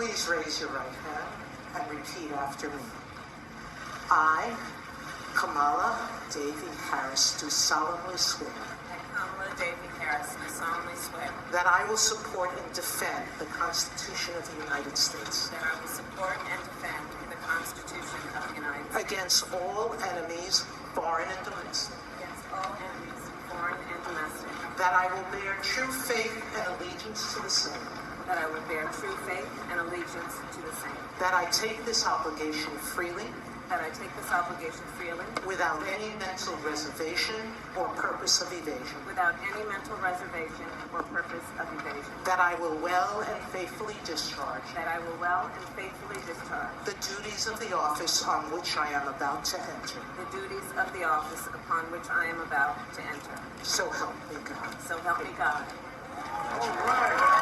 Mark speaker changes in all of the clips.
Speaker 1: Please raise your right hand and repeat after me. I, Kamala Devi Harris, do solemnly swear
Speaker 2: Kamala Devi Harris, do solemnly swear
Speaker 1: that I will support and defend the Constitution of the United States
Speaker 2: that I will support and defend the Constitution of the United States
Speaker 1: against all enemies, foreign and domestic,
Speaker 2: against all enemies, foreign and domestic,
Speaker 1: that I will bear true faith and allegiance to the same,
Speaker 2: that I will bear true faith and allegiance to the same,
Speaker 1: that I take this obligation freely
Speaker 2: that I take this obligation freely
Speaker 1: without any mental reservation or purpose of evasion,
Speaker 2: without any mental reservation or purpose of evasion,
Speaker 1: that I will well and faithfully discharge
Speaker 2: that I will well and faithfully discharge
Speaker 1: the duties of the office on which I am about to enter.
Speaker 2: the duties of the office upon which I am about to enter.
Speaker 1: So help me God.
Speaker 2: So help me God.
Speaker 1: All right.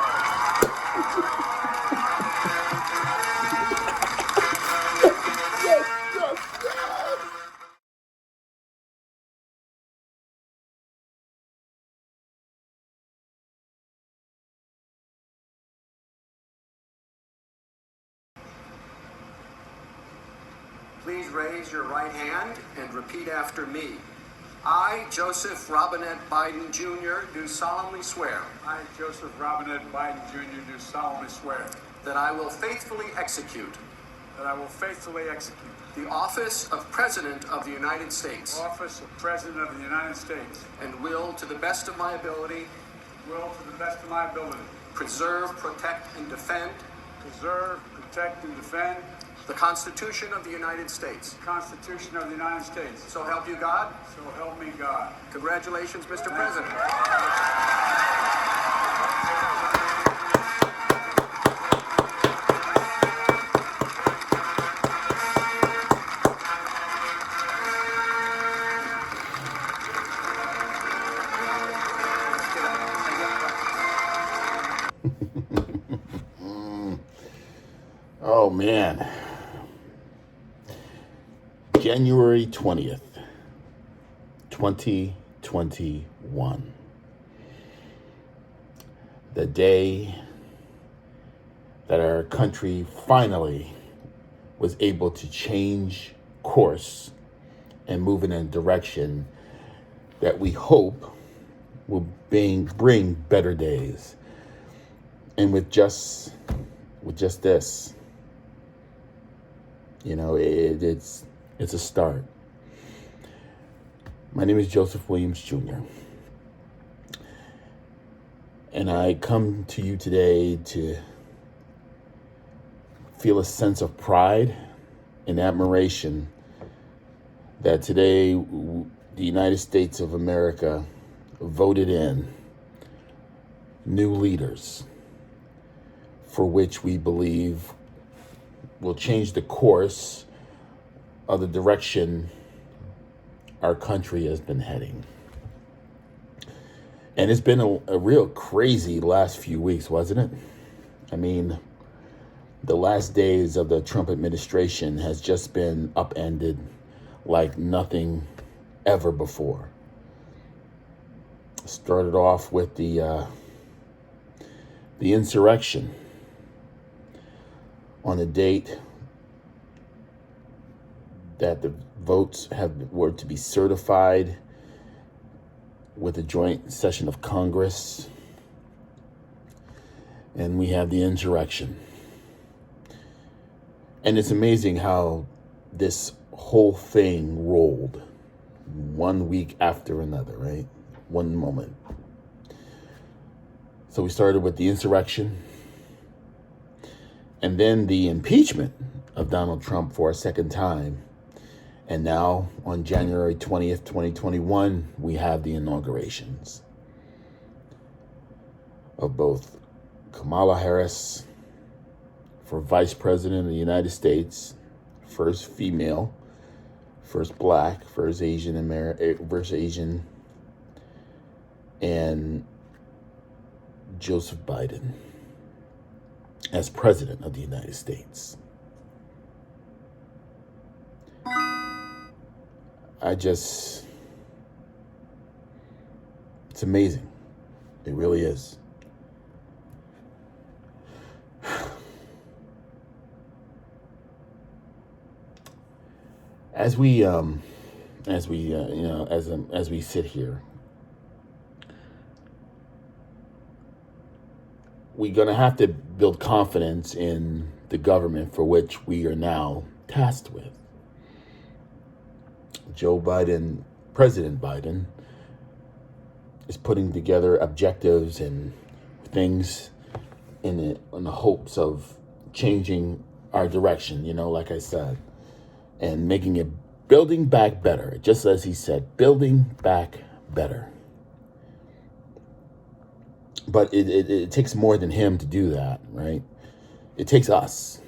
Speaker 3: Please raise your right hand and repeat after me. I, Joseph Robinette Biden Jr., do solemnly swear
Speaker 4: I, Joseph Robinette Biden Jr., do solemnly swear
Speaker 3: that I will faithfully execute
Speaker 4: that I will faithfully execute
Speaker 3: the office of President of the United States
Speaker 4: the office of President of the United States,
Speaker 3: and will, to the best of my ability,
Speaker 4: will to the best of my ability
Speaker 3: preserve, protect, and defend
Speaker 4: preserve, protect, and defend
Speaker 3: the Constitution of the United States.
Speaker 4: the Constitution of the United States.
Speaker 3: So help you God.
Speaker 4: So help me God.
Speaker 3: Congratulations, Mr.
Speaker 4: Thank
Speaker 3: President.
Speaker 5: Oh man. January 20th, 2021. The day that our country finally was able to change course and move in a direction that we hope will bring better days. And with just this, you know, it's a start. My name is Joseph Williams Jr. And I come to you today to feel a sense of pride and admiration that today the United States of America voted in new leaders for which we believe will change the course of the direction our country has been heading. And it's been a real crazy last few weeks, wasn't it? I mean, the last days of the Trump administration has just been upended like nothing ever before. Started off with the insurrection on a date that the votes were to be certified with a joint session of Congress. And we have the insurrection. And it's amazing how this whole thing rolled 1 week after another, right? One moment. So we started with the insurrection, and then the impeachment of Donald Trump for a second time. And now on January 20th, 2021, we have the inaugurations of both Kamala Harris for Vice President of the United States, first female, first black, first Asian and Joseph Biden as President of the United States. It's amazing. It really is. as we as we sit here, we're going to have to build confidence in the government for which we are now tasked with. Joe Biden, President Biden, is putting together objectives and things in the hopes of changing our direction, like I said, and making it building back better, just as he said, building back better. But it takes more than him to do that, right? It takes us.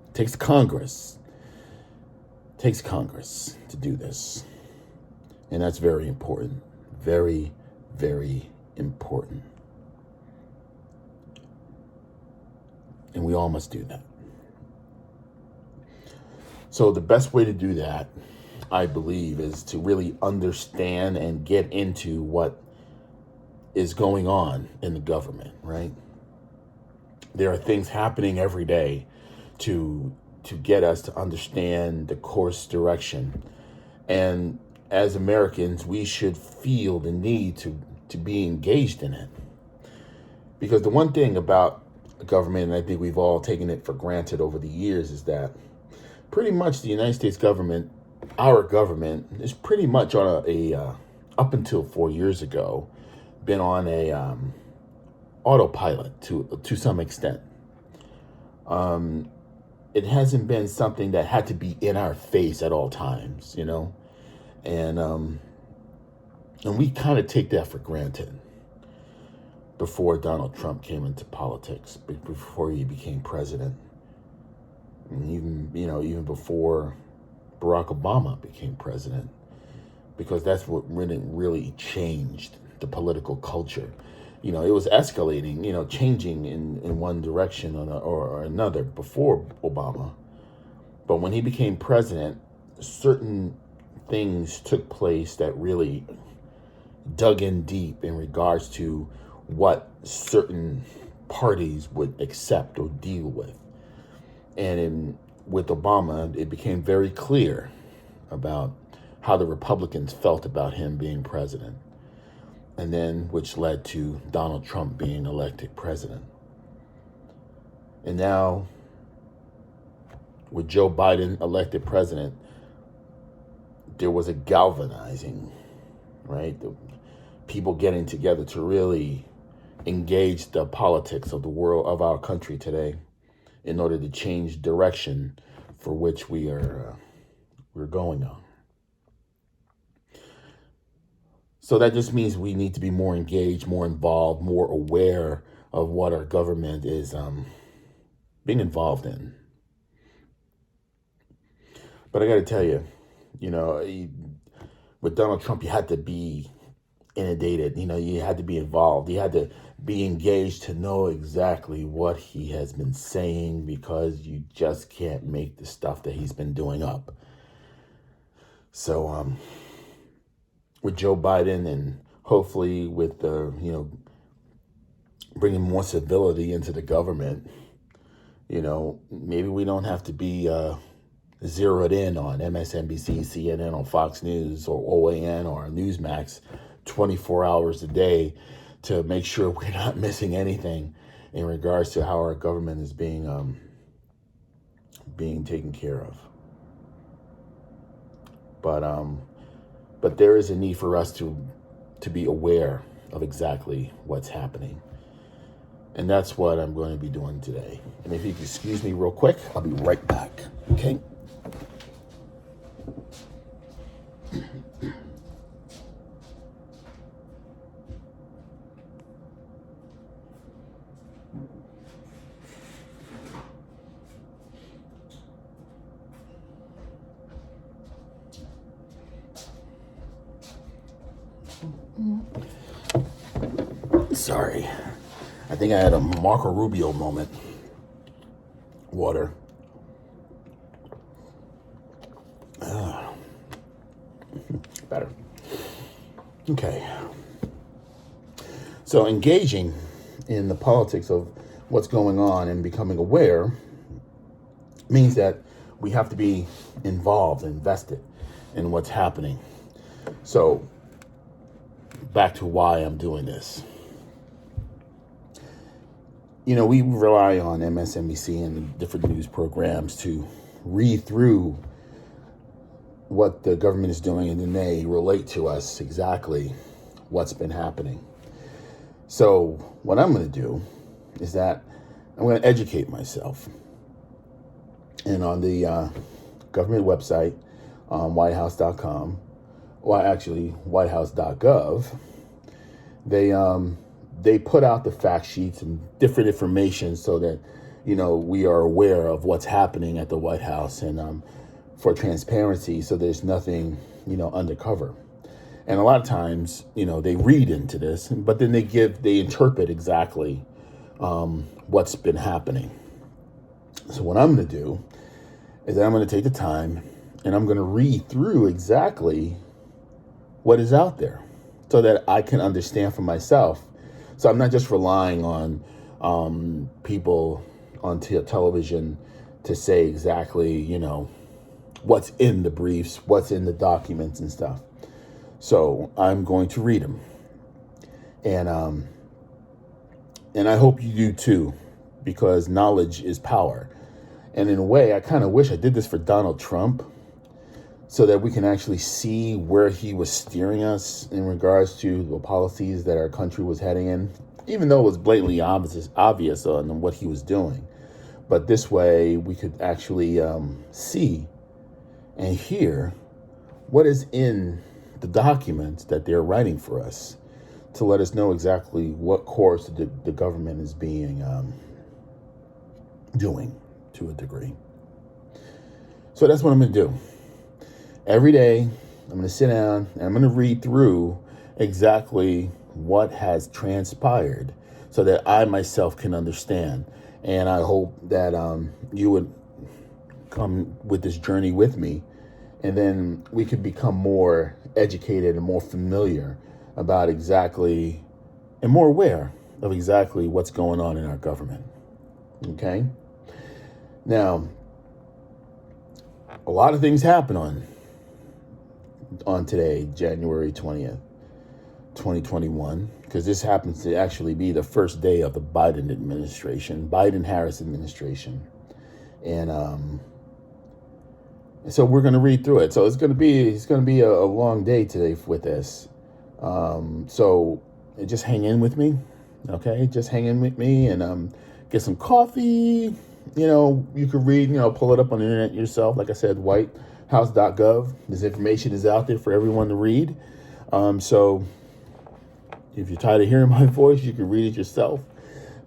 Speaker 5: It takes Congress. It takes Congress to do this. And that's very important. Very, very important. And we all must do that. So the best way to do that, I believe, is to really understand and get into what is going on in the government, right? There are things happening every day to get us to understand the course direction. And as Americans, we should feel the need to be engaged in it. Because the one thing about government, and I think we've all taken it for granted over the years, is that pretty much the United States government, our government, is pretty much on a up until 4 years ago, been on a autopilot to some extent. It hasn't been something that had to be in our face at all times, and we kind of take that for granted. Before Donald Trump came into politics, before he became president, and even before Barack Obama became president, because that's what really changed the political culture. It was escalating, changing in one direction or another before Obama. But when he became president, certain things took place that really dug in deep in regards to what certain parties would accept or deal with. And with Obama, it became very clear about how the Republicans felt about him being president. And then, which led to Donald Trump being elected president. And now, with Joe Biden elected president, there was a galvanizing, right? The people getting together to really engage the politics of the world, of our country today, in order to change direction for which we're going on. So that just means we need to be more engaged, more involved, more aware of what our government is being involved in. But I got to tell you, with Donald Trump, you had to be inundated. You had to be involved. You had to be engaged to know exactly what he has been saying, because you just can't make the stuff that he's been doing up. So, with Joe Biden, and hopefully with bringing more civility into the government, maybe we don't have to be zeroed in on MSNBC, CNN, on Fox News, or OAN, or Newsmax 24 hours a day to make sure we're not missing anything in regards to how our government is being taken care of. But there is a need for us to be aware of exactly what's happening. And that's what I'm going to be doing today. And if you could excuse me real quick, I'll be right back. Okay? Sorry. I think I had a Marco Rubio moment. Water. Better. Okay. So engaging in the politics of what's going on and becoming aware means that we have to be involved, invested in what's happening. So back to why I'm doing this. You know, we rely on MSNBC and different news programs to read through what the government is doing, and then they relate to us exactly what's been happening. So what I'm going to do is that I'm going to educate myself. And on the government website, whitehouse.com, well, actually whitehouse.gov, they put out the fact sheets and different information so that, you know, we are aware of what's happening at the White House, and for transparency, so there's nothing, you know, undercover. And a lot of times, you know, they read into this, but then they interpret exactly what's been happening. So what I'm going to do is that I'm going to take the time and I'm going to read through exactly what is out there so that I can understand for myself. So I'm not just relying on people on television to say exactly, you know, what's in the briefs, what's in the documents and stuff. So I'm going to read them. And I hope you do too, because knowledge is power. And in a way, I kind of wish I did this for Donald Trump so that we can actually see where he was steering us in regards to the policies that our country was heading in, even though it was blatantly obvious on what he was doing. But this way, we could actually see and hear what is in the documents that they're writing for us to let us know exactly what course the government is being doing to a degree. So that's what I'm going to do. Every day, I'm going to sit down and I'm going to read through exactly what has transpired so that I myself can understand. And I hope that you would come with this journey with me, and then we could become more educated and more familiar about exactly, and more aware of exactly what's going on in our government. Okay? Now, a lot of things happen on today, January 20th, 2021, because this happens to actually be the first day of the Biden-Harris administration. And so we're going to read through it. So it's going to be a long day today with this. So just hang in with me. Okay. Just hang in with me and, get some coffee. You know, you can read, you know, pull it up on the internet yourself. Like I said, whitehouse.gov. This information is out there for everyone to read. So if you're tired of hearing my voice, you can read it yourself.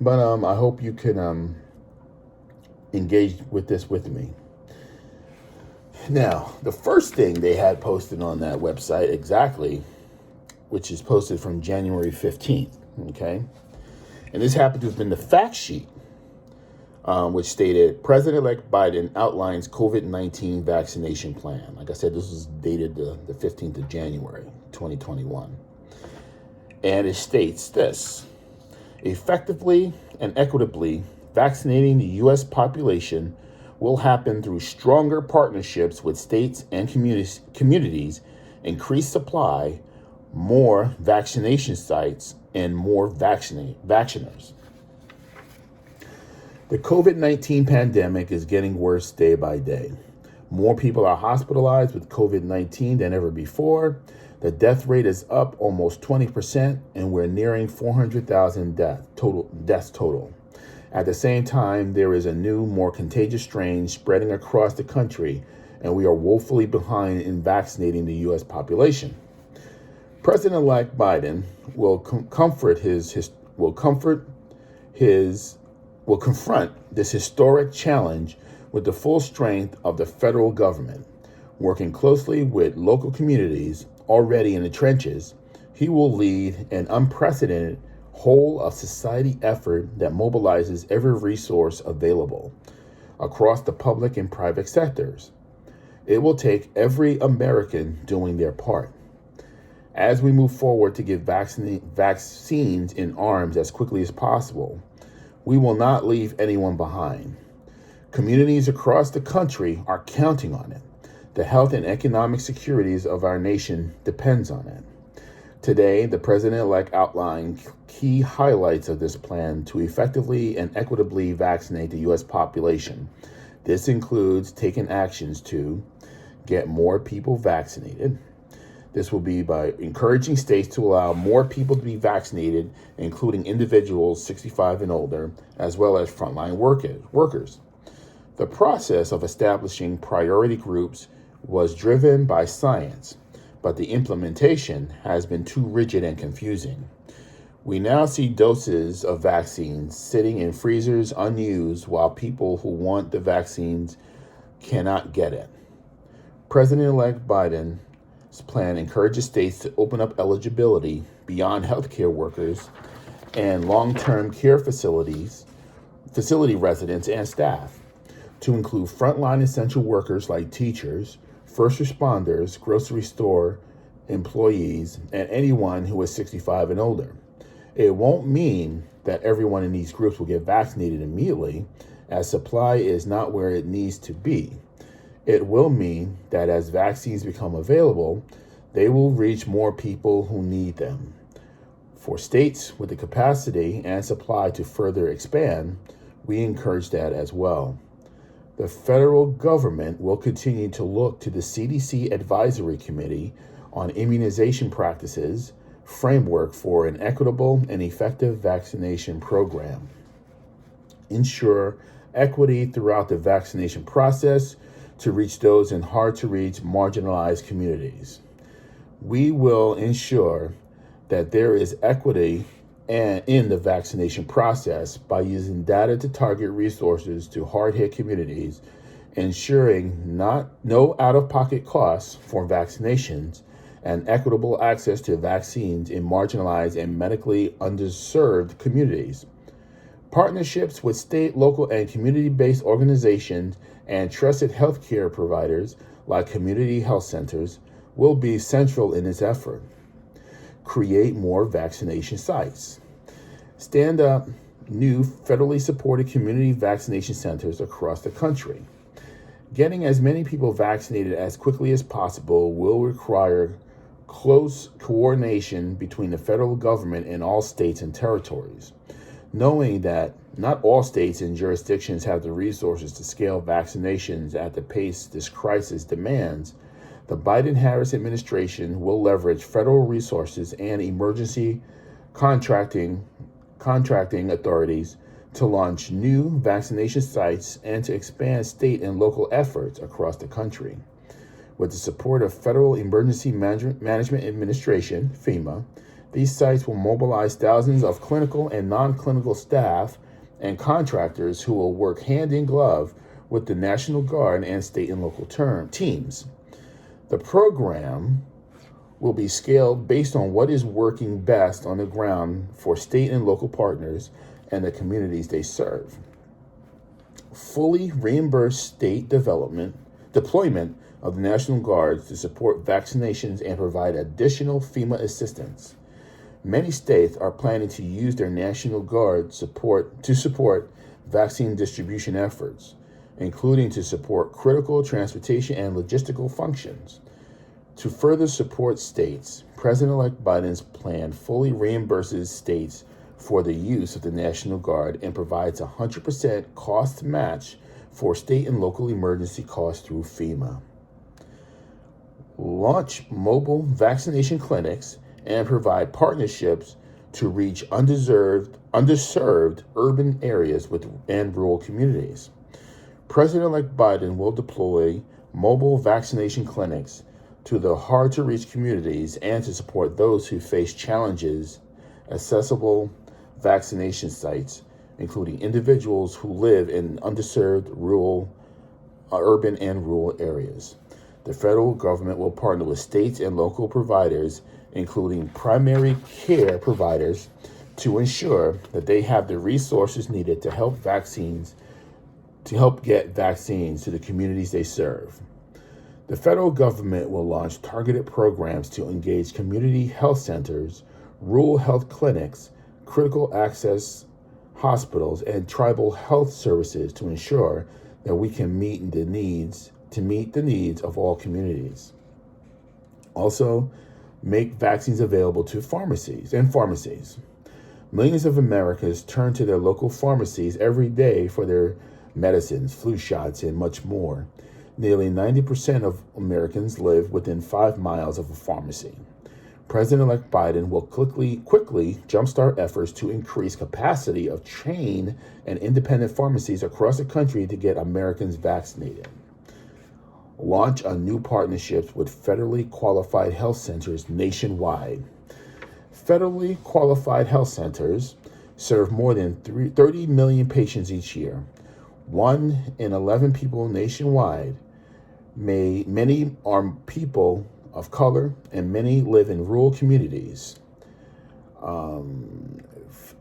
Speaker 5: But, I hope you can, engage with this with me. Now, the first thing they had posted on that website exactly, which is posted from January 15th, okay? And this happened to have been the fact sheet, which stated, President-elect Biden outlines COVID-19 vaccination plan. Like I said, this was dated the 15th of January, 2021. And it states this: effectively and equitably vaccinating the U.S. population will happen through stronger partnerships with states and communities, increased supply, more vaccination sites, and more vacciners. The COVID-19 pandemic is getting worse day by day. More people are hospitalized with COVID-19 than ever before. The death rate is up almost 20%, and we're nearing 400,000 deaths total. At the same time, there is a new, more contagious strain spreading across the country, and we are woefully behind in vaccinating the U.S. population. President-elect Biden will confront this historic challenge with the full strength of the federal government. Working closely with local communities already in the trenches, he will lead an unprecedented whole of society effort that mobilizes every resource available across the public and private sectors. It will take every American doing their part. As we move forward to get vaccines in arms as quickly as possible, we will not leave anyone behind. Communities across the country are counting on it. The health and economic securities of our nation depends on it. Today, the president-elect outlined key highlights of this plan to effectively and equitably vaccinate the U.S. population. This includes taking actions to get more people vaccinated. This will be by encouraging states to allow more people to be vaccinated, including individuals 65 and older, as well as frontline workers. The process of establishing priority groups was driven by science, but the implementation has been too rigid and confusing. We now see doses of vaccines sitting in freezers unused while people who want the vaccines cannot get it. President-elect Biden's plan encourages states to open up eligibility beyond healthcare workers and long-term care facility residents and staff to include frontline essential workers like teachers, first responders, grocery store employees, and anyone who is 65 and older. It won't mean that everyone in these groups will get vaccinated immediately, as supply is not where it needs to be. It will mean that as vaccines become available, they will reach more people who need them. For states with the capacity and supply to further expand, we encourage that as well. The federal government will continue to look to the CDC Advisory Committee on Immunization Practices framework for an equitable and effective vaccination program. Ensure equity throughout the vaccination process to reach those in hard-to-reach, marginalized communities. We will ensure that there is equity in the vaccination process by using data to target resources to hard-hit communities, ensuring no out-of-pocket costs for vaccinations, and equitable access to vaccines in marginalized and medically underserved communities. Partnerships with state, local, and community-based organizations and trusted healthcare providers like community health centers will be central in this effort. Create more vaccination sites. Stand up new federally supported community vaccination centers across the country. Getting as many people vaccinated as quickly as possible will require close coordination between the federal government and all states and territories. Knowing that not all states and jurisdictions have the resources to scale vaccinations at the pace this crisis demands, the Biden-Harris administration will leverage federal resources and emergency contracting authorities to launch new vaccination sites and to expand state and local efforts across the country. With the support of Federal Emergency Management Administration, FEMA, these sites will mobilize thousands of clinical and non-clinical staff and contractors who will work hand in glove with the National Guard and state and local teams. The program will be scaled based on what is working best on the ground for state and local partners and the communities they serve. Fully reimburse state deployment of the National Guard to support vaccinations and provide additional FEMA assistance. Many states are planning to use their National Guard to support vaccine distribution efforts, including to support critical transportation and logistical functions. To further support states, President-elect Biden's plan fully reimburses states for the use of the National Guard and provides 100% cost match for state and local emergency costs through FEMA. Launch mobile vaccination clinics and provide partnerships to reach underserved urban areas and rural communities. President-elect Biden will deploy mobile vaccination clinics to the hard-to-reach communities and to support those who face challenges, accessible vaccination sites, including individuals who live in underserved urban and rural areas. The federal government will partner with states and local providers, including primary care providers, to ensure that they have the resources needed to help get vaccines to the communities they serve. The federal government will launch targeted programs to engage community health centers, rural health clinics, critical access hospitals, and tribal health services to ensure that we can meet the needs of all communities. Also, make vaccines available to pharmacies. Millions of Americans turn to their local pharmacies every day for their medicines, flu shots, and much more. Nearly 90% of Americans live within 5 miles of a pharmacy. President-elect Biden will quickly jumpstart efforts to increase capacity of chain and independent pharmacies across the country to get Americans vaccinated. Launch a new partnerships with federally qualified health centers nationwide. Federally qualified health centers serve more than 30 million patients each year. 1 in 11 people nationwide. Many are people of color, and many live in rural communities.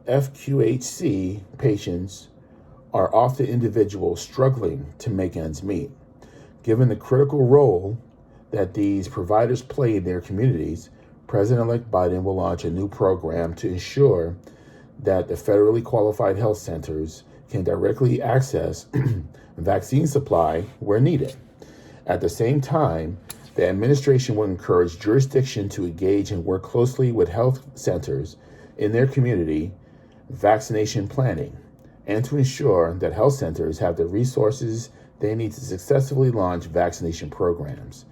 Speaker 5: FQHC patients are often individuals struggling to make ends meet. Given the critical role that these providers play in their communities, President-elect Biden will launch a new program to ensure that the federally qualified health centers can directly access vaccine supply where needed. At the same time, the administration will encourage jurisdictions to engage and work closely with health centers in their community vaccination planning, and to ensure that health centers have the resources they need to successfully launch vaccination programs.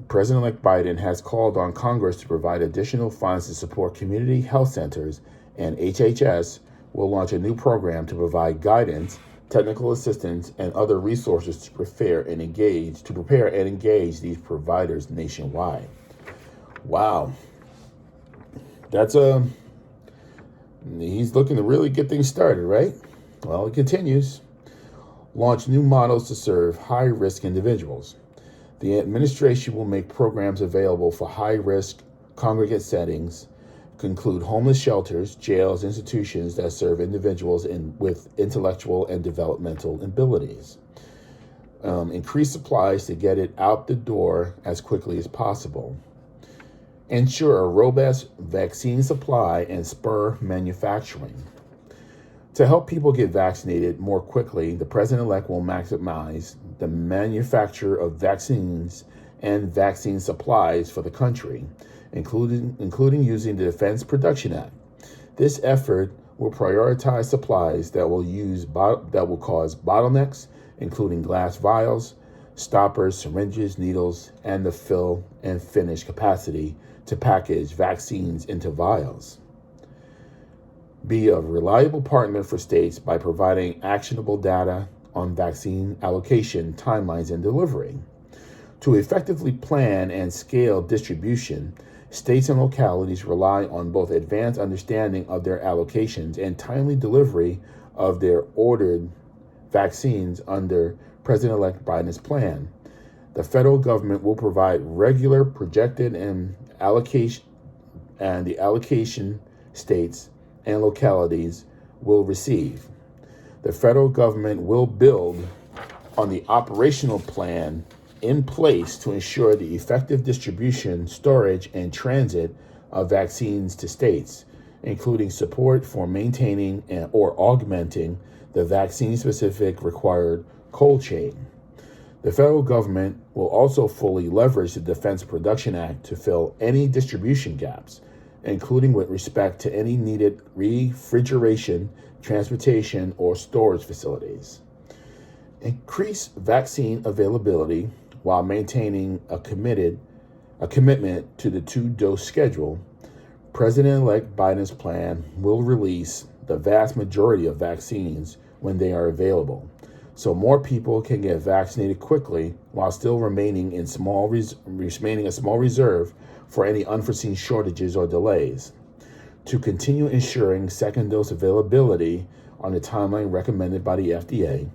Speaker 5: President-elect Biden has called on Congress to provide additional funds to support community health centers, and HHS will launch a new program to provide guidance, technical assistance, and other resources to prepare and engage these providers nationwide. Wow. He's looking to really get things started, right? Well, it continues. Launch new models to serve high-risk individuals. The administration will make programs available for high-risk congregate settings, include homeless shelters, jails, institutions that serve individuals with intellectual and developmental abilities. Increase supplies to get it out the door as quickly as possible. Ensure a robust vaccine supply and spur manufacturing. To help people get vaccinated more quickly, the president-elect will maximize the manufacture of vaccines and vaccine supplies for the country, including using the Defense Production Act. This effort will prioritize supplies that will cause bottlenecks, including glass vials, stoppers, syringes, needles, and the fill and finish capacity to package vaccines into vials. Be a reliable partner for states by providing actionable data on vaccine allocation, timelines, and delivery. To effectively plan and scale distribution, states and localities rely on both advanced understanding of their allocations and timely delivery of their ordered vaccines under President-elect Biden's plan. The federal government will provide regular projected and the allocation states and localities will receive. The federal government will build on the operational plan in place to ensure the effective distribution, storage, and transit of vaccines to states, including support for maintaining or augmenting the vaccine-specific required cold chain. The federal government will also fully leverage the Defense Production Act to fill any distribution gaps, including with respect to any needed refrigeration, transportation, or storage facilities. Increase vaccine availability while maintaining a commitment to the 2-dose schedule. President-elect Biden's plan will release the vast majority of vaccines when they are available, so more people can get vaccinated quickly while still remaining a small reserve for any unforeseen shortages or delays. To continue ensuring second dose availability on the timeline recommended by the FDA,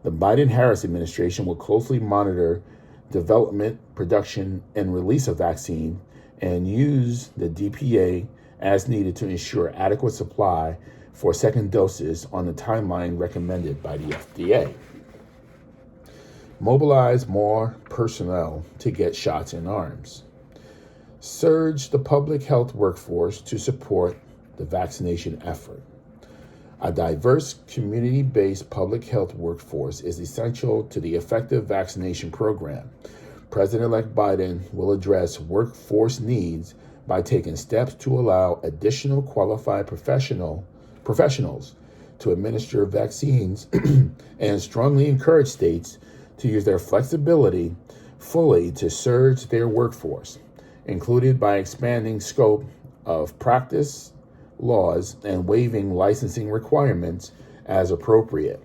Speaker 5: the Biden-Harris administration will closely monitor development, production, and release of vaccine and use the DPA as needed to ensure adequate supply for second doses on the timeline recommended by the FDA. Mobilize more personnel to get shots in arms. Surge the public health workforce to support the vaccination effort. A diverse, community-based public health workforce is essential to the effective vaccination program. President-elect Biden will address workforce needs by taking steps to allow additional qualified professionals to administer vaccines and strongly encourage states to use their flexibility fully to surge their workforce, included by expanding scope of practice laws and waiving licensing requirements as appropriate.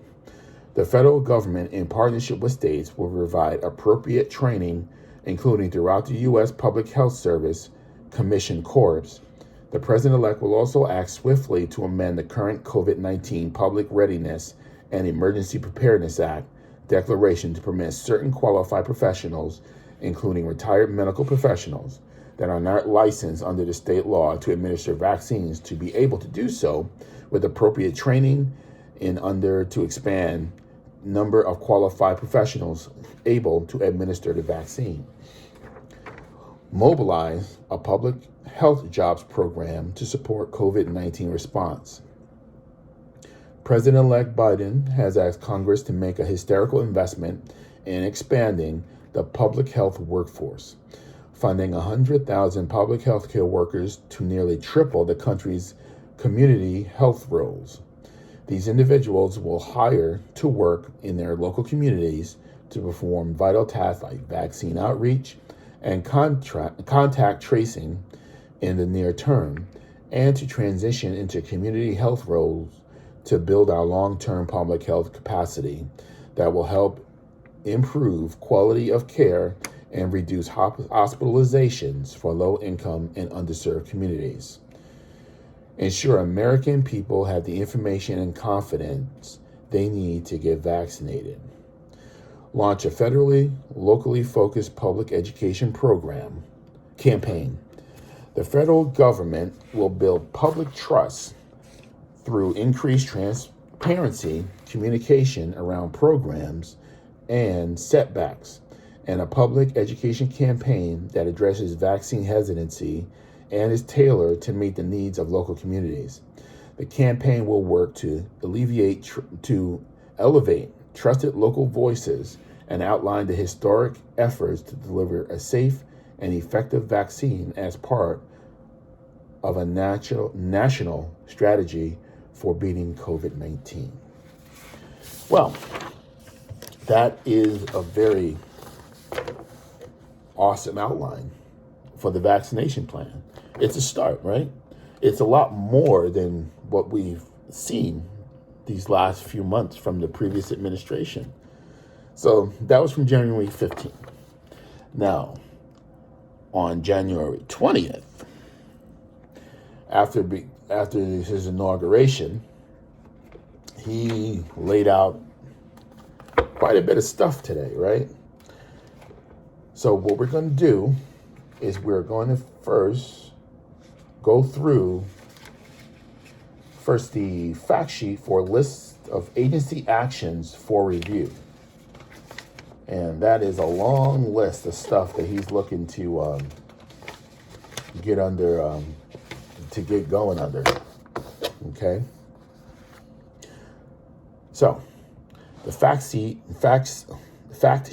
Speaker 5: The federal government, in partnership with states, will provide appropriate training, including throughout the U.S. Public Health Service Commission Corps. The president-elect will also act swiftly to amend the current COVID-19 Public Readiness and Emergency Preparedness Act declaration to permit certain qualified professionals, including retired medical professionals that are not licensed under the state law to administer vaccines, to be able to do so with appropriate training to expand number of qualified professionals able to administer the vaccine. Mobilize a public health jobs program to support COVID-19 response. President-elect Biden has asked Congress to make a historical investment in expanding the public health workforce, funding 100,000 public health care workers to nearly triple the country's community health roles. These individuals will hire to work in their local communities to perform vital tasks like vaccine outreach and contact tracing in the near term, and to transition into community health roles to build our long-term public health capacity that will help improve quality of care and reduce hospitalizations for low-income and underserved communities. Ensure American people have the information and confidence they need to get vaccinated. Launch a federally, locally focused public education campaign. The federal government will build public trust through increased transparency, communication around programs and setbacks, and a public education campaign that addresses vaccine hesitancy and is tailored to meet the needs of local communities. The campaign will work to elevate trusted local voices and outline the historic efforts to deliver a safe and effective vaccine as part of a national strategy for beating COVID-19. Well, that is a very awesome outline for the vaccination plan. It's a start, right? It's a lot more than what we've seen these last few months from the previous administration. So that was from January 15th. Now, on January 20th, after his inauguration, he laid out quite a bit of stuff today, right? So what we're going to do is we're going to first go through the fact sheet for a list of agency actions for review. And that is a long list of stuff that he's looking to get going under. Okay? So, the fact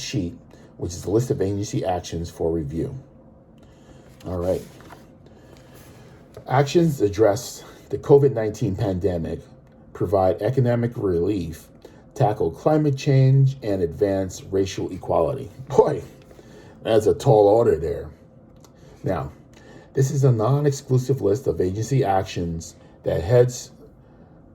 Speaker 5: sheet, which is a list of agency actions for review. All right. Actions address the COVID-19 pandemic, provide economic relief, tackle climate change, and advance racial equality. Boy, that's a tall order there. Now, this is a non-exclusive list of agency actions that heads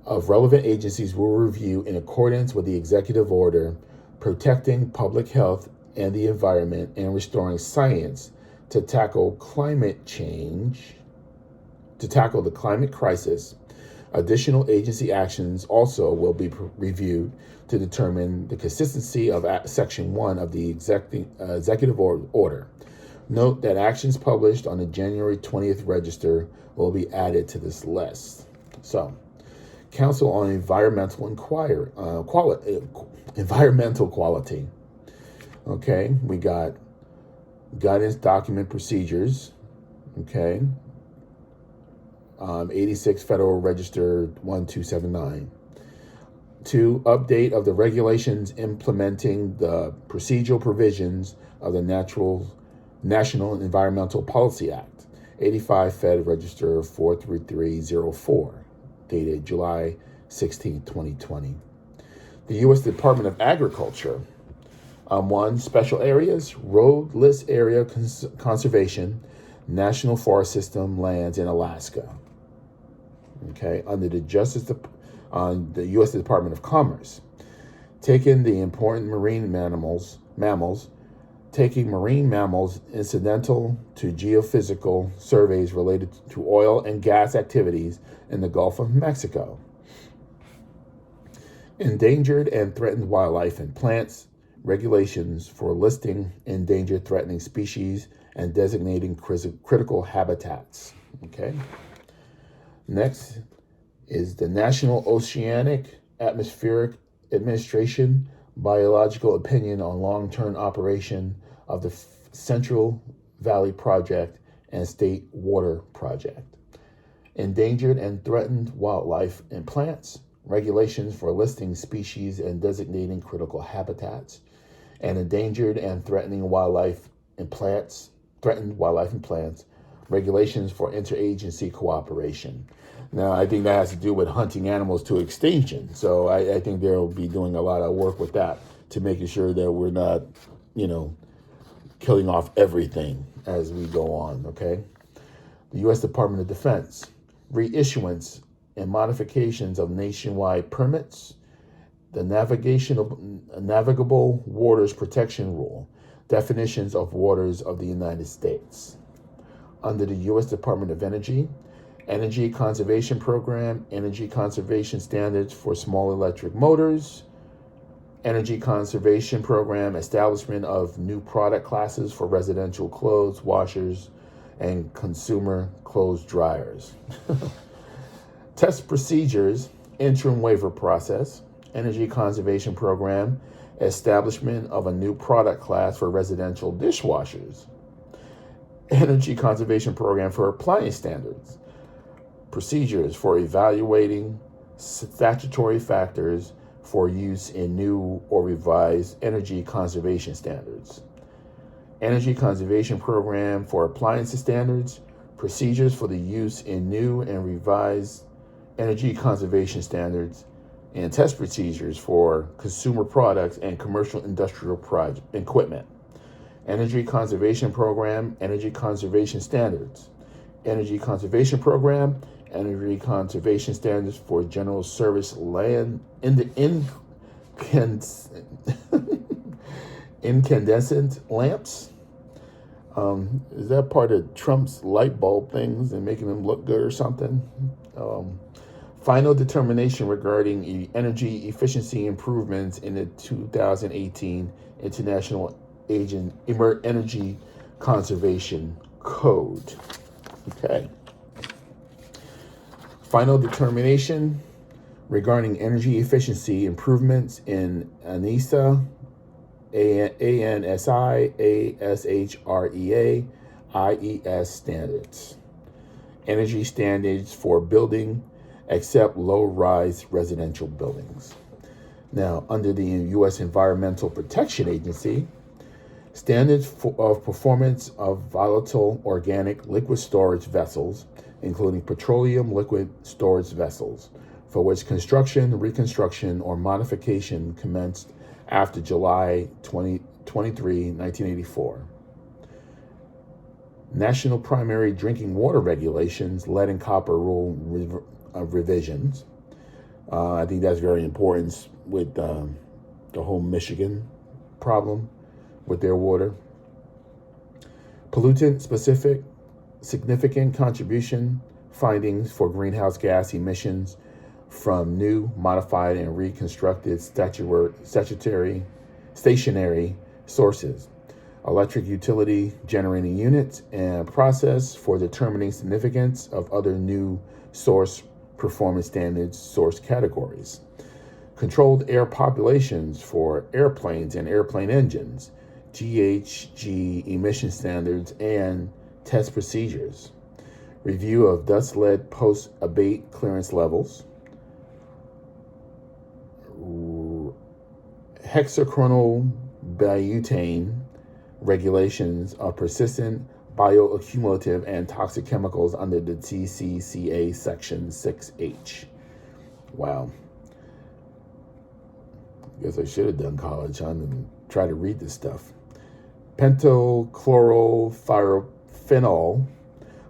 Speaker 5: of relevant agencies will review in accordance with the executive order protecting public health and the environment and restoring science to tackle climate change, to tackle the climate crisis. Additional agency actions also will be reviewed to determine the consistency of Section 1 of the executive order. Note that actions published on the January 20th register will be added to this list. So, Council on Environmental Quality. Okay, we got guidance document procedures. Okay. 86 Federal Register 1279. 2. Update of the regulations implementing the procedural provisions of the National Environmental Policy Act, 85 Fed Register 43304, dated July 16, 2020. The U.S. Department of Agriculture, 1. Special areas, roadless area conservation, National Forest System lands in Alaska. Okay, under the the U.S. Department of Commerce, taking the important marine mammals, taking marine mammals incidental to geophysical surveys related to oil and gas activities in the Gulf of Mexico. Endangered and threatened wildlife and plants, regulations for listing endangered threatening species and designating critical habitats. Okay. Next is the National Oceanic Atmospheric Administration biological opinion on long-term operation of the Central Valley Project and State Water Project. Endangered and threatened wildlife and plants, regulations for listing species and designating critical habitats, and endangered and threatening wildlife and plants, regulations for interagency cooperation. Now, I think that has to do with hunting animals to extinction. So I think they'll be doing a lot of work with that to making sure that we're not, killing off everything as we go on, okay? The U.S. Department of Defense, reissuance and modifications of nationwide permits, the Navigable Waters Protection Rule, definitions of waters of the United States. Under the U.S. Department of Energy Conservation Program, energy conservation standards for small electric motors, Energy Conservation Program, establishment of new product classes for residential clothes washers and consumer clothes dryers. Test procedures, interim waiver process, Energy Conservation Program, establishment of a new product class for residential dishwashers. Energy Conservation Program for appliance standards, procedures for evaluating statutory factors for use in new or revised energy conservation standards. Energy Conservation Program for appliance standards, procedures for the use in new and revised energy conservation standards, and test procedures for consumer products and commercial industrial equipment. Energy Conservation Program, energy conservation standards. Energy Conservation Program, energy conservation standards for general service land incandescent lamps. Is that part of Trump's light bulb things and making them look good or something? Final determination regarding energy efficiency improvements in the 2018 International Energy Conservation Code. Okay. Final determination regarding energy efficiency improvements in ANSI, ASHREA, IES standards. Energy standards for building except low-rise residential buildings. Now, under the U.S. Environmental Protection Agency, standards of performance of volatile organic liquid storage vessels, including petroleum liquid storage vessels, for which construction, reconstruction, or modification commenced after July 23, 1984. National Primary Drinking Water Regulations, Lead and Copper Rule revisions. I think that's very important with the whole Michigan problem with their water. Pollutant-specific significant contribution findings for greenhouse gas emissions from new, modified, and reconstructed stationary sources, electric utility generating units, and process for determining significance of other new source performance standards source categories. Controlled air populations for airplanes and airplane engines, GHG emission standards, and test procedures. Review of dust lead post-abate clearance levels. hexachromal butane regulations of persistent bioaccumulative and toxic chemicals under the TCCA Section 6H. Wow. Guess I should have done college, huh, and try to read this stuff. Pentachlorophenol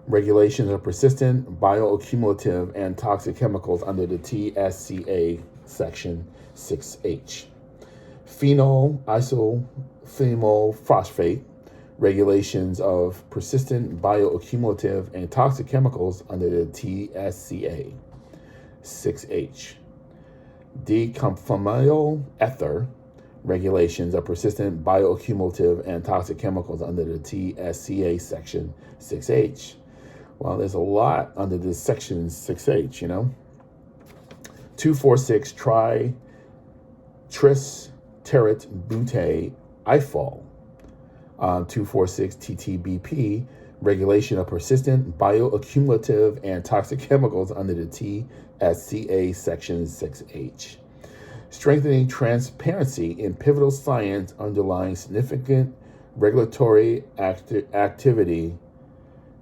Speaker 5: regulations of persistent bioaccumulative and toxic chemicals under the TSCA Section 6H. Phenol isophenol phosphate regulations of persistent bioaccumulative and toxic chemicals under the TSCA 6H. Decamphenyl ether regulations of persistent bioaccumulative and toxic chemicals under the TSCA Section 6H. Well, there's a lot under this Section 6H, 2,4,6 tristerit butane ifol. 2,4,6 TTBP regulation of persistent bioaccumulative and toxic chemicals under the TSCA Section 6H. Strengthening transparency in pivotal science underlying significant regulatory activity,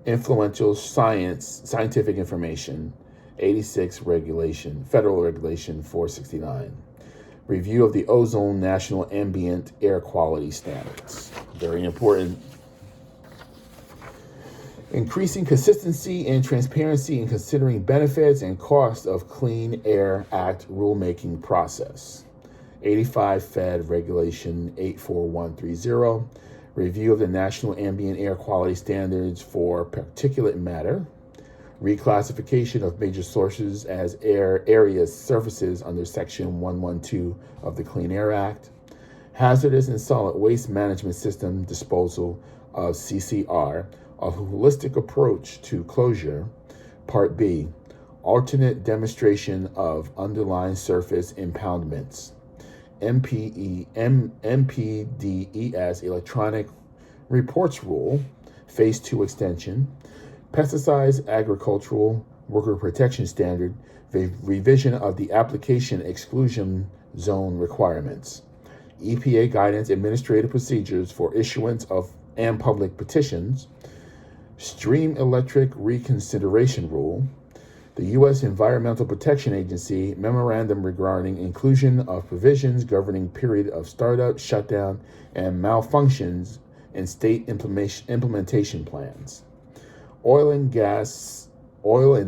Speaker 5: influential scientific information, 86 regulation, federal regulation 469. Review of the ozone national ambient air quality standards. Very important. Increasing consistency and transparency in considering benefits and costs of Clean Air Act rulemaking process. 85 Fed Regulation 84130. Review of the national ambient air quality standards for particulate matter. Reclassification of major sources as areas surfaces under Section 112 of the Clean Air Act. Hazardous and solid waste management system disposal of CCR, a holistic approach to closure. Part B, alternate demonstration of underlying surface impoundments. MPDES electronic reports rule, phase 2 extension. Pesticides agricultural worker protection standard, revision of the application exclusion zone requirements. EPA guidance administrative procedures for issuance of and public petitions. Stream electric reconsideration rule. The U.S. Environmental Protection Agency memorandum regarding inclusion of provisions governing period of startup, shutdown, and malfunctions in state implementation plans. Oil and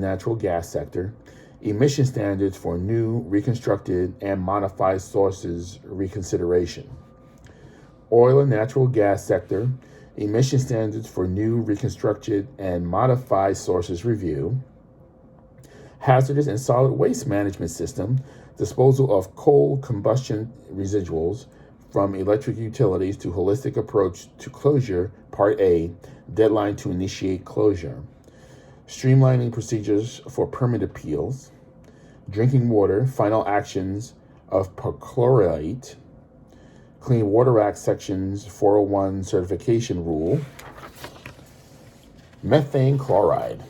Speaker 5: natural gas sector, emission standards for new, reconstructed, and modified sources reconsideration. Oil and natural gas sector, emission standards for new, reconstructed, and modified sources review. Hazardous and solid waste management system, disposal of coal combustion residuals from electric utilities to holistic approach to closure, Part A, deadline to initiate closure. Streamlining procedures for permit appeals. Drinking water, final actions of perchlorate. Clean Water Act Sections 401 certification rule. Methane chloride.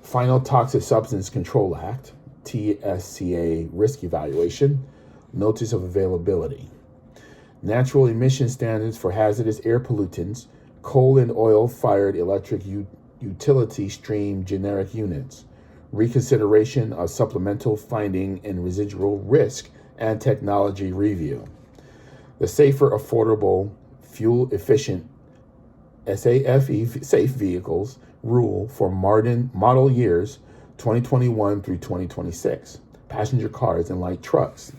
Speaker 5: Final Toxic Substance Control Act, TSCA risk evaluation, notice of availability. Natural emission standards for hazardous air pollutants, coal and oil-fired electric utility stream generic units, reconsideration of supplemental finding and residual risk and technology review. The Safer, Affordable, Fuel-Efficient SAFE safe vehicles rule for model years 2021 through 2026, passenger cars and light trucks.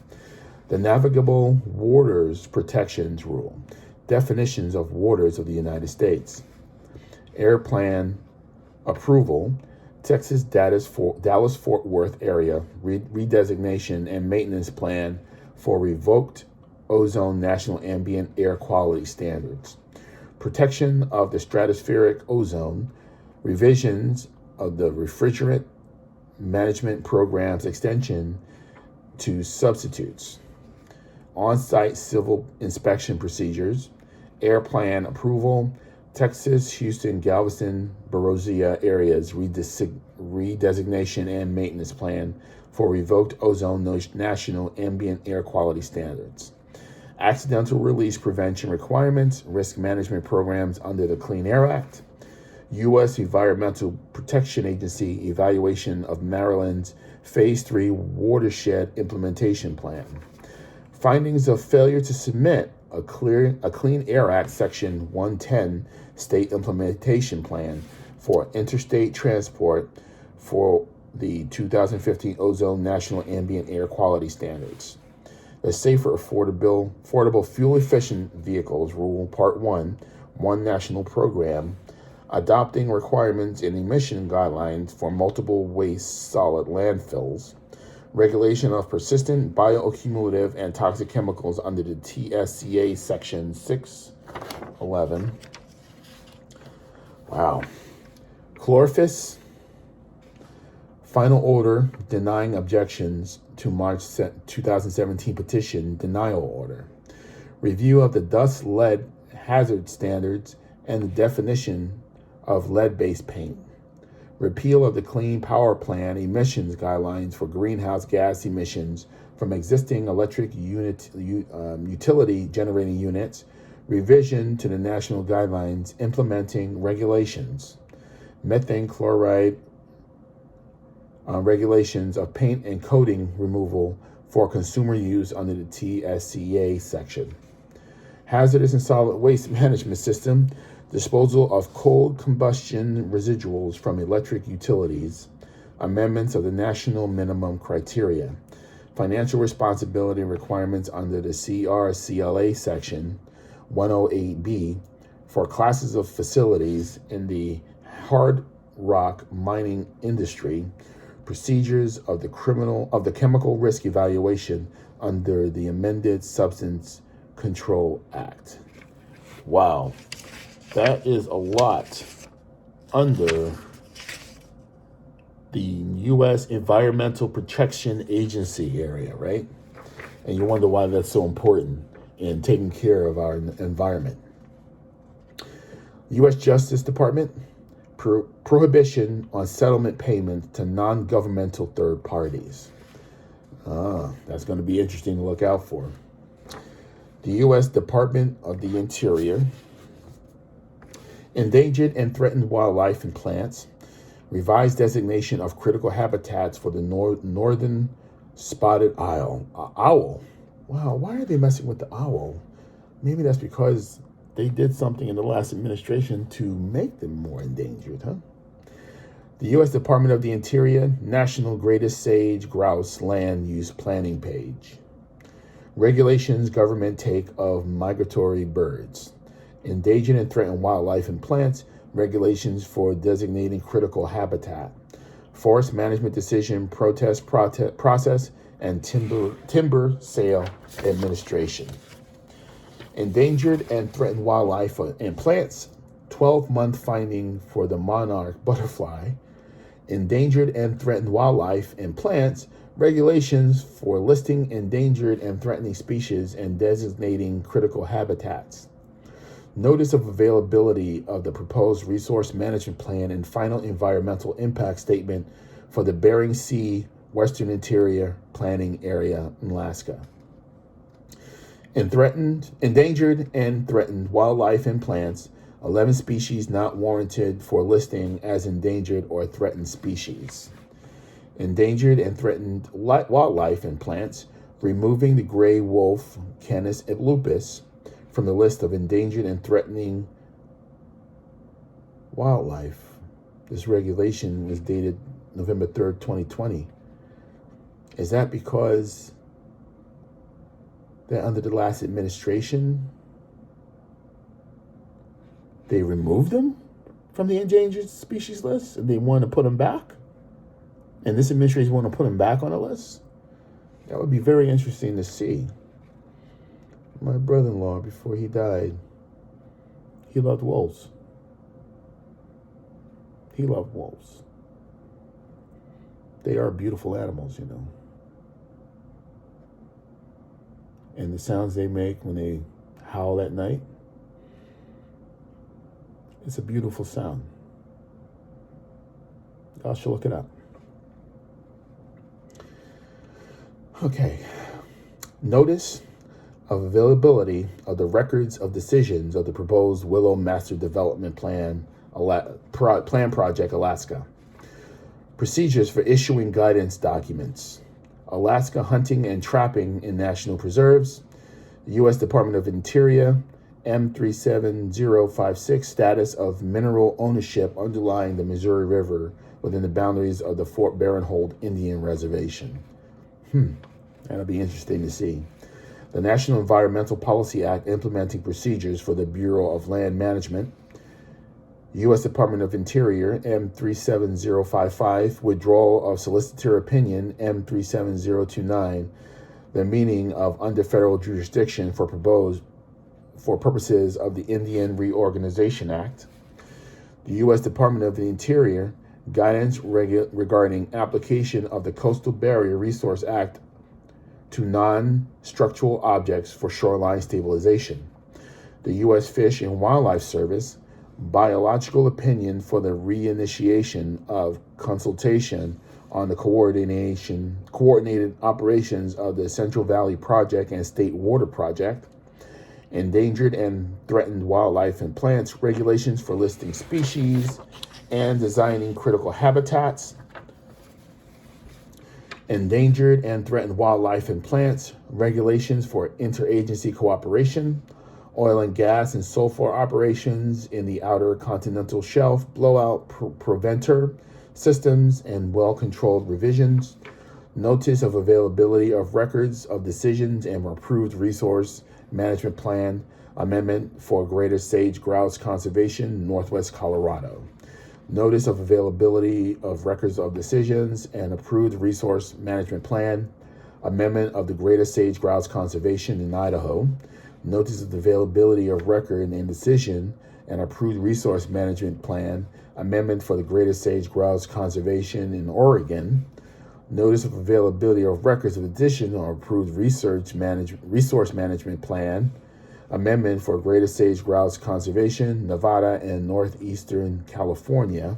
Speaker 5: The Navigable Waters Protections Rule, definitions of waters of the United States. Air Plan approval, Texas Dallas-Fort Worth area redesignation and maintenance plan for revoked ozone national ambient air quality standards. Protection of the stratospheric ozone, revisions of the refrigerant management program's extension to substitutes. On-site civil inspection procedures, air plan approval, Texas, Houston, Galveston, Barosia areas redesignation and maintenance plan for revoked ozone national ambient air quality standards. accidental release prevention requirements, risk management programs under the Clean Air Act, U.S. Environmental Protection Agency evaluation of Maryland's Phase 3 Watershed Implementation Plan, findings of failure to submit a Clean Air Act Section 110 State Implementation Plan for interstate transport for the 2015 Ozone National Ambient Air Quality Standards. The Safer, Affordable Fuel-Efficient Vehicles Rule, Part 1, One National Program, adopting requirements and emission guidelines for multiple waste solid landfills, regulation of persistent bioaccumulative and toxic chemicals under the TSCA Section 611. Wow. Chlorophyll, final order denying objections to March 2017 petition denial order. Review of the dust lead hazard standards and the definition of lead-based paint. Repeal of the Clean Power Plan emissions guidelines for greenhouse gas emissions from existing electric utility generating units. Revision to the national guidelines implementing regulations. Methane chloride regulations of paint and coating removal for consumer use under the TSCA section. Hazardous and solid waste management system, disposal of cold combustion residuals from electric utilities, amendments of the national minimum criteria, financial responsibility requirements under the CRCLA section 108B for classes of facilities in the hard rock mining industry, procedures of the chemical risk evaluation under the amended Substance Control Act. Wow, that is a lot under the U.S. Environmental Protection Agency area, right? And you wonder why that's so important in taking care of our environment. U.S. Justice Department, prohibition on settlement payments to non-governmental third parties. That's going to be interesting to look out for. The U.S. Department of the Interior, endangered and threatened wildlife and plants, revised designation of critical habitats for the northern spotted owl. Wow, why are they messing with the owl? Maybe that's because they did something in the last administration to make them more endangered, huh? The U.S. Department of the Interior, National Greatest Sage Grouse Land Use Planning page. Regulations government take of migratory birds. Endangered and threatened wildlife and plants, regulations for designating critical habitat. Forest management decision process and timber sale administration. Endangered and threatened wildlife and plants, 12-month finding for the monarch butterfly. Endangered and threatened wildlife and plants, regulations for listing endangered and threatening species and designating critical habitats. Notice of availability of the proposed resource management plan and final environmental impact statement for the Bering Sea Western Interior Planning Area in Alaska. Endangered and threatened wildlife and plants, 11 species not warranted for listing as endangered or threatened species. Endangered and threatened wildlife and plants, removing the gray wolf, Canis lupus, from the list of endangered and threatening wildlife. This regulation was dated November 3rd, 2020. Is that because that under the last administration, they removed them from the endangered species list and they want to put them back? And this administration want to put them back on the list? That would be very interesting to see. My brother-in-law, before he died, he loved wolves. He loved wolves. They are beautiful animals, you know. And the sounds they make when they howl at night, it's a beautiful sound. Y'all should look it up. Okay. Notice of availability of the records of decisions of the proposed Willow Master Development Plan Project Alaska. Procedures for issuing guidance documents. Alaska hunting and trapping in national preserves. U.S. Department of Interior, M37056, status of mineral ownership underlying the Missouri River within the boundaries of the Fort Barinhold Indian Reservation. That'll be interesting to see. The National Environmental Policy Act implementing procedures for the Bureau of Land Management. U.S. Department of Interior, M37055, withdrawal of solicitor opinion, M37029, the meaning of under federal jurisdiction for purposes of the Indian Reorganization Act. The U.S. Department of the Interior, guidance regarding application of the Coastal Barrier Resource Act to non-structural objects for shoreline stabilization. The U.S. Fish and Wildlife Service, biological opinion for the reinitiation of consultation on the coordinated operations of the Central Valley Project and State Water Project. Endangered and threatened wildlife and plants, regulations for listing species and designing critical habitats. Endangered and threatened wildlife and plants, regulations for interagency cooperation. Oil and gas and sulfur operations in the outer continental shelf, blowout preventer systems and well-controlled revisions. Notice of availability of records of decisions and approved resource management plan amendment for Greater Sage Grouse Conservation, Northwest Colorado. Notice of availability of records of decisions and approved resource management plan amendment of the Greater Sage Grouse Conservation in Idaho. Notice of the availability of record and decision and approved resource management plan amendment for the Greater Sage Grouse Conservation in Oregon. Notice of availability of records of addition or approved resource management plan amendment for Greater Sage Grouse Conservation, Nevada and Northeastern California.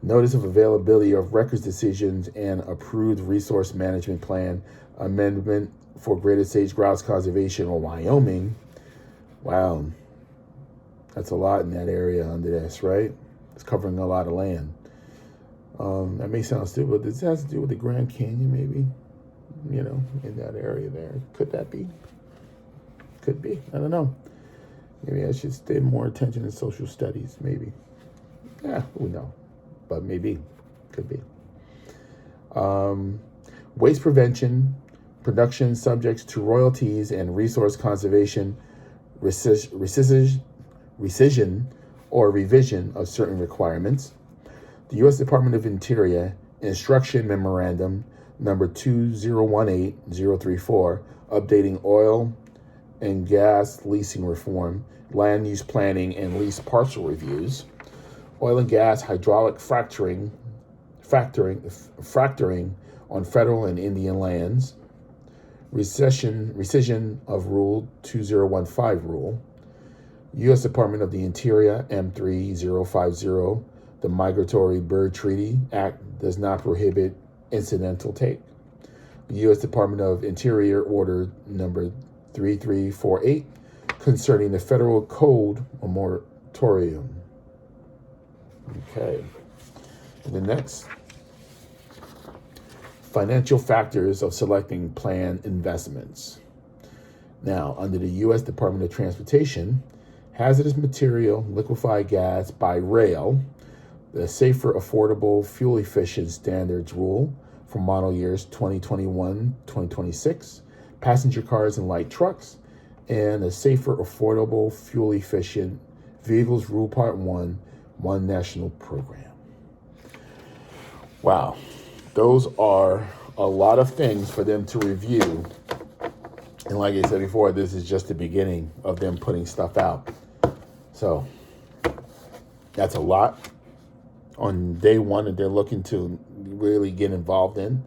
Speaker 5: Notice of availability of records decisions and approved resource management plan amendment for Greater Sage Grouse Conservation or Wyoming. Wow, that's a lot in that area under this, right? It's covering a lot of land. That may sound stupid, but this has to do with the Grand Canyon, maybe, in that area there. Could that be? Could be. I don't know. Maybe I should pay more attention to social studies, maybe. Yeah, who knows? But maybe. Could be. Waste prevention, production subjects to royalties and resource conservation, rescission or revision of certain requirements. The U.S. Department of Interior Instruction Memorandum number 2018034, updating oil and gas leasing reform, land use planning and lease parcel reviews, oil and gas hydraulic fracturing on federal and Indian lands, rescission of Rule 2015 rule, U.S. Department of the Interior M3050, the Migratory Bird Treaty Act does not prohibit incidental take. The U.S. Department of Interior Order number 3348 concerning the Federal Code moratorium. Okay. And the next, financial factors of selecting planned investments. Now, under the U.S. Department of Transportation, hazardous material, liquefied gas by rail, the Safer, Affordable, Fuel-Efficient Standards Rule for model years 2021-2026, passenger cars and light trucks, and the Safer, Affordable, Fuel-Efficient Vehicles Rule Part 1, One National Program. Wow, those are a lot of things for them to review. And like I said before, this is just the beginning of them putting stuff out. So that's a lot on day one that they're looking to really get involved in.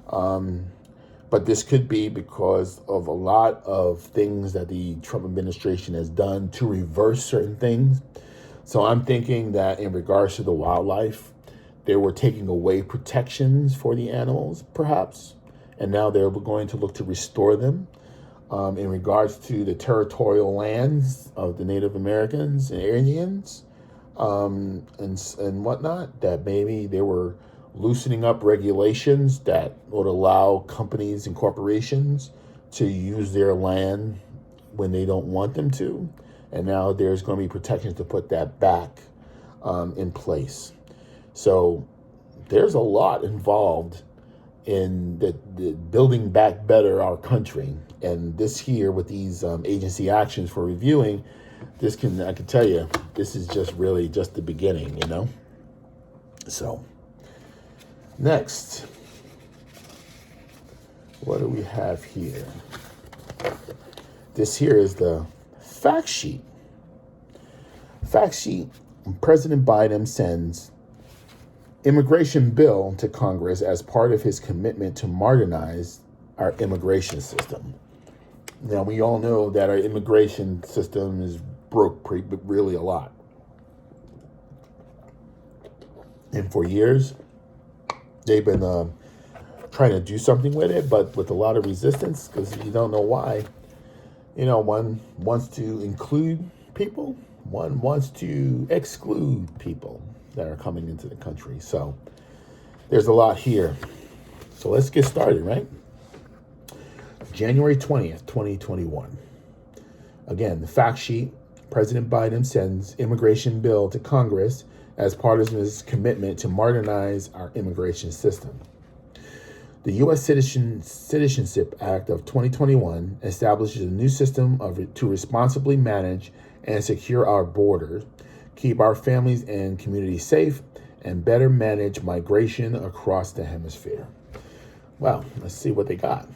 Speaker 5: But this could be because of a lot of things that the Trump administration has done to reverse certain things. So I'm thinking that in regards to the wildlife, they were taking away protections for the animals, perhaps, and now they're going to look to restore them. in regards to the territorial lands of the Native Americans and Indians, and whatnot, that maybe they were loosening up regulations that would allow companies and corporations to use their land when they don't want them to. And now there's going to be protections to put that back in place. So there's a lot involved in the building back better our country. And this here with these agency actions for reviewing, I can tell you, this is just really just the beginning, you know? So next, what do we have here? This here is the fact sheet. Fact sheet, President Biden sends immigration bill to Congress as part of his commitment to modernize our immigration system. Now, we all know that our immigration system is broke really a lot. And for years, they've been trying to do something with it, but with a lot of resistance, because you don't know why. You know, one wants to include people, one wants to exclude people that are coming into the country. So there's a lot here. So let's get started, right? January 20th, 2021. Again, the fact sheet, President Biden sends immigration bill to Congress as part of his commitment to modernize our immigration system. The U.S. Citizenship Act of 2021 establishes a new system to responsibly manage and secure our borders, keep our families and communities safe, and better manage migration across the hemisphere. Well, let's see what they got.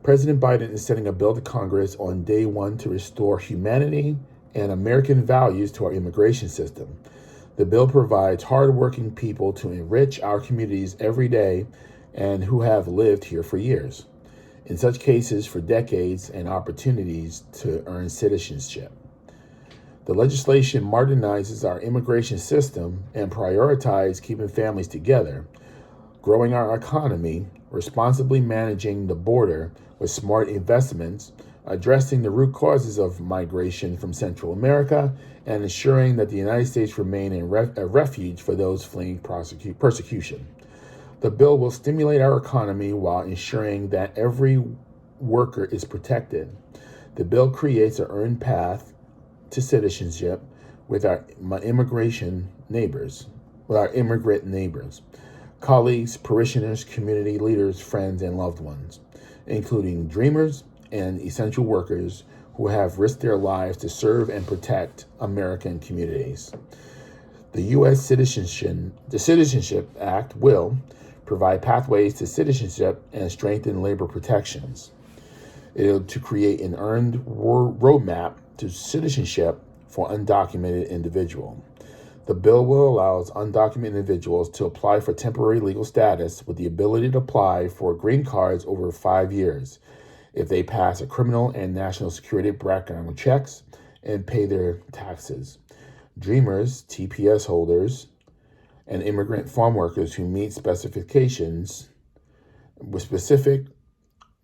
Speaker 5: President Biden is sending a bill to Congress on day one to restore humanity and American values to our immigration system. The bill provides hardworking people to enrich our communities every day and who have lived here for years, in such cases for decades, and opportunities to earn citizenship. The legislation modernizes our immigration system and prioritizes keeping families together, growing our economy, responsibly managing the border with smart investments, addressing the root causes of migration from Central America, and ensuring that the United States remain a refuge for those fleeing persecution. The bill will stimulate our economy while ensuring that every worker is protected. The bill creates an earned path to citizenship with our immigrant neighbors, colleagues, parishioners, community leaders, friends, and loved ones, including dreamers and essential workers who have risked their lives to serve and protect American communities. The U.S. Citizenship Act will provide pathways to citizenship and strengthen labor protections. It will to create an earned roadmap to citizenship for undocumented individuals. The bill will allow undocumented individuals to apply for temporary legal status with the ability to apply for green cards over 5 years if they pass a criminal and national security background checks and pay their taxes. Dreamers, TPS holders, and immigrant farm workers who meet specifications with specific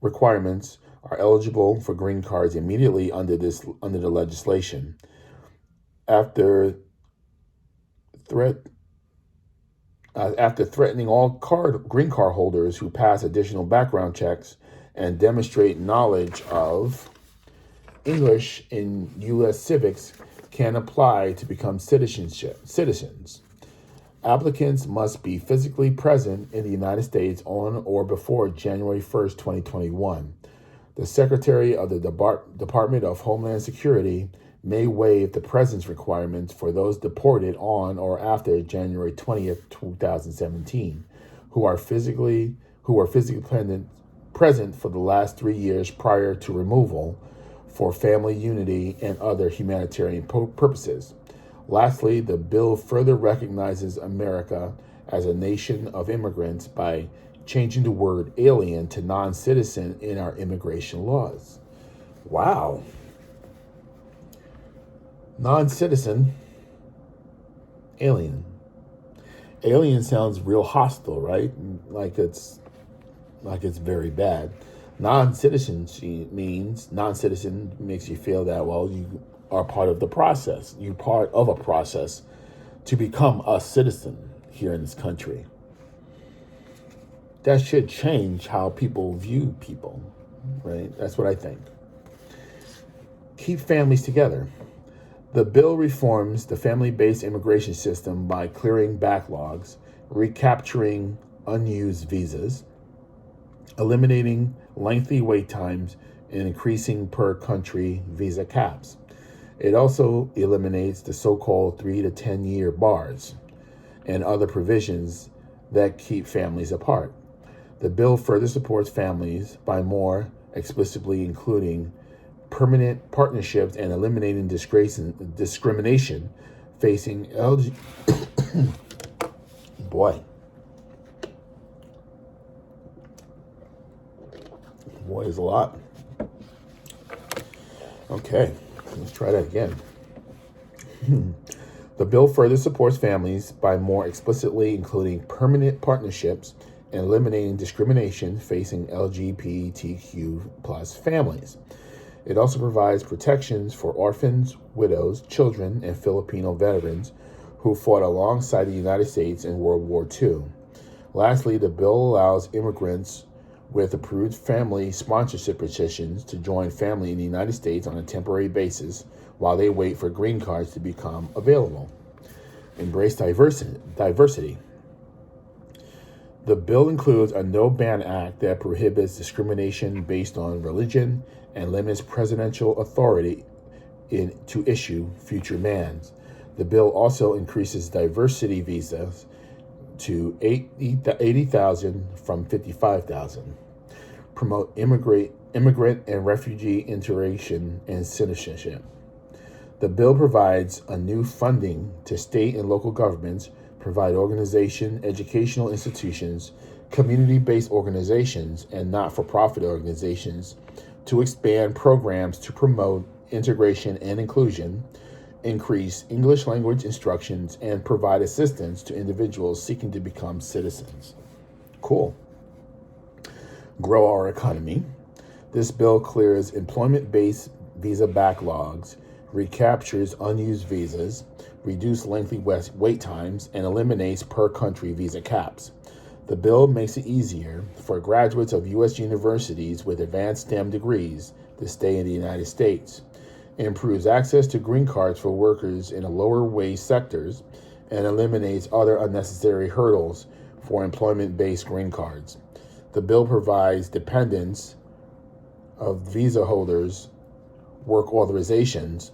Speaker 5: requirements are eligible for green cards immediately under the legislation. After threatening all green card holders who pass additional background checks and demonstrate knowledge of English in U.S. civics can apply to become citizens. Applicants must be physically present in the United States on or before January 1st, 2021. The Secretary of the Department of Homeland Security may waive the presence requirements for those deported on or after January 20th, 2017, who are physically present for the last 3 years prior to removal for family unity and other humanitarian purposes. Lastly, the bill further recognizes America as a nation of immigrants by changing the word alien to non-citizen in our immigration laws. Wow. Non-citizen, alien. Alien sounds real hostile, right? Like it's very bad. Non-citizen makes you feel that, well, you are part of the process. You're part of a process to become a citizen here in this country. That should change how people view people, right? That's what I think. Keep families together. The bill reforms the family-based immigration system by clearing backlogs, recapturing unused visas, eliminating lengthy wait times, and increasing per-country visa caps. It also eliminates the so-called 3 to 10 year bars and other provisions that keep families apart. The bill further supports families by more explicitly including permanent partnerships and eliminating discrimination facing boy, is a lot. Okay, let's try that again. The bill further supports families by more explicitly including permanent partnerships and eliminating discrimination facing LGBTQ plus families. It also provides protections for orphans, widows, children, and Filipino veterans who fought alongside the United States in World War II. Lastly, the bill allows immigrants with approved family sponsorship petitions to join family in the United States on a temporary basis while they wait for green cards to become available. Embrace diversity. The bill includes a No-Ban Act that prohibits discrimination based on religion and limits presidential authority to issue future bans. The bill also increases diversity visas to 80,000 from 55,000. Promote immigrant and refugee integration and citizenship. The bill provides a new funding to state and local governments, provide educational institutions, community-based organizations, and not-for-profit organizations to expand programs to promote integration and inclusion, increase English language instructions, and provide assistance to individuals seeking to become citizens. Cool. Grow our economy. This bill clears employment-based visa backlogs, recaptures unused visas, reduces lengthy wait times, and eliminates per-country visa caps. The bill makes it easier for graduates of U.S. universities with advanced STEM degrees to stay in the United States. It improves access to green cards for workers in lower wage sectors and eliminates other unnecessary hurdles for employment-based green cards. The bill provides dependents of visa holders work authorizations,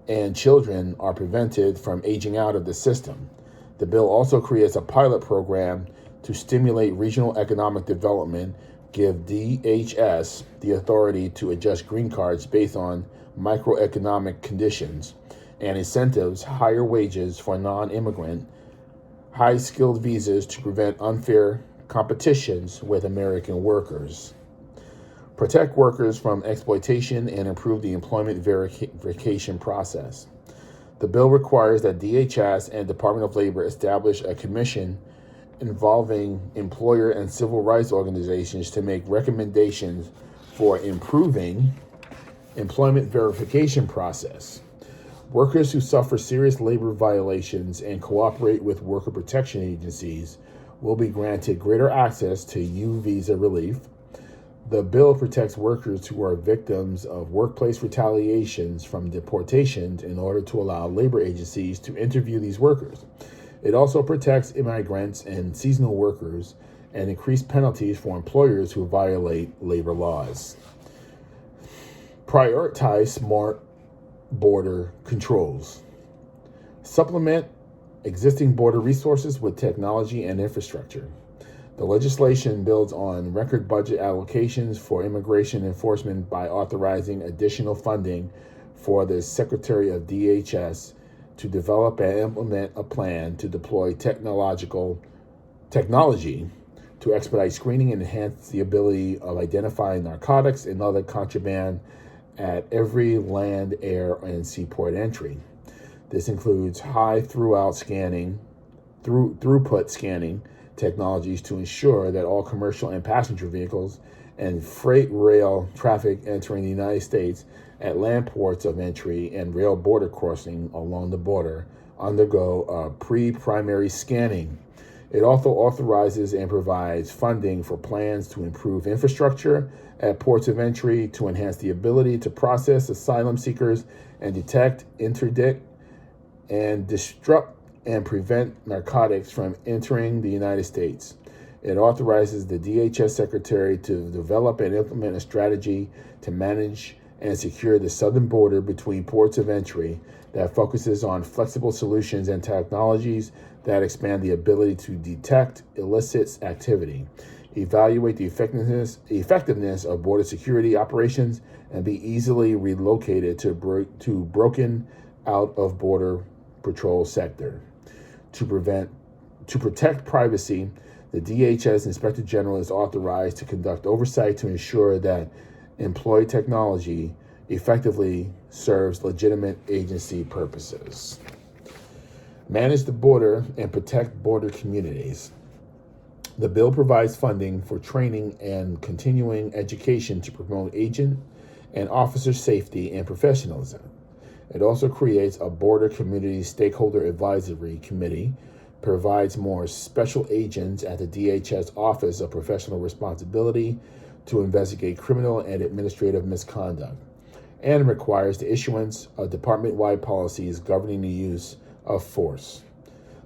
Speaker 5: and children are prevented from aging out of the system. The bill also creates a pilot program to stimulate regional economic development, give DHS the authority to adjust green cards based on microeconomic conditions, and incentives higher wages for non-immigrant, high-skilled visas to prevent unfair competitions with American workers. Protect workers from exploitation and improve the employment verification process. The bill requires that DHS and Department of Labor establish a commission involving employer and civil rights organizations to make recommendations for improving employment verification process. Workers who suffer serious labor violations and cooperate with worker protection agencies will be granted greater access to U visa relief. The bill protects workers who are victims of workplace retaliations from deportations in order to allow labor agencies to interview these workers. It also protects immigrants and seasonal workers and increased penalties for employers who violate labor laws. Prioritize smart border controls. Supplement existing border resources with technology and infrastructure. The legislation builds on record budget allocations for immigration enforcement by authorizing additional funding for the Secretary of DHS to develop and implement a plan to deploy technology to expedite screening and enhance the ability of identifying narcotics and other contraband at every land, air, and seaport entry. This includes high throughput scanning technologies to ensure that all commercial and passenger vehicles and freight rail traffic entering the United States at land ports of entry and rail border crossing along the border undergo a pre-primary scanning. It also authorizes and provides funding for plans to improve infrastructure at ports of entry to enhance the ability to process asylum seekers and detect, interdict, and disrupt and prevent narcotics from entering the United States. It authorizes the DHS Secretary to develop and implement a strategy to manage and secure the southern border between ports of entry that focuses on flexible solutions and technologies that expand the ability to detect illicit activity, evaluate the effectiveness of border security operations, and be easily relocated to broken out of border patrol sector. To protect privacy, the DHS Inspector General is authorized to conduct oversight to ensure that employed technology effectively serves legitimate agency purposes. Manage the border and protect border communities. The bill provides funding for training and continuing education to promote agent and officer safety and professionalism. It also creates a border community stakeholder advisory committee, provides more special agents at the DHS Office of Professional Responsibility to investigate criminal and administrative misconduct, and requires the issuance of department-wide policies governing the use of force.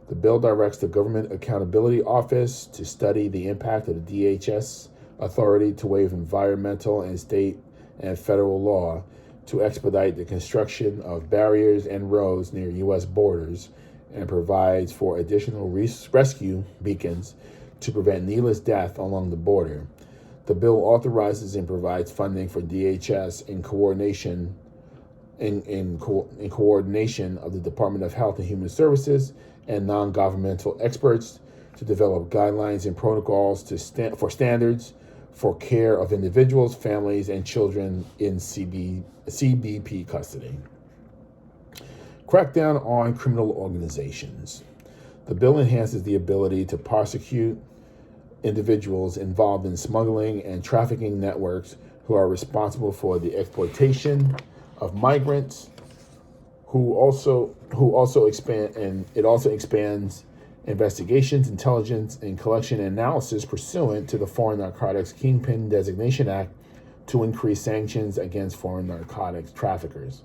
Speaker 5: The bill directs the Government Accountability Office to study the impact of the DHS authority to waive environmental and state and federal law to expedite the construction of barriers and roads near U.S. borders, and provides for additional rescue beacons to prevent needless death along the border. The bill authorizes and provides funding for DHS in coordination of the Department of Health and Human Services and non-governmental experts to develop guidelines and protocols for standards for care of individuals, families, and children in CBP custody. Crackdown on criminal organizations. The bill enhances the ability to prosecute individuals involved in smuggling and trafficking networks who are responsible for the exploitation of migrants, it also expands investigations, intelligence, and collection analysis pursuant to the Foreign Narcotics Kingpin Designation Act to increase sanctions against foreign narcotics traffickers,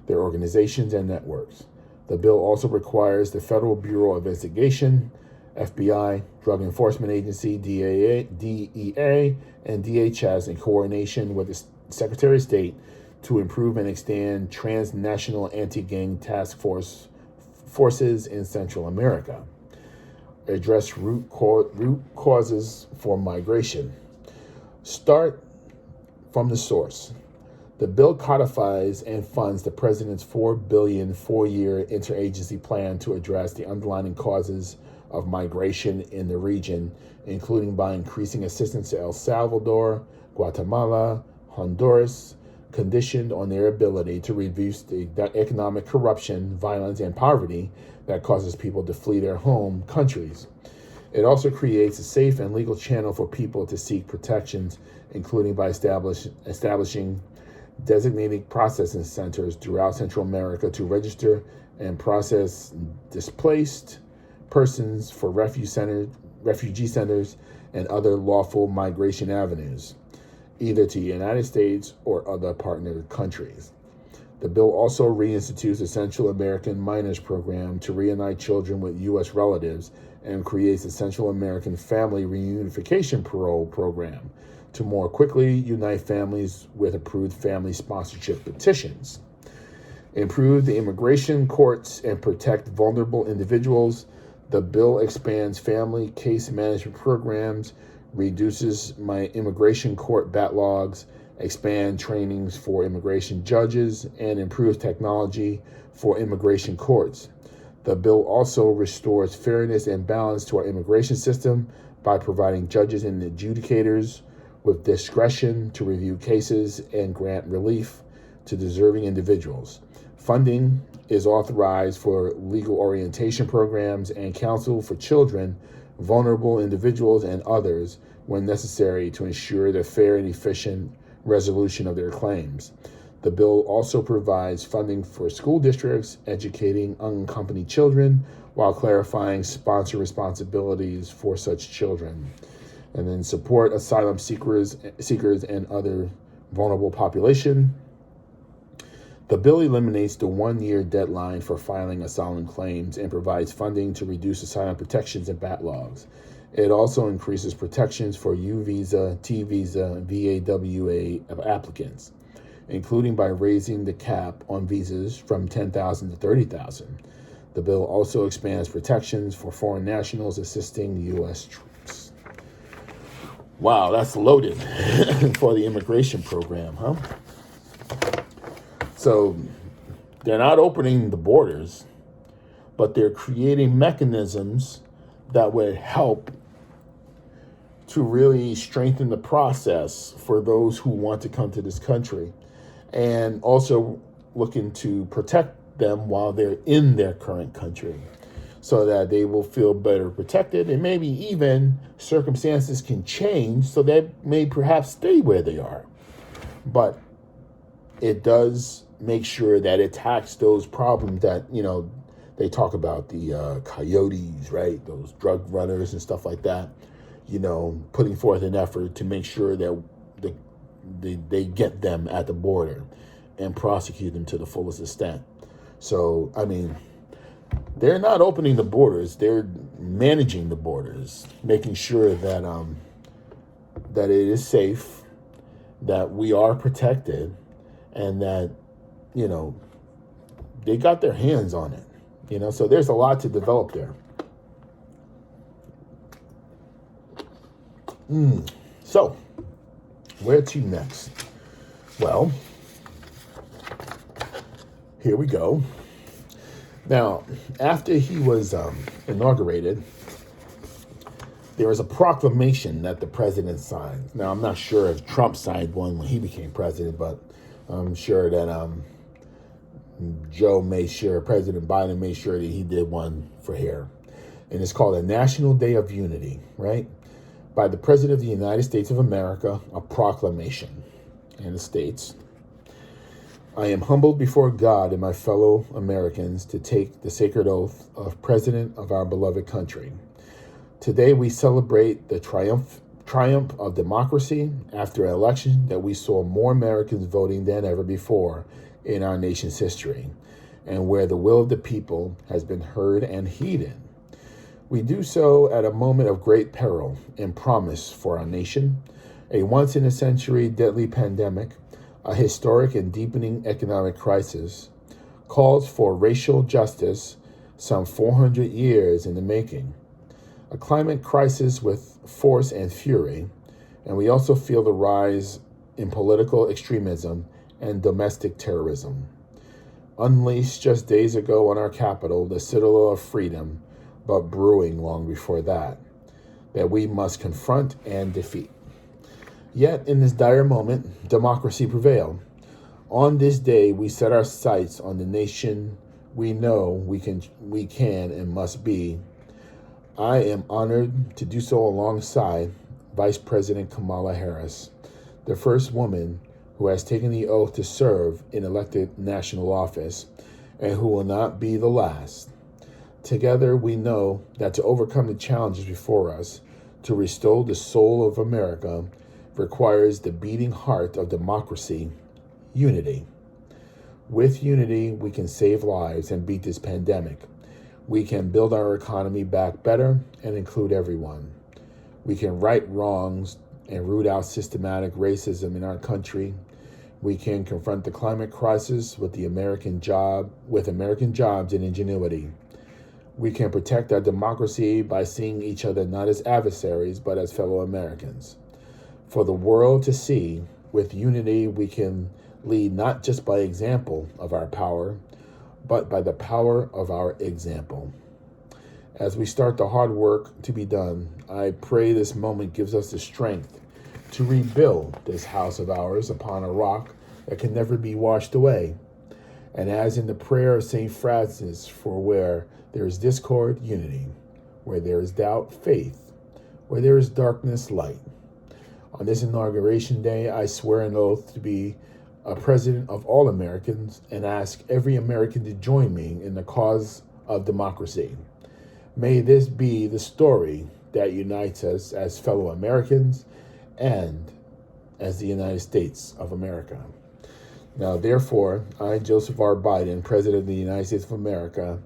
Speaker 5: their organizations, and networks. The bill also requires the Federal Bureau of Investigation, FBI, Drug Enforcement Agency, DEA, and DHS in coordination with the Secretary of State to improve and extend transnational anti-gang task forces in Central America. Address root causes for migration. Start from the source. The bill codifies and funds the President's $4 billion four-year interagency plan to address the underlying causes of migration in the region, including by increasing assistance to El Salvador, Guatemala, Honduras, conditioned on their ability to reduce the economic corruption, violence, and poverty that causes people to flee their home countries. It also creates a safe and legal channel for people to seek protections, including by establishing designated processing centers throughout Central America to register and process displaced persons for refugee centers and other lawful migration avenues, either to the United States or other partner countries. The bill also reinstitutes the Central American Minors Program to reunite children with U.S. relatives and creates the Central American Family Reunification Parole Program to more quickly unite families with approved family sponsorship petitions. Improve the immigration courts and protect vulnerable individuals. The bill expands family case management programs, reduces immigration court backlogs, expand trainings for immigration judges, and improves technology for immigration courts. The bill also restores fairness and balance to our immigration system by providing judges and adjudicators with discretion to review cases and grant relief to deserving individuals. Funding is authorized for legal orientation programs and counsel for children, vulnerable individuals, and others when necessary to ensure the fair and efficient resolution of their claims. The bill also provides funding for school districts educating unaccompanied children while clarifying sponsor responsibilities for such children. And then support asylum seekers and other vulnerable population. The bill eliminates the 1-year deadline for filing asylum claims and provides funding to reduce asylum protections and backlogs. It also increases protections for U visa, T visa, VAWA applicants, including by raising the cap on visas from 10,000 to 30,000. The bill also expands protections for foreign nationals assisting U.S. troops. Wow, that's loaded for the immigration program, huh? So they're not opening the borders, but they're creating mechanisms that would help to really strengthen the process for those who want to come to this country, and also looking to protect them while they're in their current country so that they will feel better protected, and maybe even circumstances can change so they may perhaps stay where they are. But it does make sure that it tackles those problems that, they talk about, the coyotes, right? Those drug runners and stuff like that, putting forth an effort to make sure that they get them at the border and prosecute them to the fullest extent. So, they're not opening the borders. They're managing the borders, making sure that that it is safe, that we are protected, and that, they got their hands on it. So there's a lot to develop there. So, where to next? Well, here we go. Now, after he was inaugurated, there was a proclamation that the president signed. Now, I'm not sure if Trump signed one when he became president, but I'm sure that President Biden made sure that he did one for here. And it's called a National Day of Unity, right? By the President of the United States of America, a proclamation. And it states, I am humbled before God and my fellow Americans to take the sacred oath of President of our beloved country. Today we celebrate the triumph of democracy after an election that we saw more Americans voting than ever before in our nation's history, and where the will of the people has been heard and heeded. We do so at a moment of great peril and promise for our nation, a once-in-a-century deadly pandemic, a historic and deepening economic crisis, calls for racial justice some 400 years in the making, a climate crisis with force and fury, and we also feel the rise in political extremism and domestic terrorism. Unleashed just days ago on our capital, the citadel of freedom, but brewing long before that we must confront and defeat. Yet, in this dire moment, democracy prevailed. On this day, we set our sights on the nation we know we can and must be. I am honored to do so alongside Vice President Kamala Harris, the first woman who has taken the oath to serve in elected national office, and who will not be the last. Together, we know that to overcome the challenges before us, to restore the soul of America, requires the beating heart of democracy, unity. With unity, we can save lives and beat this pandemic. We can build our economy back better and include everyone. We can right wrongs and root out systematic racism in our country. We can confront the climate crisis with American jobs and ingenuity. We can protect our democracy by seeing each other not as adversaries, but as fellow Americans. For the world to see, with unity, we can lead not just by example of our power, but by the power of our example. As we start the hard work to be done, I pray this moment gives us the strength to rebuild this house of ours upon a rock that can never be washed away. And as in the prayer of St. Francis, for where there is discord, unity, where there is doubt, faith, where there is darkness, light. On this inauguration day, I swear an oath to be a president of all Americans and ask every American to join me in the cause of democracy. May this be the story that unites us as fellow Americans and as the United States of America. Now, therefore, I, Joseph R. Biden, President of the United States of America,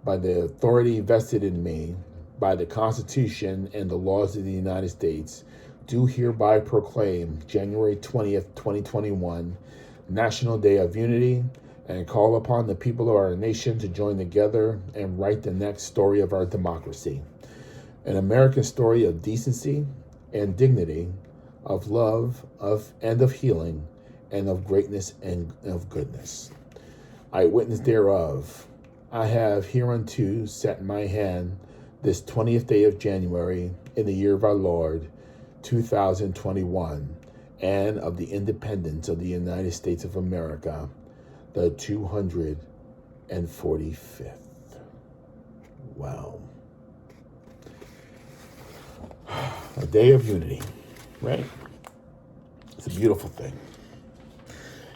Speaker 5: by the authority vested in me by the Constitution and the laws of the United States, do hereby proclaim January 20th, 2021, National Day of Unity, and call upon the people of our nation to join together and write the next story of our democracy. An American story of decency and dignity, of love, and of healing, and of greatness and of goodness. I witness thereof. I have hereunto set my hand this 20th day of January in the year of our Lord, 2021, and of the independence of the United States of America, the 245th. Wow. A day of unity, right? It's a beautiful thing.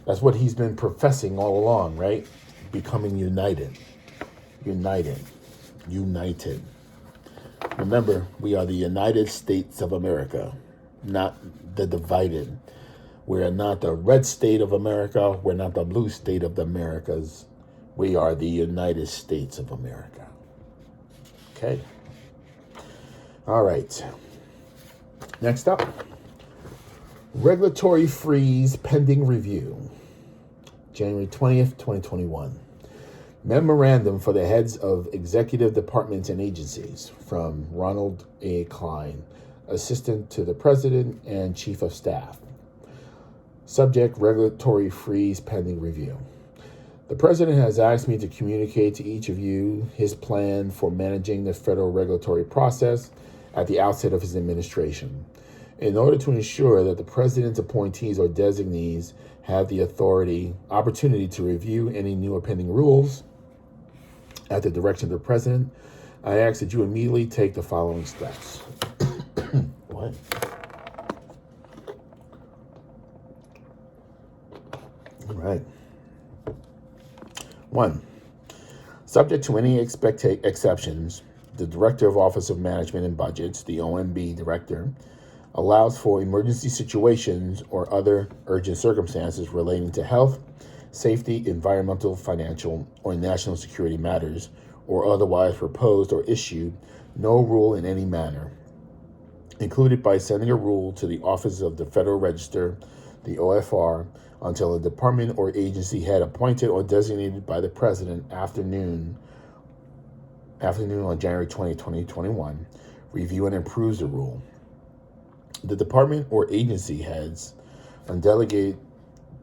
Speaker 5: That's what he's been professing all along, right? Becoming united. United. Remember, we are the United States of America, not the divided. We are not the red state of America. We're not the blue state of the Americas. We are the United States of America. Okay. All right. Next up, regulatory freeze pending review. January 20th, 2021. Memorandum for the heads of executive departments and agencies from Ronald A. Klein, Assistant to the President and Chief of Staff. Subject, regulatory freeze pending review. The President has asked me to communicate to each of you his plan for managing the federal regulatory process at the outset of his administration, in order to ensure that the President's appointees or designees have the opportunity to review any new or pending rules. At the direction of the President, I ask that you immediately take the following steps. What? All right. 1. Subject to any exceptions, the Director of Office of Management and Budgets, the OMB Director, allows for emergency situations or other urgent circumstances relating to health, safety, environmental, financial, or national security matters, or otherwise proposed or issued no rule in any manner, included by sending a rule to the Office of the Federal Register, the OFR, until a department or agency head appointed or designated by the President afternoon on January 20, 2021, review and approves the rule. The department or agency heads delegate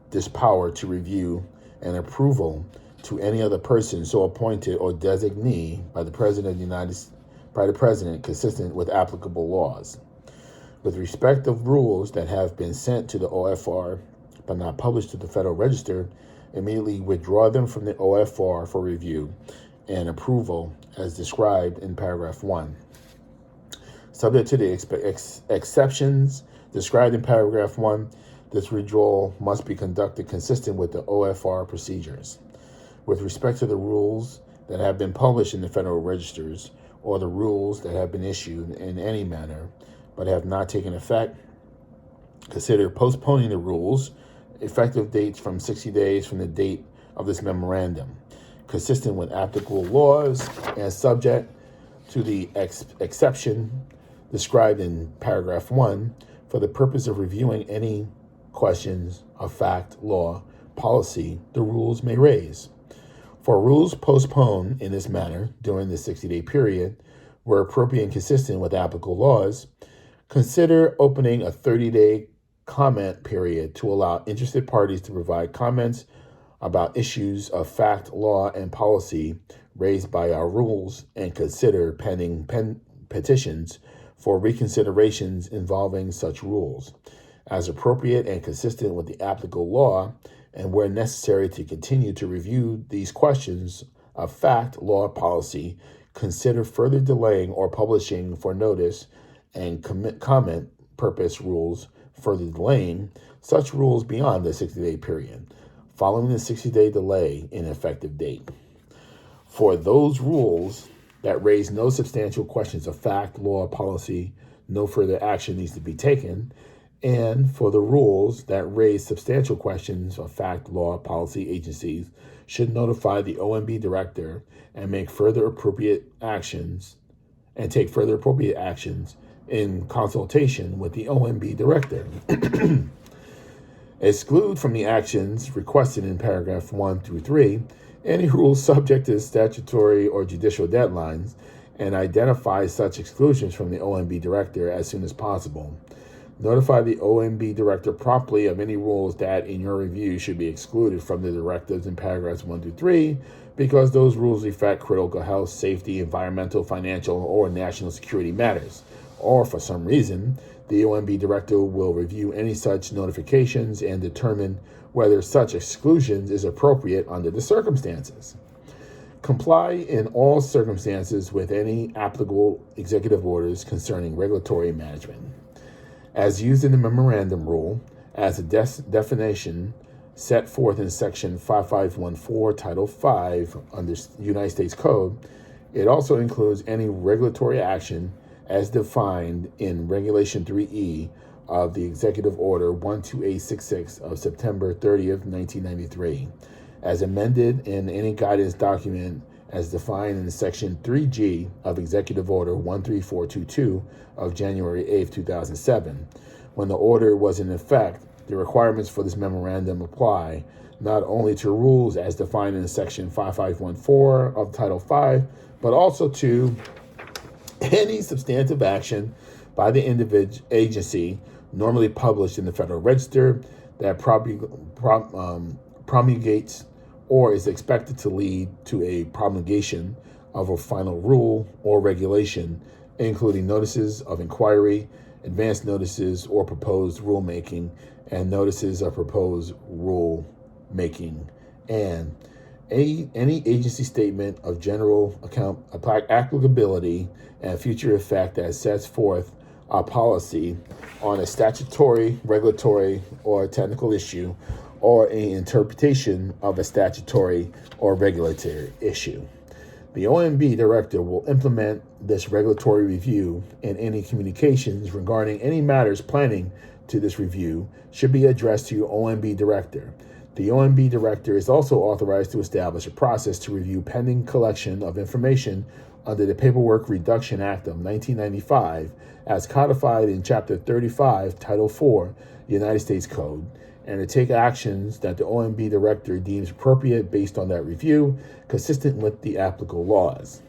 Speaker 5: this power to review and approval to any other person so appointed or designee by the President consistent with applicable laws. With respect of rules that have been sent to the OFR but not published to the Federal Register, immediately withdraw them from the OFR for review and approval as described in paragraph 1. Subject to the exceptions described in paragraph 1, this withdrawal must be conducted consistent with the OFR procedures. With respect to the rules that have been published in the Federal Registers or the rules that have been issued in any manner but have not taken effect, consider postponing the rules effective dates from 60 days from the date of this memorandum, consistent with applicable laws and subject to the exception described in paragraph 1 for the purpose of reviewing any questions of fact, law, policy the rules may raise. For rules postponed in this manner during the 60-day period, where appropriate and consistent with applicable laws, consider opening a 30-day comment period to allow interested parties to provide comments about issues of fact, law, and policy raised by our rules, and consider pending petitions for reconsiderations involving such rules, as appropriate and consistent with the applicable law, and where necessary to continue to review these questions of fact, law, policy, consider further delaying or publishing for notice and comment purpose rules further delaying such rules beyond the 60-day period, following the 60-day delay in effective date. For those rules that raise no substantial questions of fact, law, policy, no further action needs to be taken. And for the rules that raise substantial questions of fact, law, policy, agencies should notify the OMB director and take further appropriate actions in consultation with the OMB director. Exclude from the actions requested in paragraph 1 through 3 any rules subject to statutory or judicial deadlines, and identify such exclusions from the OMB director as soon as possible. Notify the OMB director promptly of any rules that, in your review, should be excluded from the directives in paragraphs 1 through 3, because those rules affect critical health, safety, environmental, financial, or national security matters. Or, for some reason, the OMB director will review any such notifications and determine whether such exclusions is appropriate under the circumstances. Comply in all circumstances with any applicable executive orders concerning regulatory management. As used in the memorandum rule, as a definition set forth in section 5514, title 5 under United States Code, it also includes any regulatory action as defined in Regulation 3E of the Executive Order 12866 of September 30th, 1993, as amended in any guidance document as defined in Section 3G of Executive Order 13422 of January 8th, 2007. When the order was in effect, the requirements for this memorandum apply not only to rules as defined in Section 5514 of Title 5, but also to any substantive action by the individual agency normally published in the Federal Register that promulgates or is expected to lead to a promulgation of a final rule or regulation, including notices of inquiry, advance notices or proposed rulemaking, and notices of proposed rulemaking, and any agency statement of general applicability and future effect that sets forth a policy on a statutory, regulatory, or technical issue, or an interpretation of a statutory or regulatory issue. The OMB director will implement this regulatory review, and any communications regarding any matters planning to this review should be addressed to your OMB director. The OMB director is also authorized to establish a process to review pending collection of information under the Paperwork Reduction Act of 1995 as codified in Chapter 35, Title 4, United States Code, and to take actions that the OMB director deems appropriate based on that review, consistent with the applicable laws.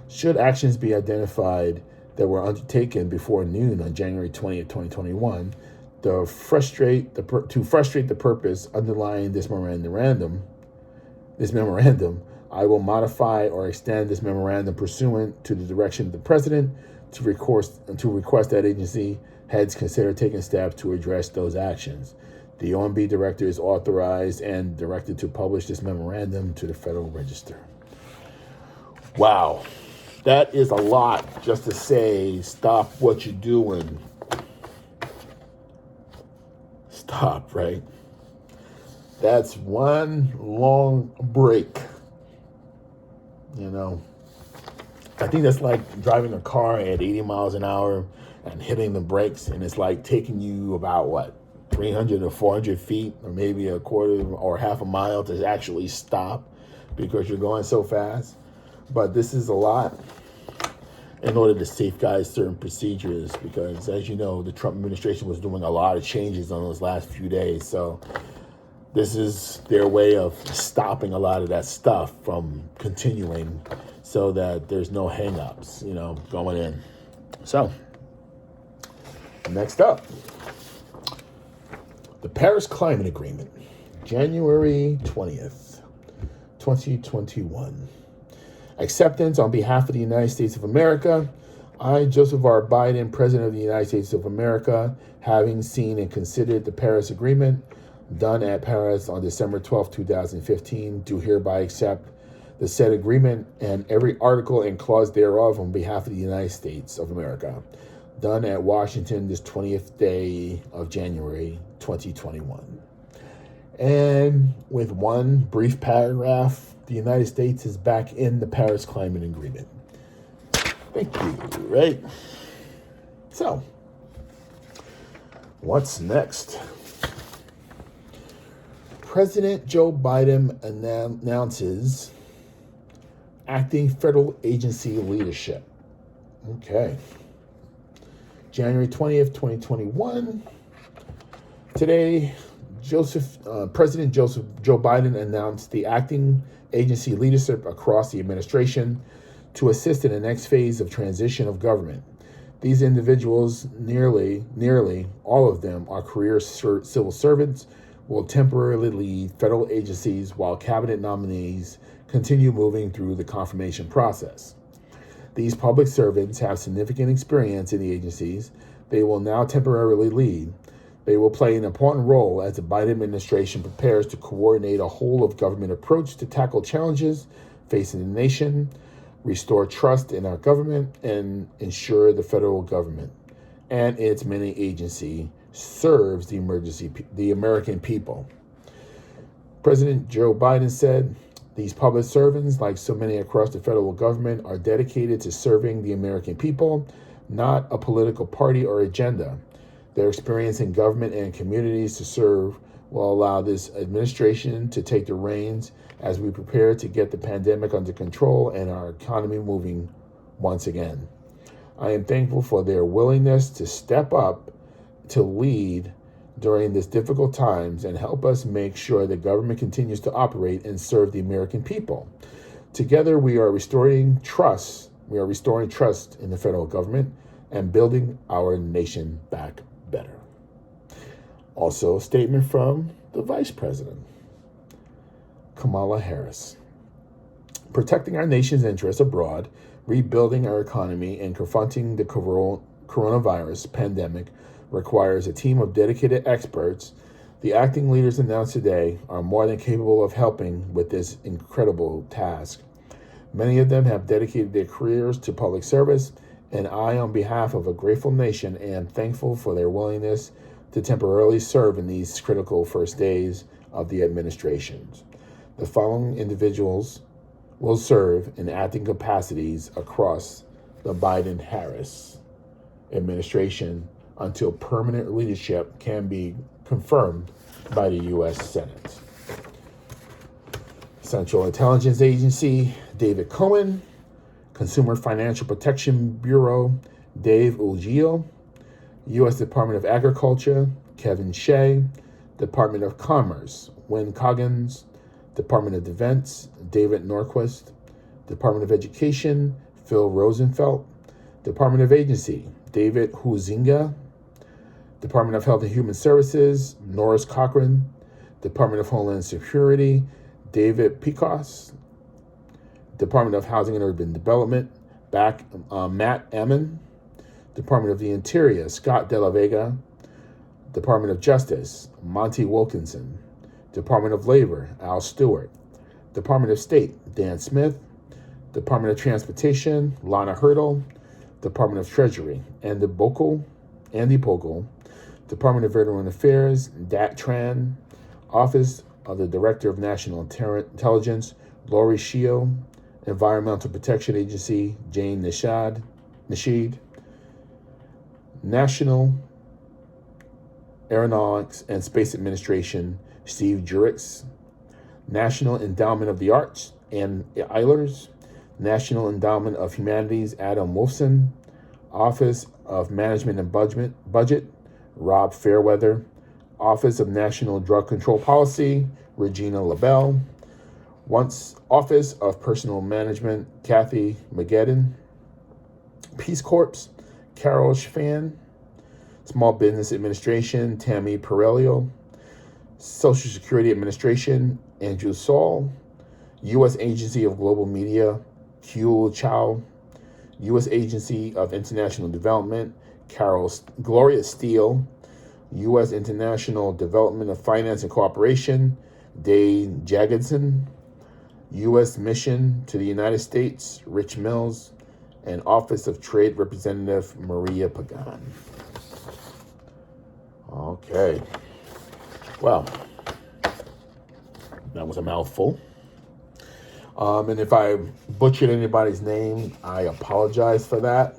Speaker 5: Should actions be identified that were undertaken before noon on January 20th, 2021, to frustrate the purpose underlying this memorandum, I will modify or extend this memorandum pursuant to the direction of the President to request that agency heads consider taking steps to address those actions. The OMB director is authorized and directed to publish this memorandum to the Federal Register. Wow, that is a lot just to say, stop what you're doing. Stop, right? That's one long break. You know, I think that's like driving a car at 80 miles an hour and hitting the brakes, and it's like taking you about 300 or 400 feet, or maybe a quarter or half a mile to actually stop because you're going so fast. But this is a lot in order to safeguard certain procedures, because as you know, the Trump administration was doing a lot of changes on those last few days. So this is their way of stopping a lot of that stuff from continuing so that there's no hangups, going in. So next up, the Paris Climate Agreement, January 20th, 2021. Acceptance on behalf of the United States of America. I, Joseph R. Biden, President of the United States of America, having seen and considered the Paris Agreement done at Paris on December 12, 2015, do hereby accept the said agreement and every article and clause thereof on behalf of the United States of America. done at Washington this 20th day of January 2021. And with one brief paragraph, the United States is back in the Paris Climate Agreement. Thank you, right? So, what's next? President Joe Biden announces acting federal agency leadership. Okay. January 20th, 2021. Today, President Joe Biden announced the acting agency leadership across the administration to assist in the next phase of transition of government. These individuals, nearly all of them, are career civil servants, will temporarily lead federal agencies while cabinet nominees continue moving through the confirmation process. These public servants have significant experience in the agencies they will now temporarily lead. They will play an important role as the Biden administration prepares to coordinate a whole of government approach to tackle challenges facing the nation, restore trust in our government, and ensure the federal government and its many agencies serves the American people. President Joe Biden said, "These public servants, like so many across the federal government, are dedicated to serving the American people, not a political party or agenda. Their experience in government and communities to serve will allow this administration to take the reins as we prepare to get the pandemic under control and our economy moving once again. I am thankful for their willingness to step up to lead during these difficult times and help us make sure the government continues to operate and serve the American people. Together, we are restoring trust. We are restoring trust in the federal government and building our nation back better." Also, a statement from the Vice President, Kamala Harris. "Protecting our nation's interests abroad, rebuilding our economy, and confronting the coronavirus pandemic requires a team of dedicated experts. The acting leaders announced today are more than capable of helping with this incredible task. Many of them have dedicated their careers to public service, and I, on behalf of a grateful nation, am thankful for their willingness to temporarily serve in these critical first days of the administration. The following individuals will serve in acting capacities across the Biden-Harris administration until permanent leadership can be confirmed by the U.S. Senate. Central Intelligence Agency, David Cohen. Consumer Financial Protection Bureau, Dave Uglio. U.S. Department of Agriculture, Kevin Shea. Department of Commerce, Wynne Coggins. Department of Defense, David Norquist. Department of Education, Phil Rosenfeld. Department of Agency, David Huizinga. Department of Health and Human Services, Norris Cochran. Department of Homeland Security, David Picos. Department of Housing and Urban Development, Matt Emmon. Department of the Interior, Scott Della Vega. Department of Justice, Monty Wilkinson. Department of Labor, Al Stewart. Department of State, Dan Smith. Department of Transportation, Lana Hurdle. Department of Treasury, Andy Bogle. Department of Veteran Affairs, Dat Tran. Office of the Director of National Intelligence, Lori Sheo. Environmental Protection Agency, Jane Nasheed. National Aeronautics and Space Administration, Steve Jurix. National Endowment of the Arts, Ann Eilers. National Endowment of Humanities, Adam Wolfson. Office of Management and Budget, Rob Fairweather. Office of National Drug Control Policy, Regina LaBelle. Office of Personal Management, Kathy Mageddon. Peace Corps, Carol Schfan. Small Business Administration, Tammy Perelio. Social Security Administration, Andrew Saul. U.S. Agency of Global Media, Hugh Chow. U.S. Agency of International Development, Gloria Steele. U.S. International Development of Finance and Cooperation, Dave Jagedson. U.S. Mission to the United States, Rich Mills. and Office of Trade Representative Maria Pagan. Okay. Well, that was a mouthful. And if I butchered anybody's name, I apologize for that.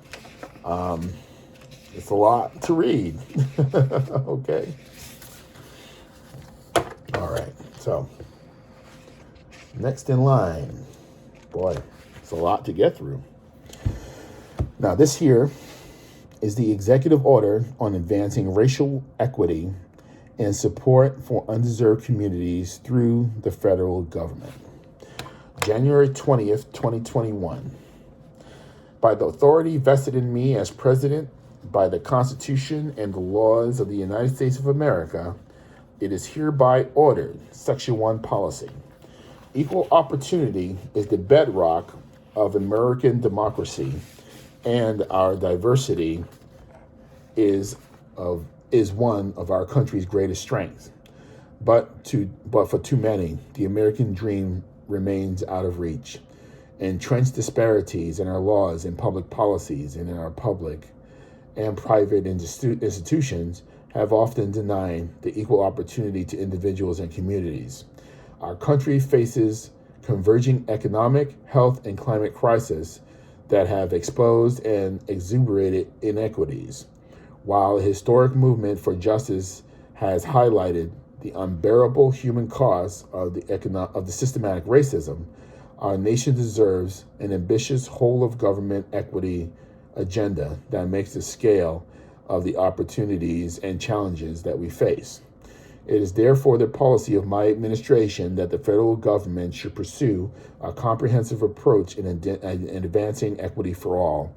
Speaker 5: It's a lot to read. Okay. All right. So, next in line. Boy, it's a lot to get through. Now, this here is the executive order on advancing racial equity and support for undeserved communities through the federal government. January 20th, 2021. By the authority vested in me as president by the Constitution and the laws of the United States of America, it is hereby ordered, Section 1 policy. Equal opportunity is the bedrock of American democracy, and our diversity is one of our country's greatest strengths. But for too many, the American dream remains out of reach. Entrenched disparities in our laws and public policies and in our public and private institutions have often denied the equal opportunity to individuals and communities. Our country faces converging economic, health, and climate crises that have exposed and exacerbated inequities, while a historic movement for justice has highlighted the unbearable human cost of the systematic racism. Our nation deserves an ambitious whole-of-government equity agenda that makes the scale of the opportunities and challenges that we face. It is therefore the policy of my administration that the federal government should pursue a comprehensive approach in advancing equity for all,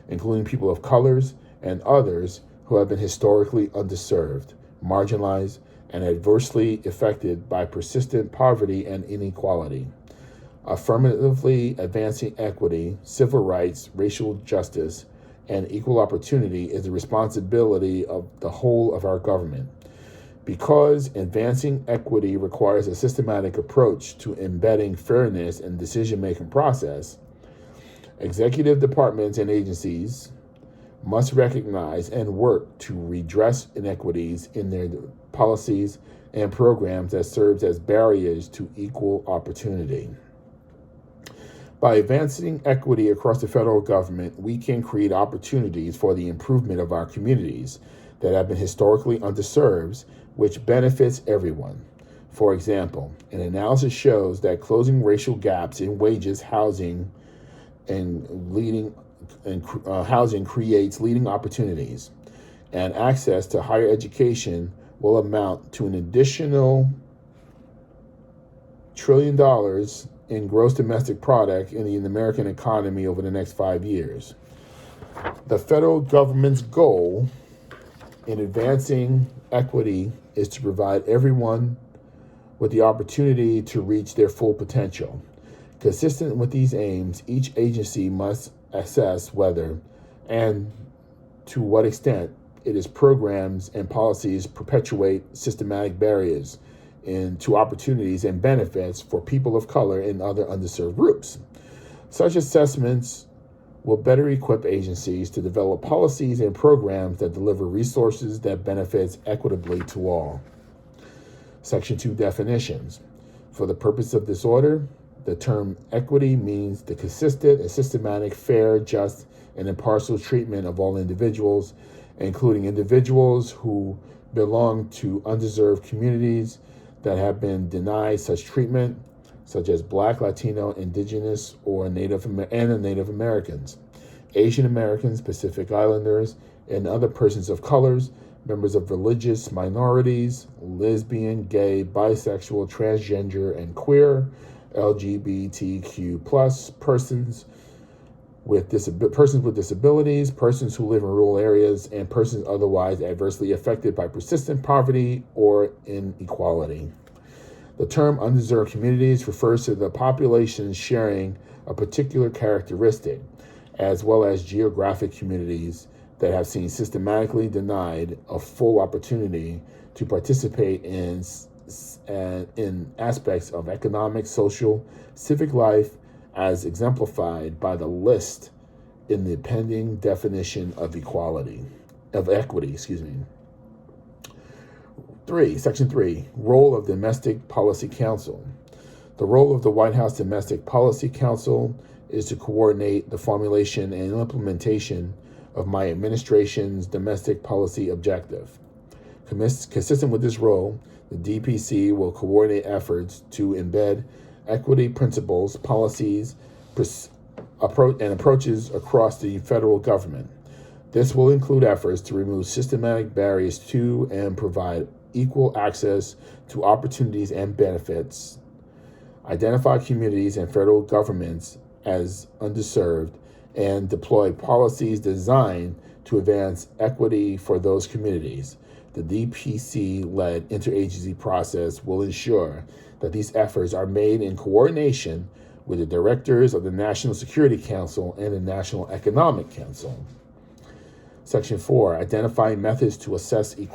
Speaker 5: including people of colors and others who have been historically underserved, marginalized, and adversely affected by persistent poverty and inequality. Affirmatively advancing equity, civil rights, racial justice, and equal opportunity is the responsibility of the whole of our government. Because advancing equity requires a systematic approach to embedding fairness in the decision-making process, executive departments and agencies must recognize and work to redress inequities in their policies and programs that serves as barriers to equal opportunity. By advancing equity across the federal government, we can create opportunities for the improvement of our communities that have been historically underserved, which benefits everyone. For example, an analysis shows that closing racial gaps in wages, housing, housing creates leading opportunities, and access to higher education will amount to an additional $1 trillion in gross domestic product in the American economy over the next 5 years. The federal government's goal in advancing equity is to provide everyone with the opportunity to reach their full potential. Consistent with these aims, each agency must assess whether and to what extent its programs and policies perpetuate systematic barriers to opportunities and benefits for people of color and other underserved groups. Such assessments will better equip agencies to develop policies and programs that deliver resources that benefits equitably to all. Section 2 definitions. For the purpose of this order, the term equity means the consistent and systematic, fair, just, and impartial treatment of all individuals, including individuals who belong to undeserved communities that have been denied such treatment, such as Black, Latino, Indigenous, or Native Americans, Asian Americans, Pacific Islanders, and other persons of colors, members of religious minorities, lesbian, gay, bisexual, transgender, and queer, LGBTQ+, persons with disabilities, persons who live in rural areas, and persons otherwise adversely affected by persistent poverty or inequality. The term undeserved communities refers to the population sharing a particular characteristic, as well as geographic communities that have seen systematically denied a full opportunity to participate in aspects of economic, social, civic life, as exemplified by the list in the pending definition of equity. Section 3, role of Domestic Policy Council. The role of the White House Domestic Policy Council is to coordinate the formulation and implementation of my administration's domestic policy objective. Consistent with this role, the DPC will coordinate efforts to embed equity principles, policies, and approaches across the federal government. This will include efforts to remove systematic barriers to and provide equal access to opportunities and benefits, identify communities and federal governments as underserved, and deploy policies designed to advance equity for those communities. The DPC-led interagency process will ensure that these efforts are made in coordination with the directors of the National Security Council and the National Economic Council. Section 4, identifying methods to assess to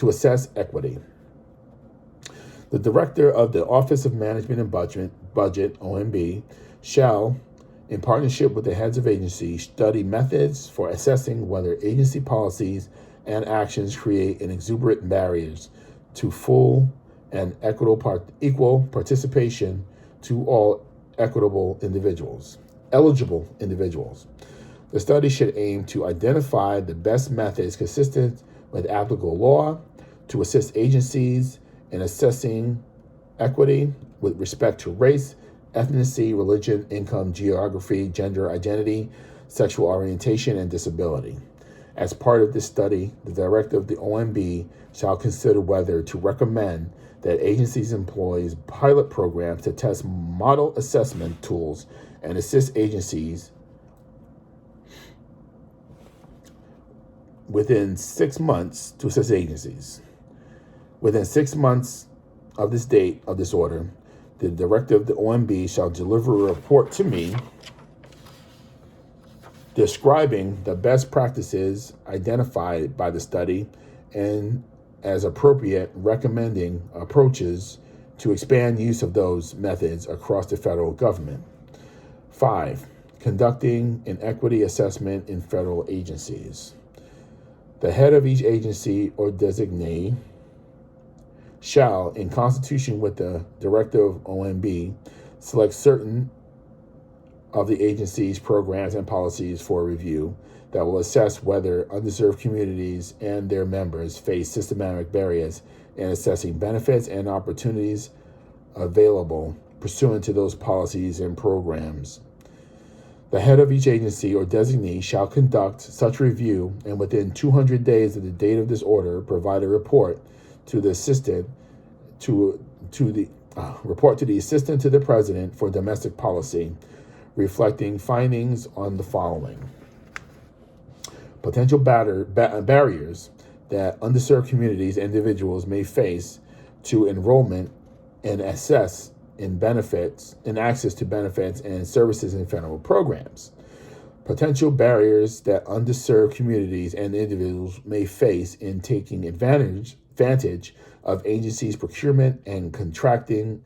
Speaker 5: assess equity. The director of the Office of Management and Budget, OMB, shall, in partnership with the heads of agencies, study methods for assessing whether agency policies and actions create an exuberant barriers to full and equal participation to all eligible individuals. The study should aim to identify the best methods consistent with applicable law to assist agencies in assessing equity with respect to race, ethnicity, religion, income, geography, gender identity, sexual orientation, and disability. As part of this study, the director of the OMB shall consider whether to recommend that agencies employ pilot programs to test model assessment tools and assist agencies within 6 months to assist agencies. Within 6 months of this date of this order, the director of the OMB shall deliver a report to me describing the best practices identified by the study and, as appropriate, recommending approaches to expand use of those methods across the federal government. 5, conducting an equity assessment in federal agencies. The head of each agency or designee shall, in consultation with the director of OMB, select certain of the agency's programs and policies for review that will assess whether underserved communities and their members face systematic barriers in assessing benefits and opportunities available pursuant to those policies and programs. The head of each agency or designee shall conduct such review and within 200 days of the date of this order provide a report to the assistant to the assistant to the president for domestic policy, reflecting findings on the following: potential barriers that underserved communities and individuals may face to enrollment and access to benefits and services in federal programs. Potential barriers that underserved communities and individuals may face in taking advantage of agencies' procurement and contracting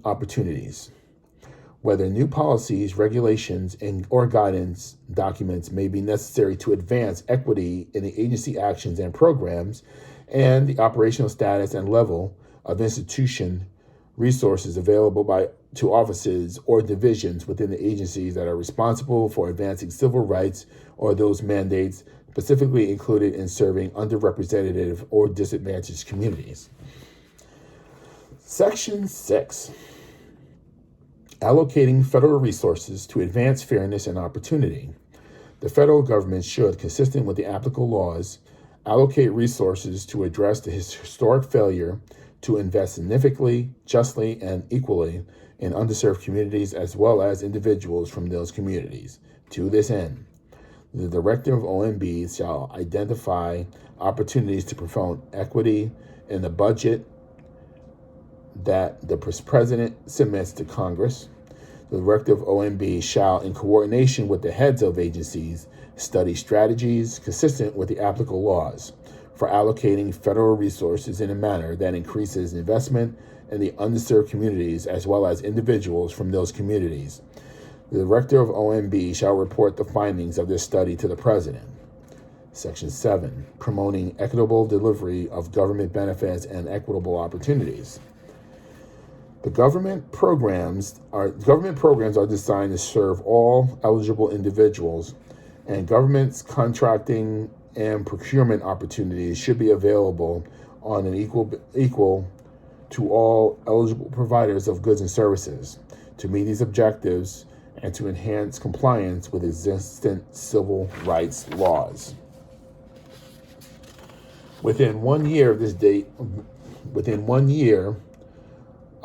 Speaker 5: opportunities. Whether new policies, regulations, or guidance documents may be necessary to advance equity in the agency actions and programs, and the operational status and level of institution resources available to offices or divisions within the agencies that are responsible for advancing civil rights, or those mandates specifically included in serving underrepresented or disadvantaged communities. Section 6. Allocating federal resources to advance fairness and opportunity. The federal government should, consistent with the applicable laws, allocate resources to address the historic failure to invest significantly, justly, and equally in underserved communities as well as individuals from those communities. To this end, the director of OMB shall identify opportunities to promote equity in the budget that the president submits to Congress. The director of OMB shall, in coordination with the heads of agencies, study strategies consistent with the applicable laws for allocating federal resources in a manner that increases investment and the underserved communities, as well as individuals from those communities. The director of OMB shall report the findings of this study to the president. Section 7, promoting equitable delivery of government benefits and equitable opportunities. The government programs are designed to serve all eligible individuals, and government's contracting and procurement opportunities should be available on an equal to all eligible providers of goods and services. To meet these objectives and to enhance compliance with existing civil rights laws. Within 1 year of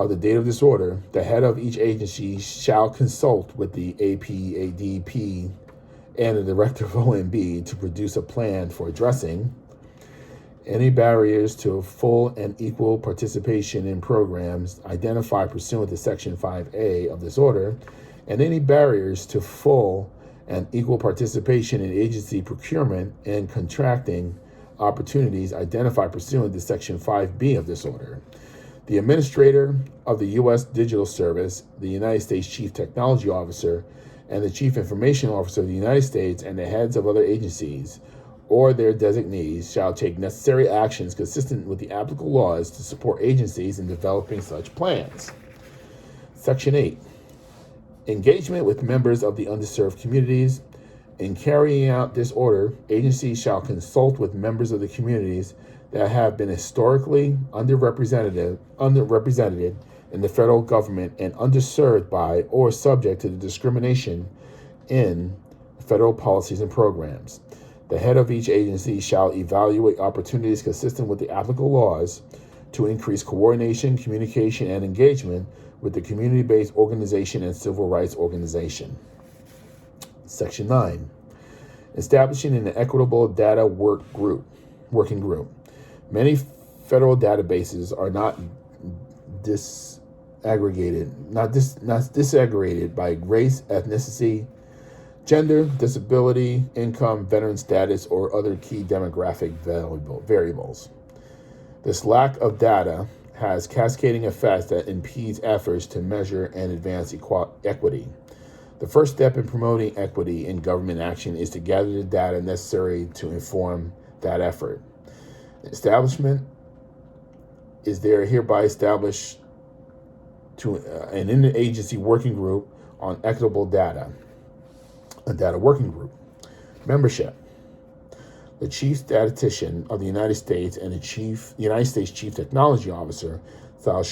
Speaker 5: the date of this order, the head of each agency shall consult with the APADP and the director of OMB to produce a plan for addressing any barriers to full and equal participation in programs identified pursuant to Section 5A of this order, and any barriers to full and equal participation in agency procurement and contracting opportunities identified pursuant to Section 5B of this order. The administrator of the U.S. Digital Service, the United States Chief Technology Officer, and the Chief Information Officer of the United States and the heads of other agencies or their designees shall take necessary actions consistent with the applicable laws to support agencies in developing such plans. Section 8. Engagement with members of the underserved communities. In carrying out this order, agencies shall consult with members of the communities that have been historically underrepresented in the federal government and underserved by or subject to the discrimination in federal policies and programs. The head of each agency shall evaluate opportunities consistent with the applicable laws to increase coordination, communication, and engagement with the community-based organization and civil rights organization. Section 9. Establishing an equitable data working group. Many federal databases are not disaggregated by race, ethnicity, gender, disability, income, veteran status, or other key demographic variables. This lack of data has cascading effects that impedes efforts to measure and advance equity. The first step in promoting equity in government action is to gather the data necessary to inform that effort. Establishment is hereby established to an interagency working group on equitable data, a data working group. Membership. The Chief Statistician of the United States and the United States Chief Technology Officer shall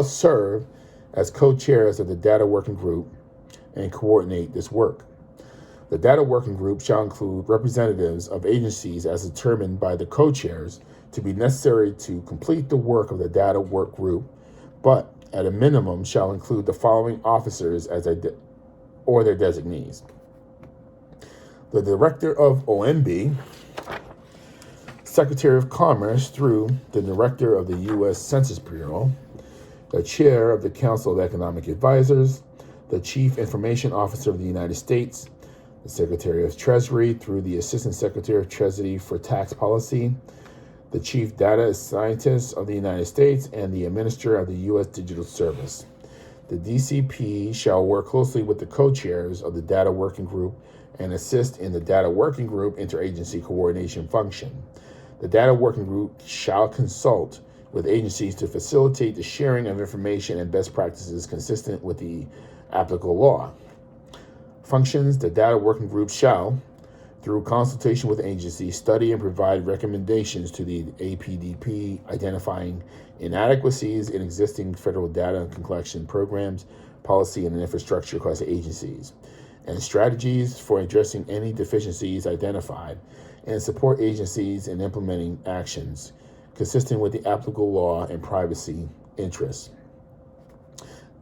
Speaker 5: serve as co-chairs of the data working group and coordinate this work. The data working group shall include representatives of agencies as determined by the co-chairs to be necessary to complete the work of the data work group, but at a minimum shall include the following officers or their designees. The Director of OMB, Secretary of Commerce through the Director of the U.S. Census Bureau, the Chair of the Council of Economic Advisors, the Chief Information Officer of the United States, the Secretary of Treasury through the Assistant Secretary of Treasury for Tax Policy, the Chief Data Scientist of the United States, and the Administrator of the U.S. Digital Service. The DCP shall work closely with the co-chairs of the Data Working Group and assist in the Data Working Group interagency coordination function. The Data Working Group shall consult with agencies to facilitate the sharing of information and best practices consistent with the applicable law. Functions. The Data Working Group shall, through consultation with agencies, study and provide recommendations to the APDP, identifying inadequacies in existing federal data collection programs, policy, and infrastructure across the agencies, and strategies for addressing any deficiencies identified, and support agencies in implementing actions consistent with the applicable law and privacy interests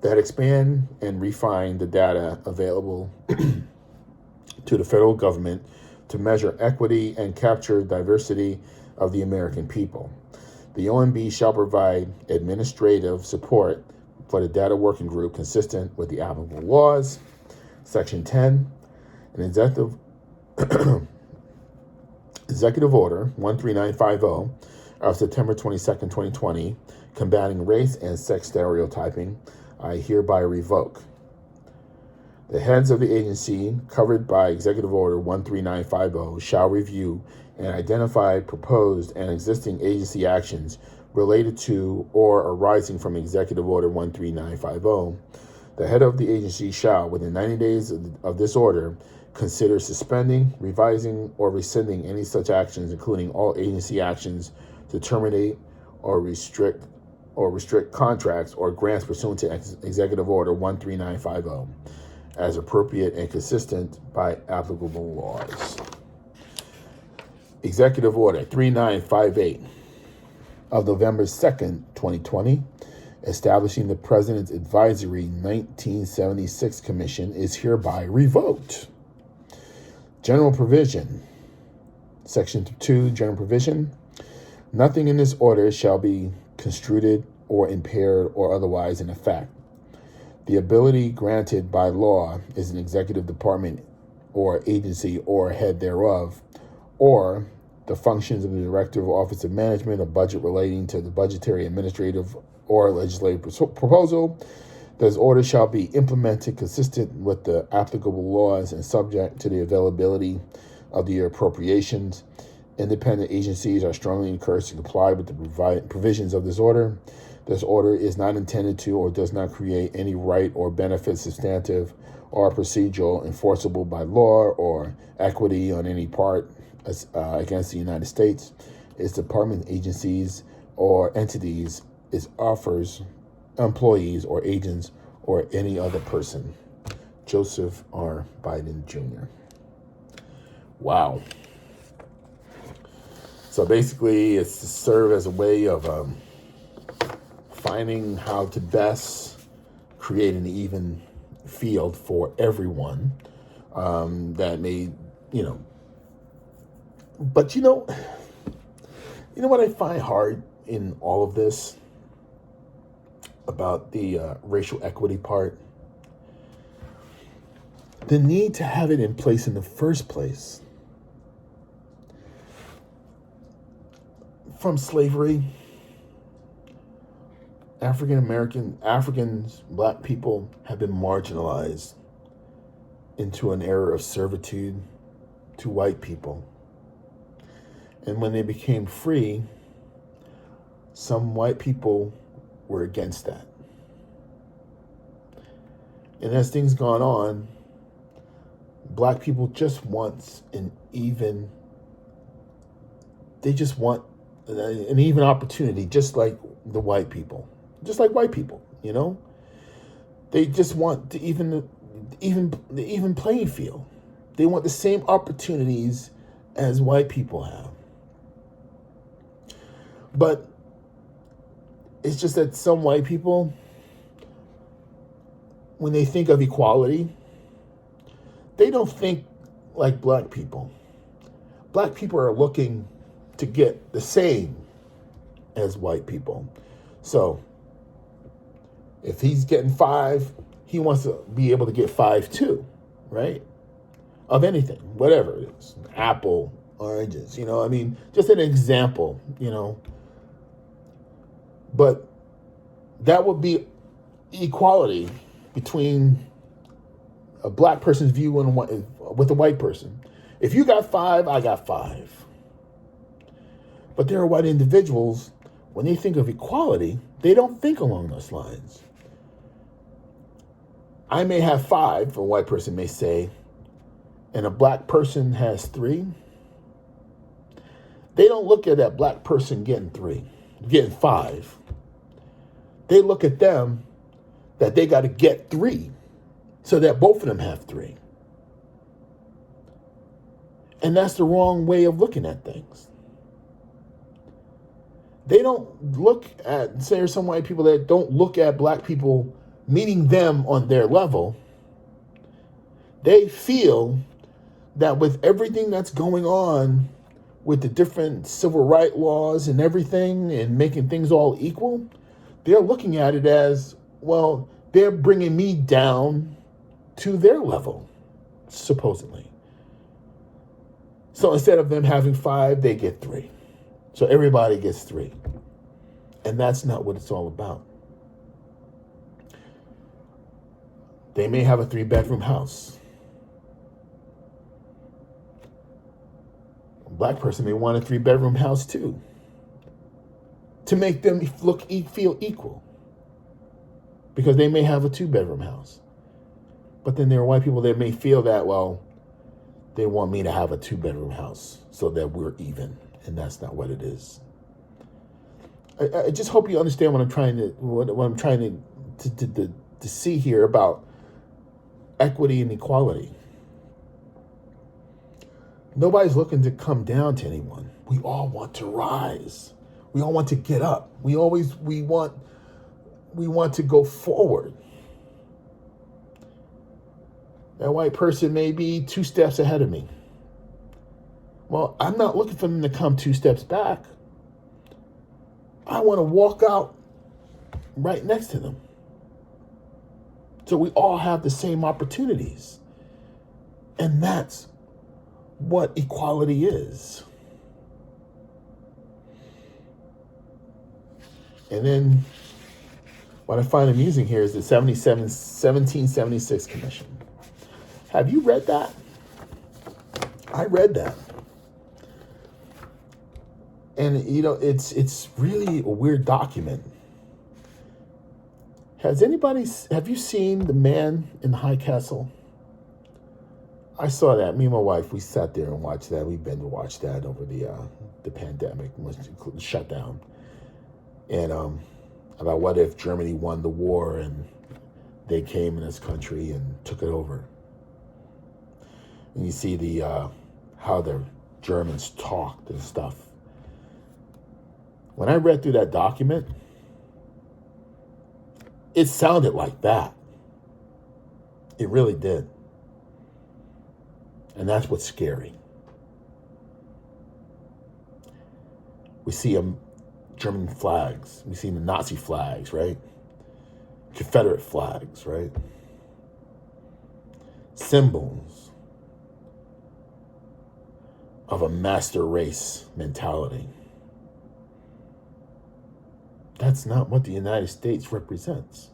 Speaker 5: that expand and refine the data available to the federal government to measure equity and capture diversity of the American people. The OMB shall provide administrative support for the data working group consistent with the applicable laws. Section 10, an executive order 13950 of September 22nd, 2020, combating race and sex stereotyping, I hereby revoke. The heads of the agency covered by Executive Order 13950 shall review and identify proposed and existing agency actions related to or arising from Executive Order 13950. The head of the agency shall, within 90 days of this order, consider suspending, revising, or rescinding any such actions, including all agency actions to terminate or restrict contracts or grants pursuant to Executive Order 13950, as appropriate and consistent by applicable laws. Executive Order 3958 of November 2nd, 2020, establishing the President's Advisory 1976 Commission is hereby revoked. General Provision. Section 2, General Provision. Nothing in this order shall be construed or impaired or otherwise in effect. The ability granted by law is an executive department or agency or head thereof, or the functions of the Director of Office of Management or budget relating to the budgetary, administrative, or legislative proposal. This order shall be implemented consistent with the applicable laws and subject to the availability of the appropriations. Independent agencies are strongly encouraged to comply with the provisions of this order. This order is not intended to or does not create any right or benefit substantive or procedural enforceable by law or equity on any part against the United States, its department, agencies, or entities, its offers, employees, or agents, or any other person. Joseph R. Biden Jr. Wow. So basically, it's to serve as a way of finding how to best create an even field for everyone that may, But you know what I find hard in all of this about the racial equity part? The need to have it in place in the first place. From slavery, Africans, black people have been marginalized into an era of servitude to white people. And when they became free, some white people were against that. And as things gone on, black people just want an even opportunity, just like the white people. Just like white people, They just want the even playing field. They want the same opportunities as white people have. But it's just that some white people, when they think of equality, they don't think like black people. Black people are looking to get the same as white people. So if he's getting 5, he wants to be able to get 5 too, right? Of anything, whatever it is, apple, oranges, just an example, But that would be equality between a black person's view with a white person. If you got 5, I got 5. But there are white individuals, when they think of equality, they don't think along those lines. I may have 5, a white person may say, and a black person has 3. They don't look at that black person getting 5. They look at them that they got to get 3 so that both of them have 3. And that's the wrong way of looking at things. They don't look at, say, there's some white people that don't look at black people meeting them on their level. They feel that with everything that's going on with the different civil rights laws and everything and making things all equal, they're looking at it as, well, they're bringing me down to their level, supposedly. So instead of them having 5, they get 3. So everybody gets 3. And that's not what it's all about. They may have a 3-bedroom house. A black person may want a 3-bedroom house too, to make them feel equal, because they may have a 2-bedroom house. But then there are white people that may feel that, well, they want me to have a 2-bedroom house so that we're even, and that's not what it is. I just hope you understand what I'm trying to see here about equity and equality. Nobody's looking to come down to anyone. We all want to rise. We all want to get up. We want to go forward. That white person may be 2 steps ahead of me. Well, I'm not looking for them to come 2 steps back. I want to walk out right next to them. So we all have the same opportunities. And that's what equality is. And then what I find amusing here is the 1776 Commission. Have you read that? I read that. And, it's really a weird document. Have you seen The Man in the High Castle? I saw that. Me and my wife, we sat there and watched that. We've been to watch that over the pandemic, shut down. And about what if Germany won the war and they came in this country and took it over. And you see how the Germans talked and stuff. When I read through that document, it sounded like that. It really did. And that's what's scary. We see German flags. We see the Nazi flags, right? Confederate flags, right? Symbols of a master race mentality. That's not what the United States represents.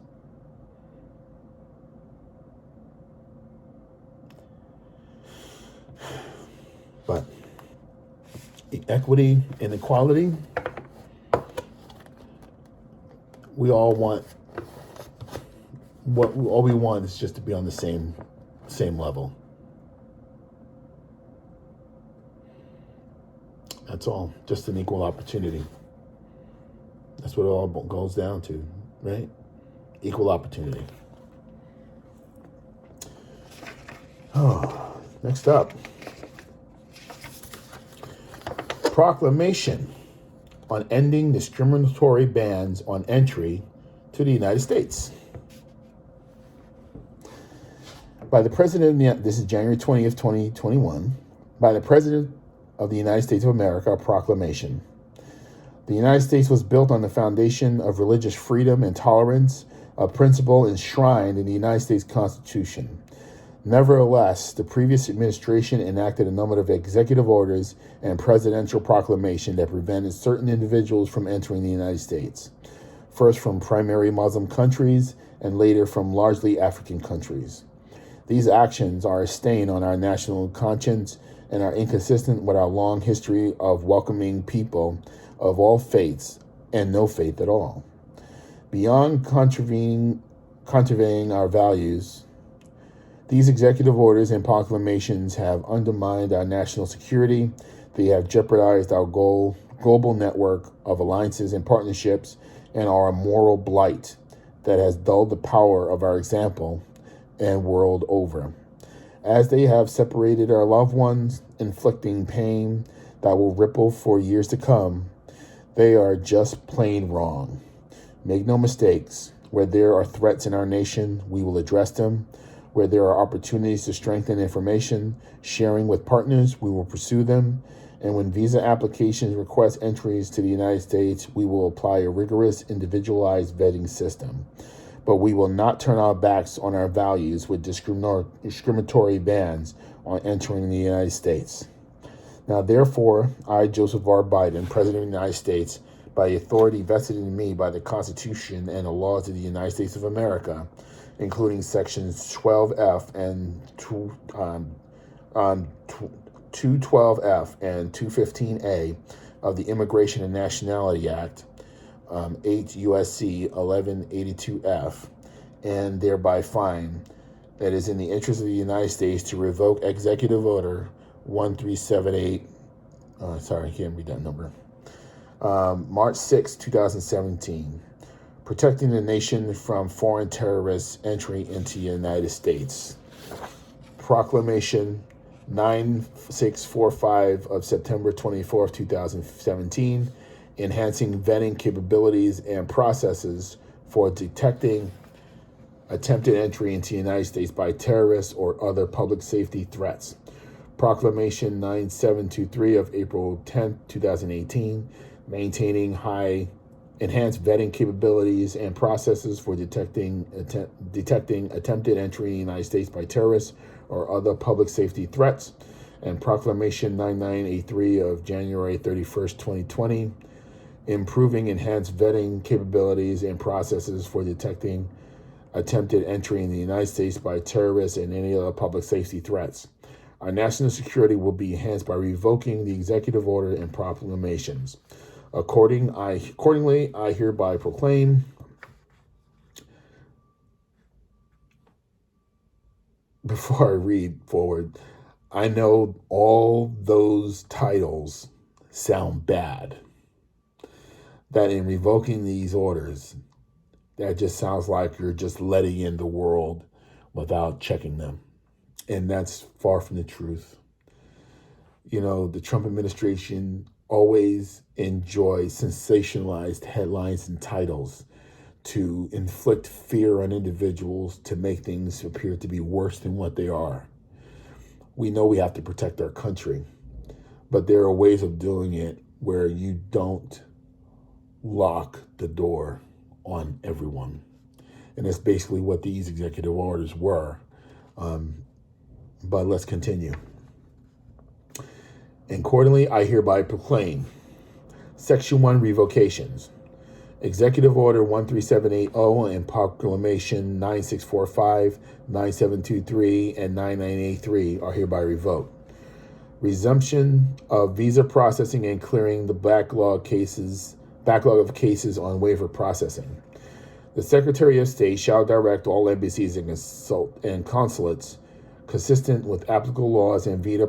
Speaker 5: But equity and equality, we all want, all we want is just to be on the same level. That's all, just an equal opportunity. That's what it all goes down to, right? Equal opportunity. Oh, next up. Proclamation on ending discriminatory bans on entry to the United States. By the President, this is January 20th, 2021, by the President of the United States of America, a proclamation. The United States was built on the foundation of religious freedom and tolerance, a principle enshrined in the United States Constitution. Nevertheless, the previous administration enacted a number of executive orders and presidential proclamations that prevented certain individuals from entering the United States, first from primary Muslim countries and later from largely African countries. These actions are a stain on our national conscience and are inconsistent with our long history of welcoming people of all faiths and no faith at all. Beyond contravening our values, these executive orders and proclamations have undermined our national security. They have jeopardized our global network of alliances and partnerships and are a moral blight that has dulled the power of our example and world over. As they have separated our loved ones, inflicting pain that will ripple for years to come, they are just plain wrong. Make no mistakes, where there are threats in our nation, we will address them. Where there are opportunities to strengthen information sharing with partners, we will pursue them. And when visa applications request entries to the United States, we will apply a rigorous, individualized vetting system. But we will not turn our backs on our values with discriminatory bans on entering the United States. Now, therefore, I, Joseph R. Biden, President of the United States, by the authority vested in me by the Constitution and the laws of the United States of America, including Sections 12F and 212F and 215A of the Immigration and Nationality Act, 8 U.S.C. 1182F, and thereby find that it is in the interest of the United States to revoke Executive Order 1378, sorry, I can't read that number, March 6, 2017, protecting the nation from foreign terrorists' entry into the United States. Proclamation 9645 of September 24, 2017, enhancing vetting capabilities and processes for detecting attempted entry into the United States by terrorists or other public safety threats. Proclamation 9723 of April 10, 2018, maintaining enhanced vetting capabilities and processes for detecting attempted entry in the United States by terrorists or other public safety threats. And Proclamation 9983 of January 31st, 2020, improving enhanced vetting capabilities and processes for detecting attempted entry in the United States by terrorists and any other public safety threats. Our national security will be enhanced by revoking the executive order and proclamations. Accordingly, I hereby proclaim, before I read forward, I know all those titles sound bad. That in revoking these orders, that just sounds like you're just letting in the world without checking them. And that's far from the truth. You know, the Trump administration always enjoys sensationalized headlines and titles to inflict fear on individuals, to make things appear to be worse than what they are. We know we have to protect our country, but there are ways of doing it where you don't lock the door on everyone. And that's basically what these executive orders were. But let's continue. Accordingly, I hereby proclaim Section 1 revocations. Executive Order 13780 and Proclamation 9645, 9723, and 9983 are hereby revoked. Resumption of visa processing and clearing the backlog of cases on waiver processing. The Secretary of State shall direct all embassies and consulates, consistent with applicable laws and visa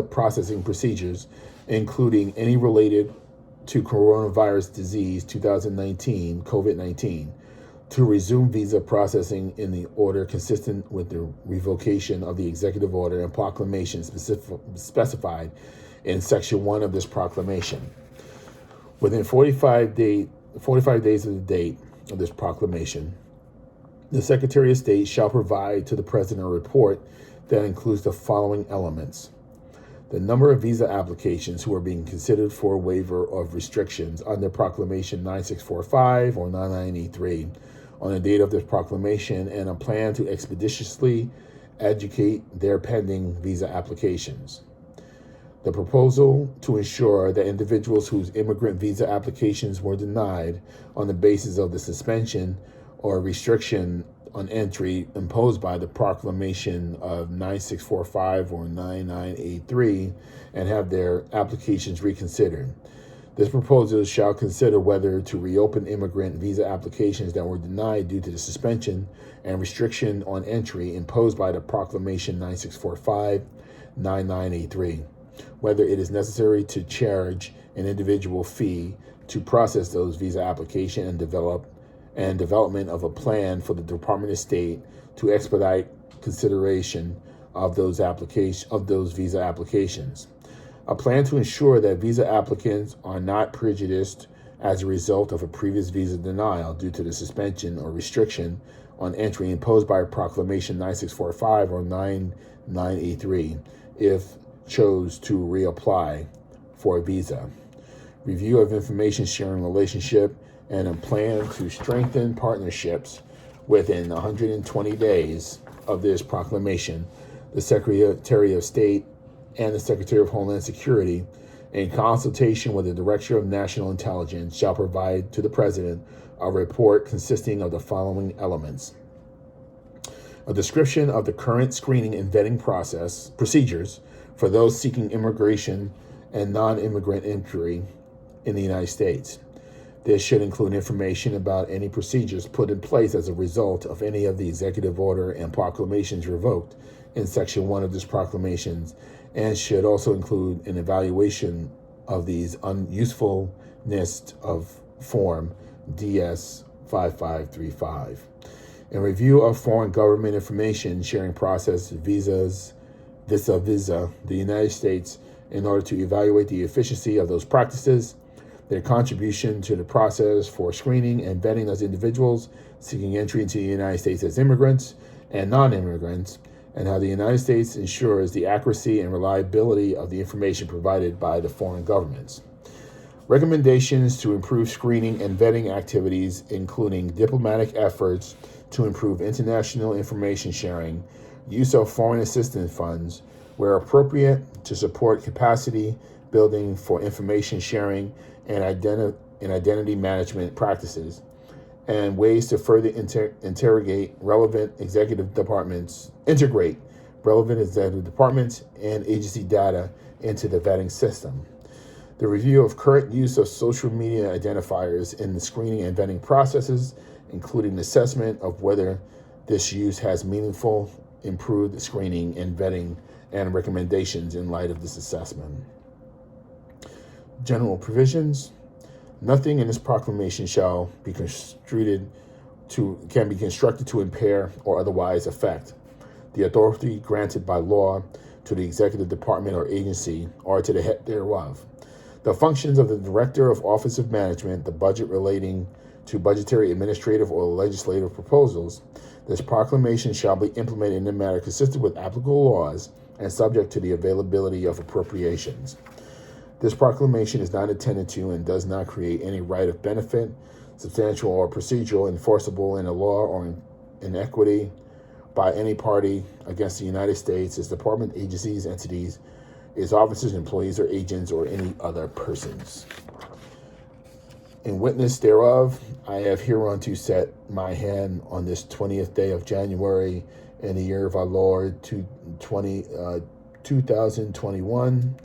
Speaker 5: processing procedures, including any related to coronavirus disease 2019, COVID-19, to resume visa processing in the order consistent with the revocation of the executive order and proclamation specified in Section 1 of this proclamation. Within 45 days of the date of this proclamation, the Secretary of State shall provide to the President a report that includes the following elements: the number of visa applications who are being considered for a waiver of restrictions under Proclamation 9645 or 9983 on the date of this proclamation, and a plan to expeditiously adjudicate their pending visa applications. The proposal to ensure that individuals whose immigrant visa applications were denied on the basis of the suspension or restriction on entry imposed by the Proclamation of 9645 or 9983 and have their applications reconsidered. This proposal shall consider whether to reopen immigrant visa applications that were denied due to the suspension and restriction on entry imposed by the Proclamation 9645, 9983, whether it is necessary to charge an individual fee to process those visa applications and development of a plan for the Department of State to expedite consideration of those visa applications. A plan to ensure that visa applicants are not prejudiced as a result of a previous visa denial due to the suspension or restriction on entry imposed by Proclamation 9645 or 9983 if chose to reapply for a visa. Review of information sharing relationship and a plan to strengthen partnerships within 120 days of this proclamation. The Secretary of State and the Secretary of Homeland Security, in consultation with the Director of National Intelligence, shall provide to the President a report consisting of the following elements: a description of the current screening and vetting procedures for those seeking immigration and non-immigrant entry in the United States. This should include information about any procedures put in place as a result of any of the executive order and proclamations revoked in Section 1 of this proclamations, and should also include an evaluation of these unusefulness of Form DS 5535. A review of foreign government information sharing process vis-a-vis the United States in order to evaluate the efficiency of those practices, their contribution to the process for screening and vetting those individuals seeking entry into the United States as immigrants and non-immigrants, and how the United States ensures the accuracy and reliability of the information provided by the foreign governments. Recommendations to improve screening and vetting activities, including diplomatic efforts to improve international information sharing, use of foreign assistance funds, where appropriate, to support capacity building for information sharing and identity management practices, and ways to further integrate relevant executive departments and agency data into the vetting system. The review of current use of social media identifiers in the screening and vetting processes, including assessment of whether this use has meaningful improved screening and vetting, and recommendations in light of this assessment. General provisions. Nothing in this proclamation can be constructed to impair or otherwise affect the authority granted by law to the executive department or agency or to the head thereof. The functions of the Director of Office of Management, the budget relating to budgetary, administrative, or legislative proposals. This proclamation shall be implemented in a manner consistent with applicable laws and subject to the availability of appropriations. This proclamation is not intended to and does not create any right of benefit, substantial or procedural, enforceable in a law or in equity by any party against the United States, its department, agencies, entities, its officers, employees, or agents, or any other persons. In witness thereof, I have hereunto set my hand on this 20th day of January in the year of our Lord 2021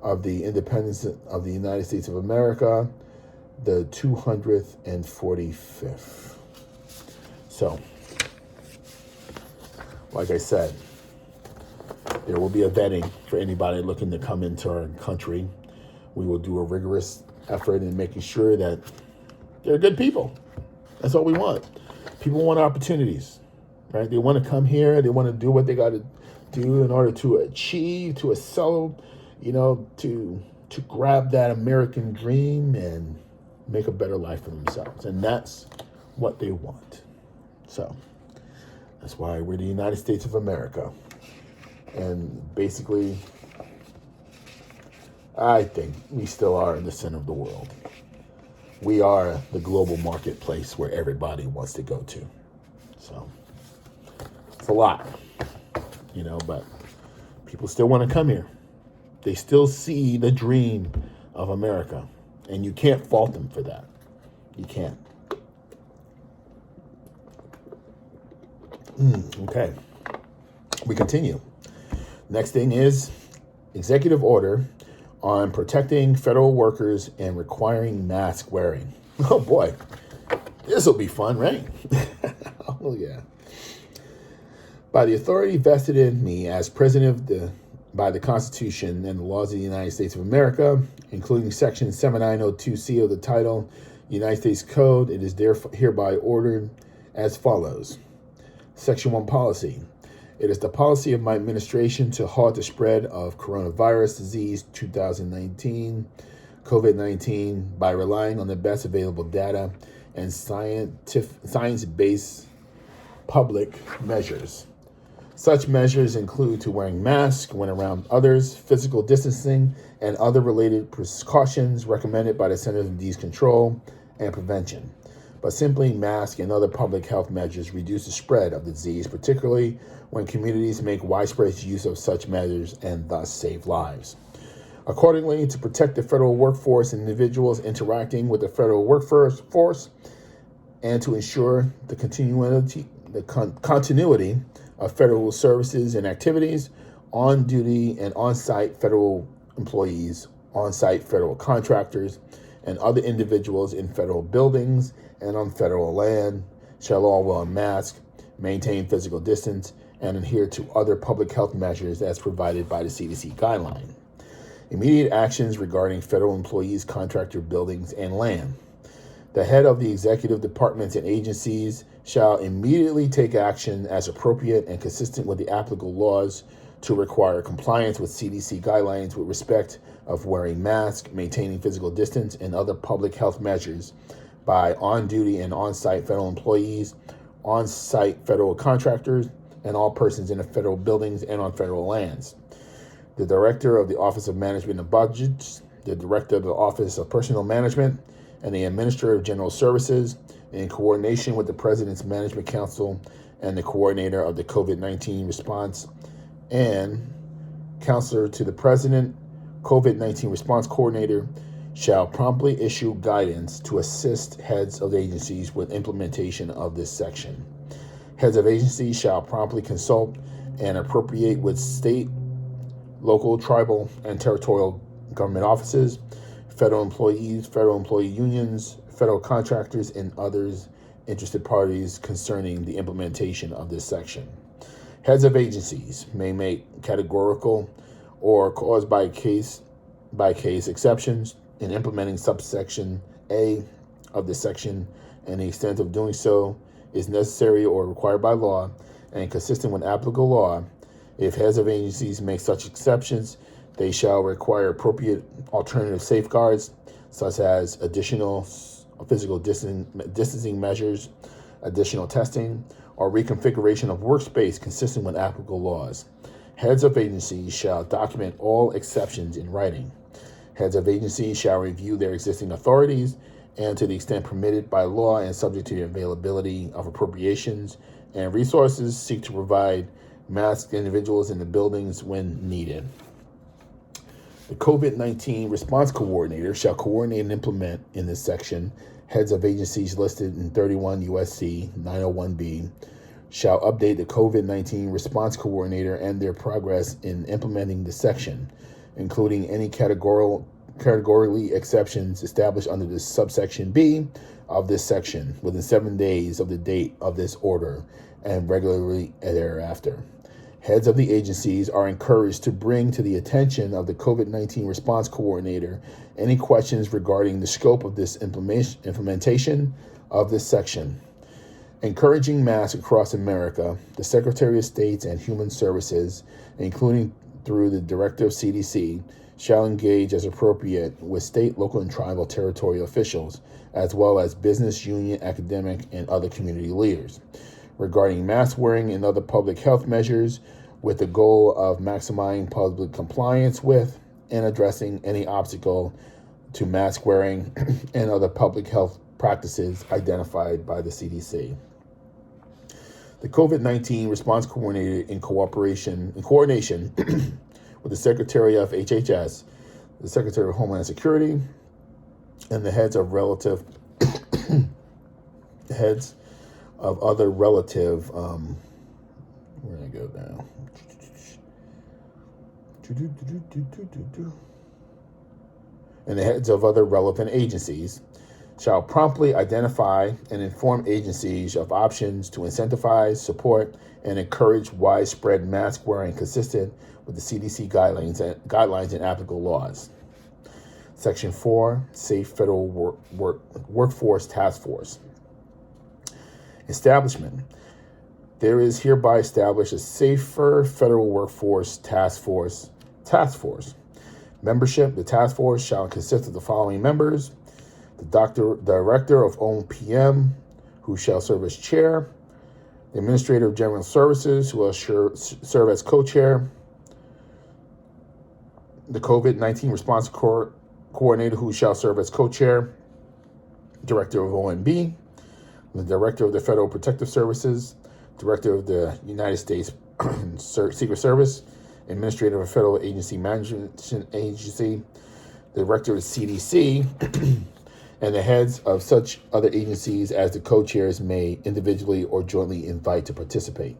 Speaker 5: of the independence of the United States of America, the 245th. So, like I said, there will be a vetting for anybody looking to come into our country. We will do a rigorous effort in making sure that they're good people. That's all we want. People want opportunities, right? They want to come here. They want to do what they got to do in order to achieve, to excel, to grab that American dream and make a better life for themselves. And that's what they want. So that's why we're the United States of America. And basically, I think we still are in the center of the world. We are the global marketplace where everybody wants to go to. So it's a lot, but people still want to come here. They still see the dream of America, and you can't fault them for that. You can't. Okay. We continue. Next thing is executive order on protecting federal workers and requiring mask wearing. Oh boy, this will be fun, right? Oh yeah. By the authority vested in me as president by the Constitution and the laws of the United States of America, including Section 7902C of the title United States Code, it is hereby ordered as follows. Section 1 policy. It is the policy of my administration to halt the spread of coronavirus disease 2019, COVID-19, by relying on the best available data and science-based public measures. Such measures include to wearing masks when around others, physical distancing, and other related precautions recommended by the Centers for Disease Control and Prevention. but simply masks and other public health measures reduce the spread of the disease, particularly when communities make widespread use of such measures and thus save lives. Accordingly, to protect the federal workforce and individuals interacting with the federal workforce, and to ensure the continuity of federal services and activities, on-duty and on-site federal employees, on-site federal contractors, and other individuals in federal buildings and on federal land shall all wear a mask, maintain physical distance, and adhere to other public health measures as provided by the CDC guideline. Immediate actions regarding federal employees, contractor buildings, and land. The head of the executive departments and agencies shall immediately take action as appropriate and consistent with the applicable laws to require compliance with CDC guidelines with respect of wearing masks, maintaining physical distance, and other public health measures by on-duty and on-site federal employees, on-site federal contractors, and all persons in the federal buildings and on federal lands. The Director of the Office of Management and Budgets, the Director of the Office of Personnel Management, and the Administrator of General Services, in coordination with the President's Management Council and the Coordinator of the COVID-19 Response and Counselor to the President, COVID-19 Response Coordinator, shall promptly issue guidance to assist heads of agencies with implementation of this section. Heads of agencies shall promptly consult and appropriate with state, local, tribal, and territorial government offices, federal employees, federal employee unions, federal contractors, and others interested parties concerning the implementation of this section. Heads of agencies may make categorical or cause by case exceptions in implementing subsection A of this section, and the extent of doing so is necessary or required by law and consistent with applicable law. If heads of agencies make such exceptions, they shall require appropriate alternative safeguards, such as additional physical distancing measures, additional testing, or reconfiguration of workspace consistent with applicable laws. Heads of agencies shall document all exceptions in writing. Heads of agencies shall review their existing authorities and, to the extent permitted by law and subject to the availability of appropriations and resources, seek to provide masked individuals in the buildings when needed. The COVID-19 Response Coordinator shall coordinate and implement in this section. Heads of agencies listed in 31 U.S.C. 901B shall update the COVID-19 Response Coordinator and their progress in implementing the section, including any categorically exceptions established under this subsection B of this section within 7 days of the date of this order and regularly thereafter. Heads of the agencies are encouraged to bring to the attention of the COVID-19 Response Coordinator any questions regarding the scope of this implementation of this section. Encouraging masks across America, the Secretary of State and Human Services, including through the Director of CDC, shall engage as appropriate with state, local, and tribal territorial officials, as well as business, union, academic, and other community leaders, regarding mask wearing and other public health measures with the goal of maximizing public compliance with and addressing any obstacle to mask wearing and other public health practices identified by the CDC. The COVID-19 Response Coordinator, in coordination with the Secretary of HHS, the Secretary of Homeland Security, and the heads of other relative, where did I go now? And the heads of other relevant agencies shall promptly identify and inform agencies of options to incentivize, support, and encourage widespread mask wearing consistent with the CDC guidelines and applicable laws. Section 4, Safe Federal Workforce Task Force. Establishment. There is hereby established a Safer Federal Workforce Task Force. Membership. The task force shall consist of the following members: the Director of OPM, who shall serve as chair; the Administrator of General Services, who will serve as co-chair; the COVID-19 Response Coordinator, who shall serve as co-chair; Director of OMB, the Director of the Federal Protective Services, Director of the United States Secret Service, Administrator of a Federal Agency Management Agency, the Director of the CDC, and the heads of such other agencies as the co-chairs may individually or jointly invite to participate.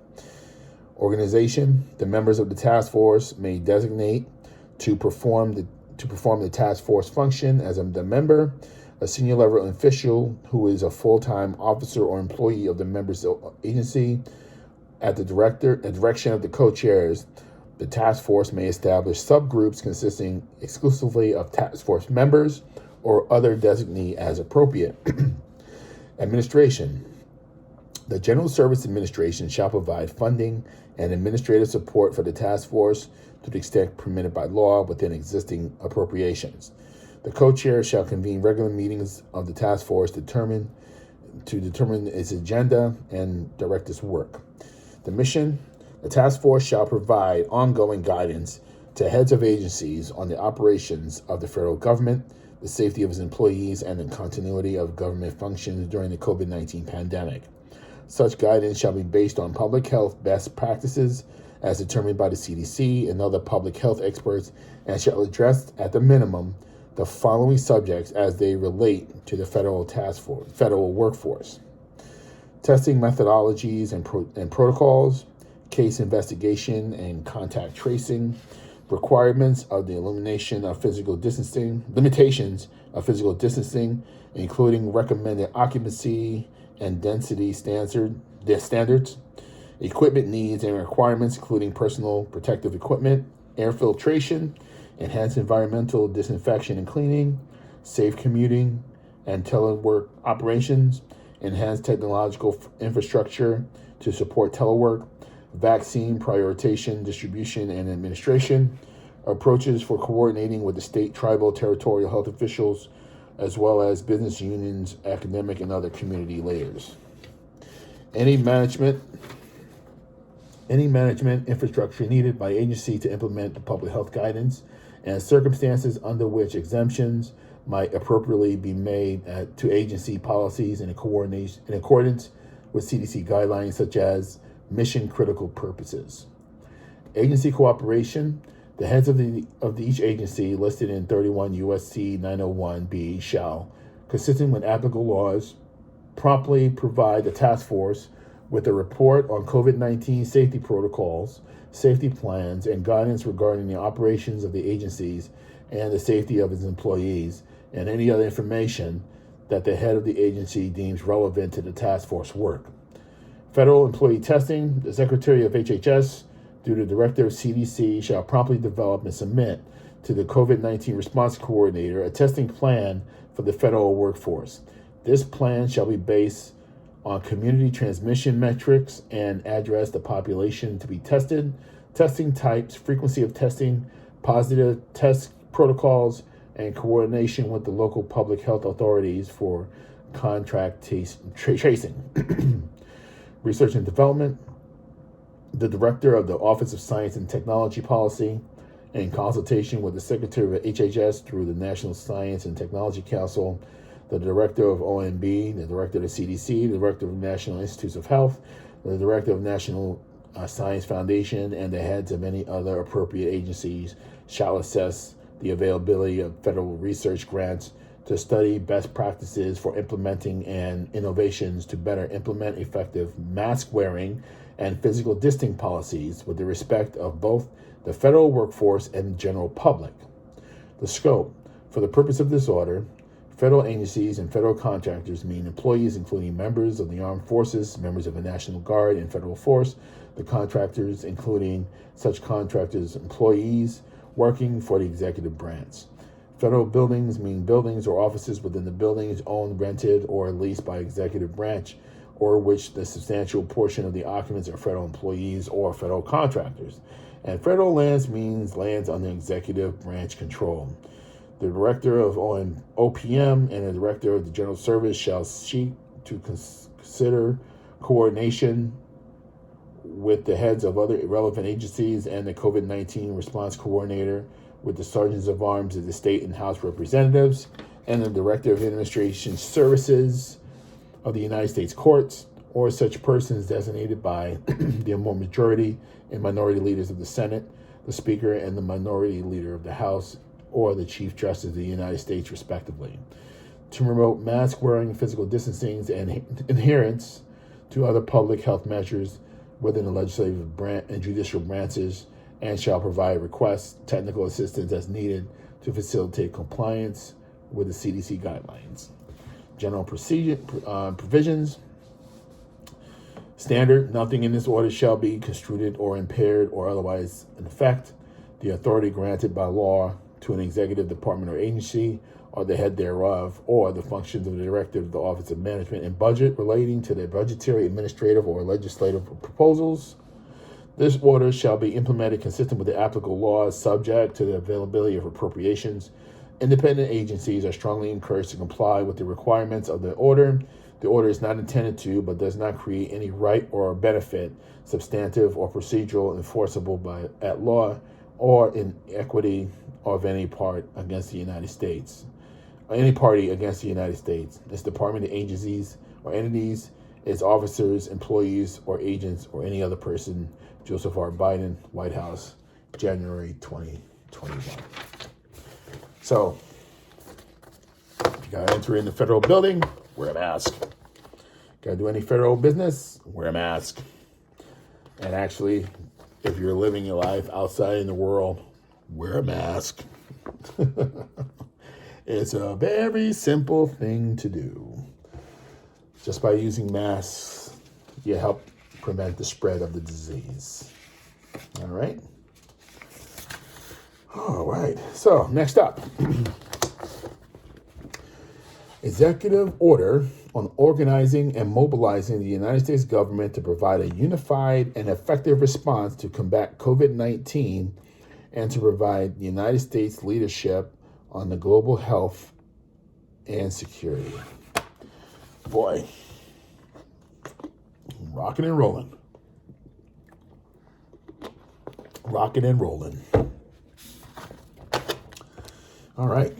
Speaker 5: Organization: the members of the task force may designate to perform the task force function as the member, a senior level official who is a full-time officer or employee of the member's agency. At the direction of the co-chairs, the task force may establish subgroups consisting exclusively of task force members or other designee as appropriate. Administration: the General Service Administration shall provide funding and administrative support for the task force to the extent permitted by law within existing appropriations. The co-chair shall convene regular meetings of the task force to determine its agenda and direct its work. The mission: the task force shall provide ongoing guidance to heads of agencies on the operations of the federal government, the safety of its employees, and the continuity of government functions during the COVID-19 pandemic. Such guidance shall be based on public health best practices as determined by the CDC and other public health experts, and shall address, at the minimum, the following subjects as they relate to the federal workforce: testing methodologies and protocols, case investigation and contact tracing, requirements of the limitations of physical distancing, including recommended occupancy and density standards, equipment needs and requirements, including personal protective equipment, air filtration, enhanced environmental disinfection and cleaning, safe commuting and telework operations, enhanced technological infrastructure to support telework, vaccine prioritization, distribution, and administration, approaches for coordinating with the state, tribal, territorial health officials, as well as business unions, academic, and other community layers. Any management infrastructure needed by agency to implement the public health guidance and circumstances under which exemptions might appropriately be made to agency policies in accordance with CDC guidelines, such as mission critical purposes. Agency cooperation: the heads of each agency listed in 31 USC 901B shall, consistent with applicable laws, promptly provide the task force with a report on COVID-19 safety protocols, safety plans, and guidance regarding the operations of the agencies and the safety of its employees, and any other information that the head of the agency deems relevant to the task force work. Federal employee testing: the Secretary of HHS, through the Director of CDC, shall promptly develop and submit to the COVID-19 Response Coordinator a testing plan for the federal workforce. This plan shall be based on community transmission metrics and address the population to be tested, testing types, frequency of testing, positive test protocols, and coordination with the local public health authorities for contract tracing. Research and development: the Director of the Office of Science and Technology Policy, in consultation with the Secretary of HHS through the National Science and Technology Council, the Director of OMB, the Director of the CDC, the Director of National Institutes of Health, the Director of National Science Foundation, and the heads of any other appropriate agencies shall assess the availability of federal research grants to study best practices for implementing and innovations to better implement effective mask wearing and physical distancing policies with the respect of both the federal workforce and the general public. The scope: for the purpose of this order, federal agencies and federal contractors mean employees including members of the armed forces, members of the National Guard and federal force, the contractors including such contractors' employees working for the executive branch. Federal buildings mean buildings or offices within the buildings owned, rented, or leased by executive branch, or which the substantial portion of the occupants are federal employees or federal contractors. And federal lands means lands under executive branch control. The Director of OPM and the Director of the General Service shall seek to consider coordination with the heads of other relevant agencies and the COVID-19 Response Coordinator, with the Sergeants of Arms of the state and House representatives, and the Director of Administration Services of the United States courts, or such persons designated by the majority and minority leaders of the Senate, the Speaker, and the minority leader of the House, or the Chief Justice of the United States, respectively, to promote mask wearing, physical distancing, and adherence to other public health measures within the legislative and judicial branches, and shall provide requests, technical assistance as needed to facilitate compliance with the CDC guidelines. General provisions. Standard, nothing in this order shall be construed or impaired or otherwise in effect. The authority granted by law to an executive department or agency, or the head thereof, or the functions of the director of the Office of Management and Budget relating to the budgetary, administrative, or legislative proposals. This order shall be implemented consistent with the applicable laws, subject to the availability of appropriations. Independent agencies are strongly encouraged to comply with the requirements of the order. The order is not intended to, but does not create any right or benefit, substantive or procedural, enforceable at law, or in equity of any part against the United States, or any party against the United States, its department, agencies, or entities, its officers, employees, or agents, or any other person. Joseph R. Biden, White House, January 2021. So, if you gotta enter in the federal building, wear a mask. Gotta do any federal business, wear a mask. And actually, if you're living your life outside in the world, wear a mask. It's a very simple thing to do. Just by using masks, you help prevent the spread of the disease. All right. All right. So next up, executive order on organizing and mobilizing the United States government to provide a unified and effective response to combat COVID-19 and to provide the United States leadership on the global health and security. Boy, rocking and rolling. Rocking and rolling. All right.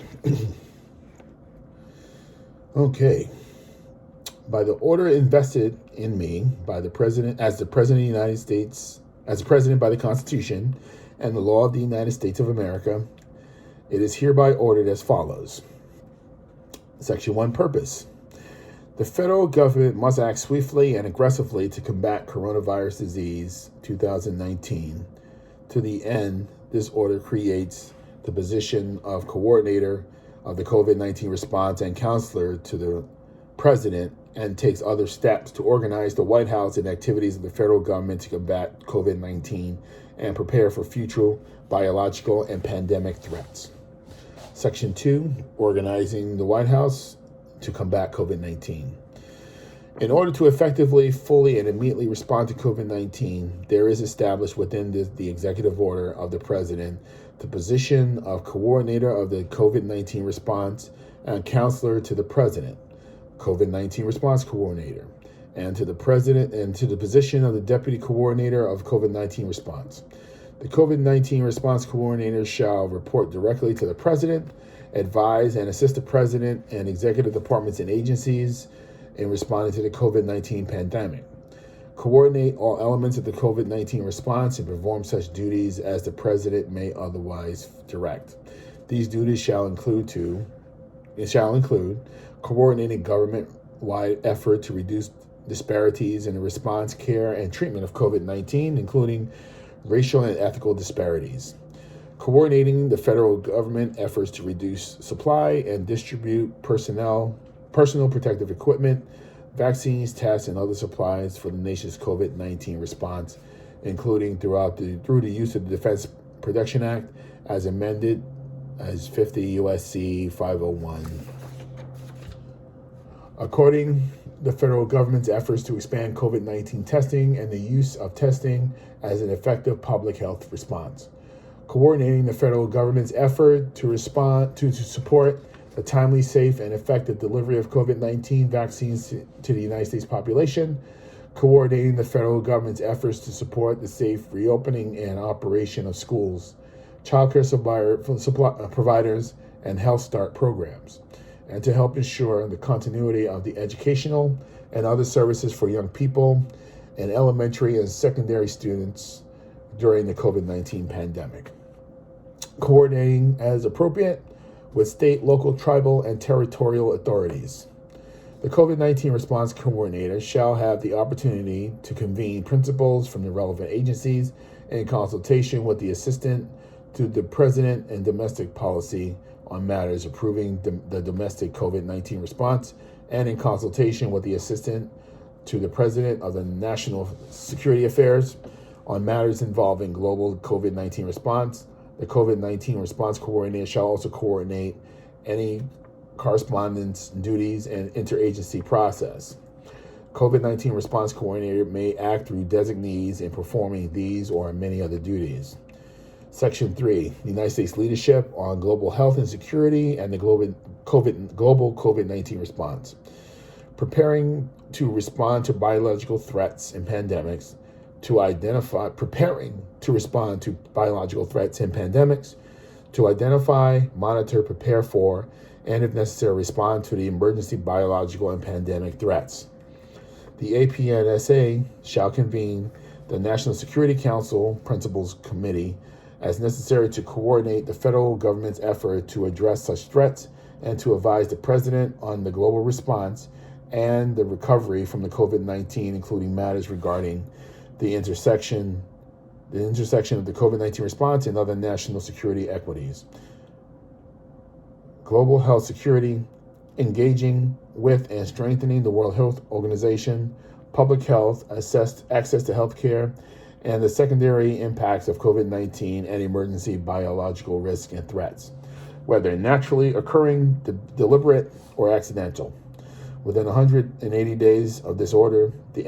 Speaker 5: Okay. By the order invested in me by the President, as the President of the United States, as the President by the Constitution and the law of the United States of America, it is hereby ordered as follows. Section 1, purpose. The federal government must act swiftly and aggressively to combat coronavirus disease 2019. To the end, this order creates the position of coordinator of the COVID-19 response and counselor to the President, and takes other steps to organize the White House and activities of the federal government to combat COVID-19 and prepare for future biological and pandemic threats. Section 2, organizing the White House to combat COVID-19. In order to effectively, fully, and immediately respond to COVID-19, there is established within the executive order of the President the position of coordinator of the COVID-19 response and counselor to the President, COVID-19 response coordinator, and to the President, and to the position of the deputy coordinator of COVID-19 response. The COVID-19 response coordinator shall report directly to the President, advise and assist the President and executive departments and agencies in responding to the COVID-19 pandemic, coordinate all elements of the COVID-19 response, and perform such duties as the President may otherwise direct. These duties shall include coordinating government-wide effort to reduce disparities in the response, care, and treatment of COVID-19, including racial and ethical disparities. Coordinating the federal government efforts to reduce supply and distribute personal protective equipment, vaccines, tests, and other supplies for the nation's COVID-19 response, including through the use of the Defense Production Act as amended as 50 U.S.C. 501. According the federal government's efforts to expand COVID-19 testing and the use of testing as an effective public health response. Coordinating the federal government's effort to respond to support the timely, safe, and effective delivery of COVID-19 vaccines to the United States population. Coordinating the federal government's efforts to support the safe reopening and operation of schools, childcare providers, and Health Start programs. and to help ensure the continuity of the educational and other services for young people and elementary and secondary students during the COVID-19 pandemic. Coordinating as appropriate with state, local, tribal, and territorial authorities. The COVID-19 response coordinator shall have the opportunity to convene principals from the relevant agencies in consultation with the assistant to the president and domestic policy on matters approving the domestic COVID-19 response, and in consultation with the assistant to the president of the National Security Affairs on matters involving global COVID-19 response. The COVID-19 response coordinator shall also coordinate any correspondence duties and interagency process. COVID-19 response coordinator may act through designees in performing these or many other duties. Section 3, the United States leadership on global health and security and the global COVID-19 response. Preparing to respond to biological threats and pandemics, preparing to respond to biological threats and pandemics, to identify, monitor, prepare for, and if necessary, respond to the emergency biological and pandemic threats. The APNSA shall convene the National Security Council Principals Committee as necessary to coordinate the federal government's effort to address such threats and to advise the President on the global response and the recovery from the COVID-19, including matters regarding the intersection of the COVID-19 response and other national security equities. Global health security, engaging with and strengthening the World Health Organization, public health, access to health care, and the secondary impacts of COVID-19 and emergency biological risks and threats, whether naturally occurring, deliberate, or accidental. Within 180 days of this order, the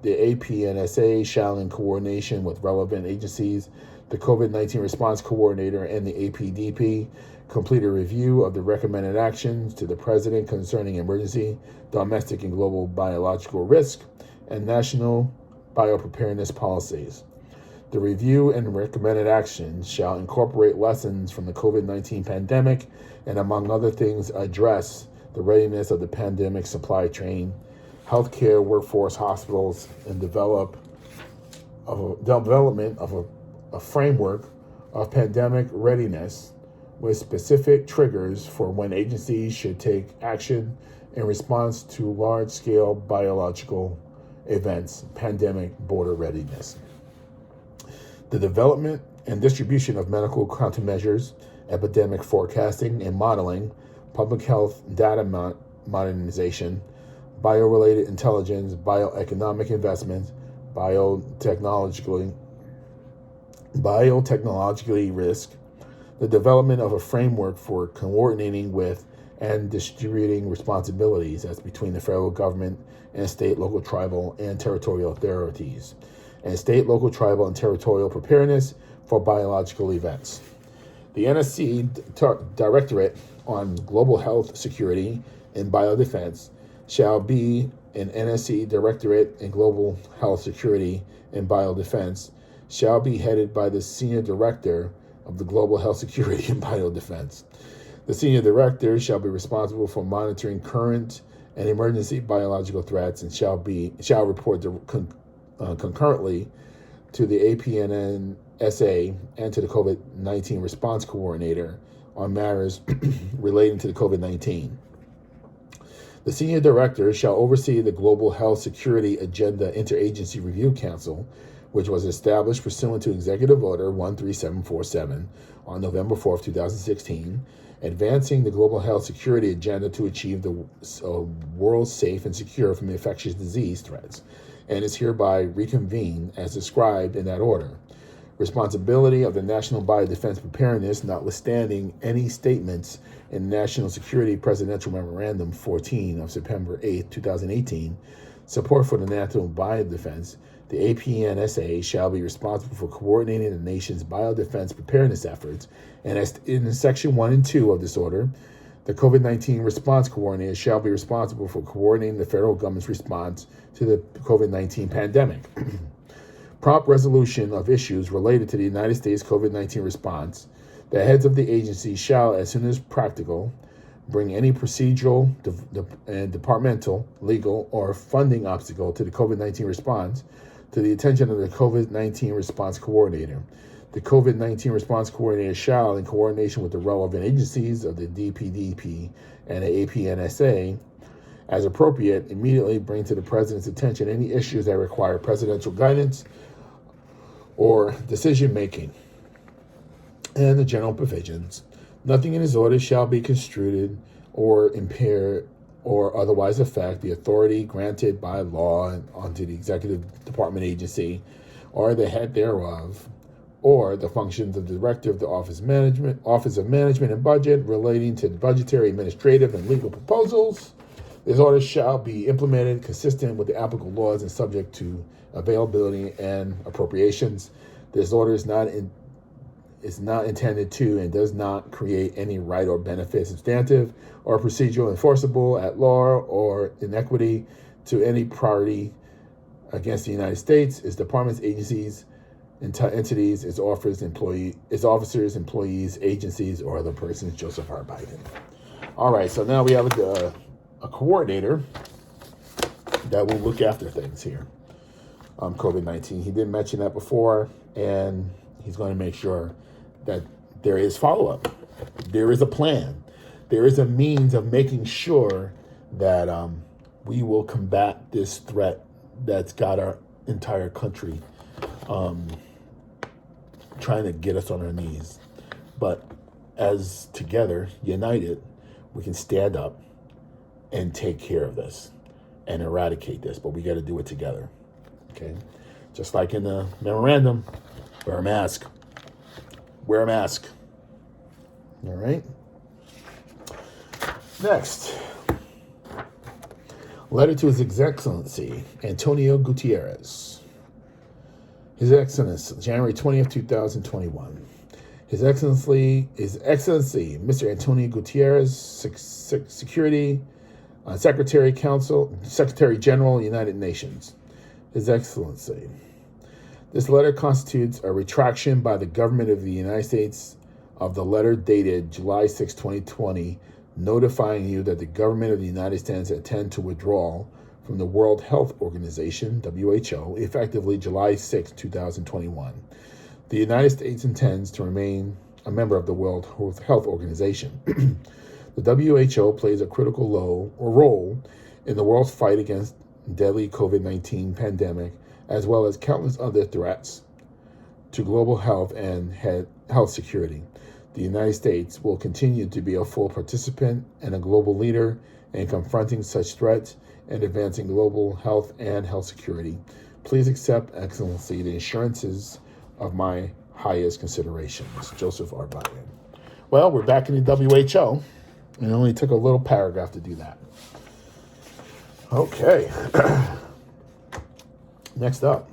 Speaker 5: APNSA shall, in coordination with relevant agencies, the COVID-19 response coordinator, and the APDP, complete a review of the recommended actions to the President concerning emergency, domestic, and global biological risk and national biopreparedness policies. The review and recommended actions shall incorporate lessons from the COVID-19 pandemic and, among other things, address the readiness of the pandemic supply chain, healthcare workforce, hospitals, and development of a framework of pandemic readiness with specific triggers for when agencies should take action in response to large-scale biological events, pandemic border readiness. The development and distribution of medical countermeasures, epidemic forecasting and modeling, public health data modernization, bio-related intelligence, bioeconomic investments, biotechnologically risk, the development of a framework for coordinating with and distributing responsibilities as between the federal government and state, local, tribal, and territorial authorities, and state, local, tribal, and territorial preparedness for biological events. The NSC Directorate on Global Health Security and Biodefense shall be an NSC Directorate in Global Health Security and Biodefense shall be headed by the Senior Director of the Global Health Security and Biodefense. The Senior Director shall be responsible for monitoring current and emergency biological threats and shall report concurrently to the APNSA and to the COVID-19 response coordinator on matters relating to the COVID-19. The Senior Director shall oversee the Global Health Security Agenda Interagency Review Council, which was established pursuant to Executive Order 13747 on November 4, 2016, advancing the global health security agenda to achieve the world safe and secure from infectious disease threats, and is hereby reconvened as described in that order. Responsibility of the National Biodefense Preparedness, notwithstanding any statements in National Security Presidential Memorandum 14 of September 8, 2018, support for the national biodefense, the APNSA shall be responsible for coordinating the nation's biodefense preparedness efforts, and as in Section 1 and 2 of this order, the COVID-19 response coordinator shall be responsible for coordinating the federal government's response to the COVID-19 pandemic. Prompt resolution of issues related to the United States COVID-19 response, the heads of the agency shall, as soon as practical, bring any procedural, and departmental, legal, or funding obstacle to the COVID-19 response to the attention of the COVID-19 response coordinator. The COVID-19 response coordinator shall, in coordination with the relevant agencies of the DPDP and the APNSA, as appropriate, immediately bring to the President's attention any issues that require presidential guidance or decision-making, and the general provisions. Nothing in his orders shall be construed or impair or otherwise affect the authority granted by law onto the executive department agency or the head thereof, or the functions of the director of the Office of Management and Budget relating to budgetary, administrative, and legal proposals. This order shall be implemented consistent with the applicable laws and subject to availability and appropriations. This order is not intended to and does not create any right or benefit, substantive or procedural, enforceable at law or in equity to any party against the United States, its departments, agencies, entities, its officers, employees, agencies, or other persons. Joseph R. Biden. All right, so now we have a coordinator that will look after things here. COVID-19. He did mention that before, and he's going to make sure that there is follow-up. There is a plan. There is a means of making sure that we will combat this threat that's got our entire country trying to get us on our knees. But as together, united, we can stand up and take care of this and eradicate this. But we got to do it together. Okay? Just like in the memorandum, wear a mask. Wear a mask. All right? Next. Letter to His Excellency, Antonio Gutierrez. His Excellency, January 20th, 2021. His Excellency, Mr. Antonio Gutierrez, Secretary General, United Nations. His Excellency. This letter constitutes a retraction by the government of the United States of the letter dated July 6, 2020, notifying you that the government of the United States intends to withdraw from the World Health Organization, WHO, effectively July 6, 2021. The United States intends to remain a member of the World Health Organization. The WHO plays a critical role in the world's fight against deadly COVID-19 pandemic, as well as countless other threats to global health and health security. The United States will continue to be a full participant and a global leader in confronting such threats and advancing global health and health security. Please accept, Excellency, the assurances of my highest considerations. Joseph R. Biden. Well, we're back in the WHO, and it only took a little paragraph to do that. Okay. Next up.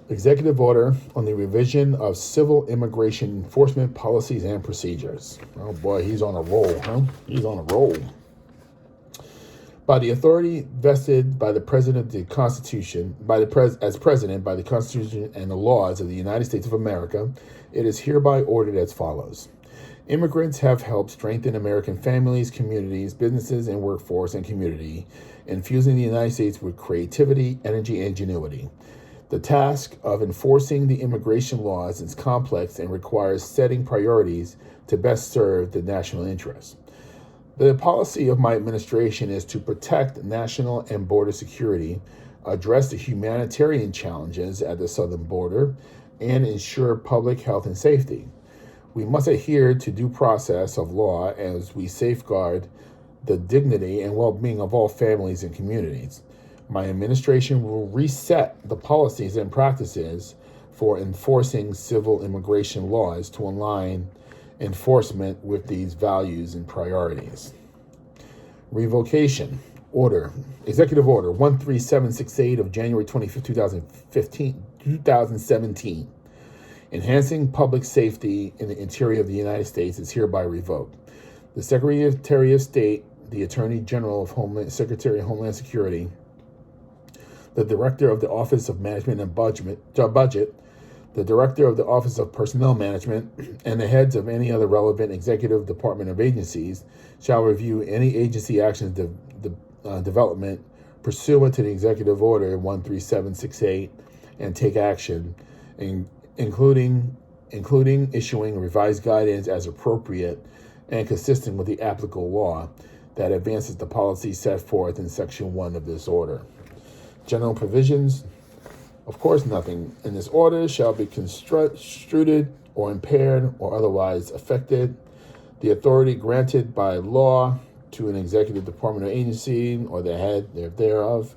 Speaker 5: Executive Order on the Revision of Civil Immigration Enforcement Policies and Procedures. Oh boy, he's on a roll, huh? He's on a roll. By the authority vested by the President of the Constitution, as President by the Constitution and the laws of the United States of America, it is hereby ordered as follows. Immigrants have helped strengthen American families, communities, businesses, and workforce and community, infusing the United States with creativity, energy, and ingenuity. The task of enforcing the immigration laws is complex and requires setting priorities to best serve the national interest. The policy of my administration is to protect national and border security, address the humanitarian challenges at the southern border, and ensure public health and safety. We must adhere to due process of law as we safeguard the dignity and well-being of all families and communities. My administration will reset the policies and practices for enforcing civil immigration laws to align enforcement with these values and priorities. Revocation order, Executive Order 13768 of January 25, 2017. Enhancing public safety in the interior of the United States is hereby revoked. The Secretary of State, the Attorney General of Secretary of Homeland Security, the Director of the Office of Management and Budget, The director of the Office of Personnel Management and the heads of any other relevant executive department of agencies shall review any agency actions development pursuant to the Executive Order 13768 and take action, including issuing revised guidance as appropriate and consistent with the applicable law that advances the policy set forth in Section 1 of this order. General provisions. Of course, nothing in this order shall be construed or impaired or otherwise affected. The authority granted by law to an executive department or agency or the head thereof.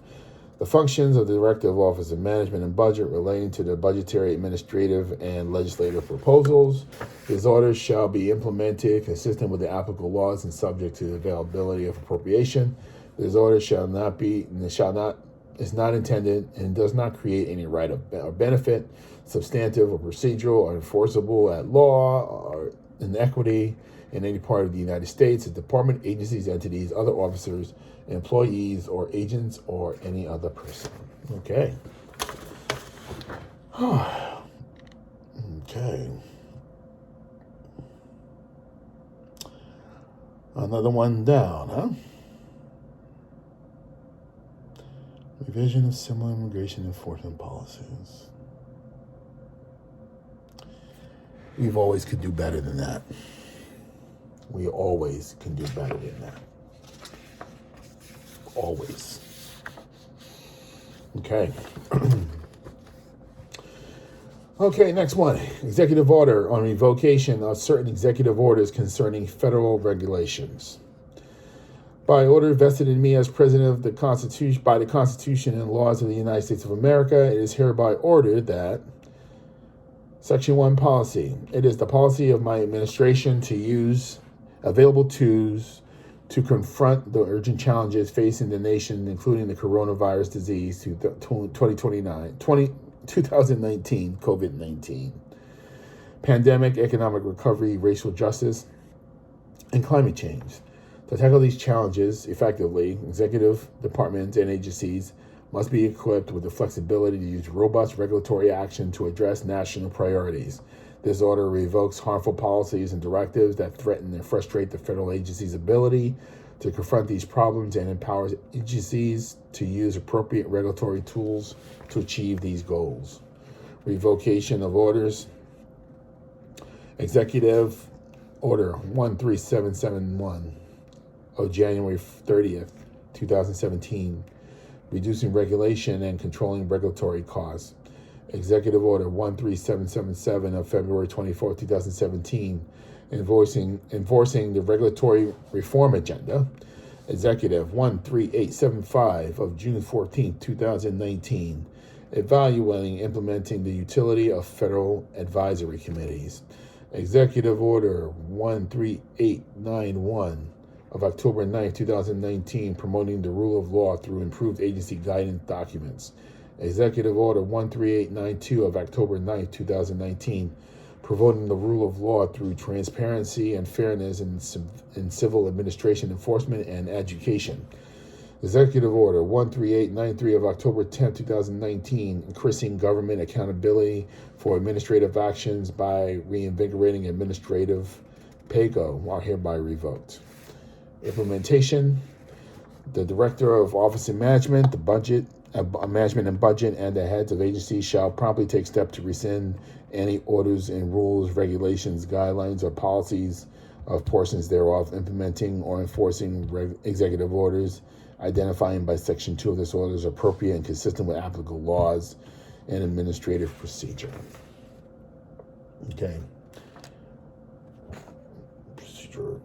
Speaker 5: The functions of the Director of Office of Management and Budget relating to the budgetary, administrative, and legislative proposals. These orders shall be implemented consistent with the applicable laws and subject to the availability of appropriation. This order is not intended and does not create any right or benefit, substantive or procedural or enforceable at law or in equity in any part of the United States, a department, agencies, entities, other officers, employees, or agents, or any other person. Okay. Okay. Another one down, huh? Revision of similar immigration enforcement policies. We've always could do better than that. We always can do better than that. Always. Okay. Okay, next one. Executive order on revocation of certain executive orders concerning federal regulations. By order vested in me as President of the Constitution, by the Constitution and laws of the United States of America, it is hereby ordered that Section 1 policy. It is the policy of my administration to use available tools to confront the urgent challenges facing the nation, including the coronavirus disease 2019, COVID-19, pandemic, economic recovery, racial justice, and climate change. To tackle these challenges effectively, executive departments and agencies must be equipped with the flexibility to use robust regulatory action to address national priorities. This order revokes harmful policies and directives that threaten and frustrate the federal agency's ability to confront these problems and empowers agencies to use appropriate regulatory tools to achieve these goals. Revocation of orders. Executive Order 13771 of January 30th, 2017, reducing regulation and controlling regulatory costs. Executive Order 13777 of February 24, 2017, enforcing the regulatory reform agenda. Executive 13875 of June 14, 2019, evaluating and implementing the utility of federal advisory committees. Executive Order 13891 of October 9, 2019, promoting the rule of law through improved agency guidance documents. Executive Order 13892 of October 9, 2019, promoting the rule of law through transparency and fairness in civil administration enforcement and education. Executive Order 13893 of October 10, 2019, increasing government accountability for administrative actions by reinvigorating administrative PAYGO are hereby revoked. Implementation. The Director of Office of Management, the Budget, Management and Budget, and the heads of agencies shall promptly take steps to rescind any orders and rules, regulations, guidelines, or policies of portions thereof, implementing or enforcing executive orders, identifying by Section 2 of this order as appropriate and consistent with applicable laws and administrative procedure. Okay. Procedure.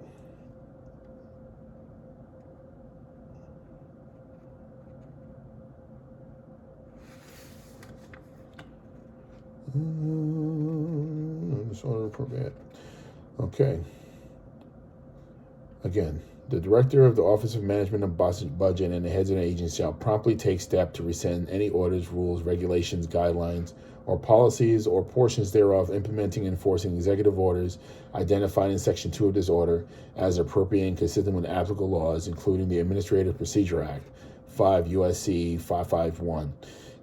Speaker 5: Disorder appropriate. Okay. Again, the Director of the Office of Management and Budget and the heads of the agency shall promptly take steps to rescind any orders, rules, regulations, guidelines, or policies or portions thereof, implementing and enforcing executive orders identified in Section 2 of this order as appropriate and consistent with applicable laws, including the Administrative Procedure Act, 5 U.S.C. 551,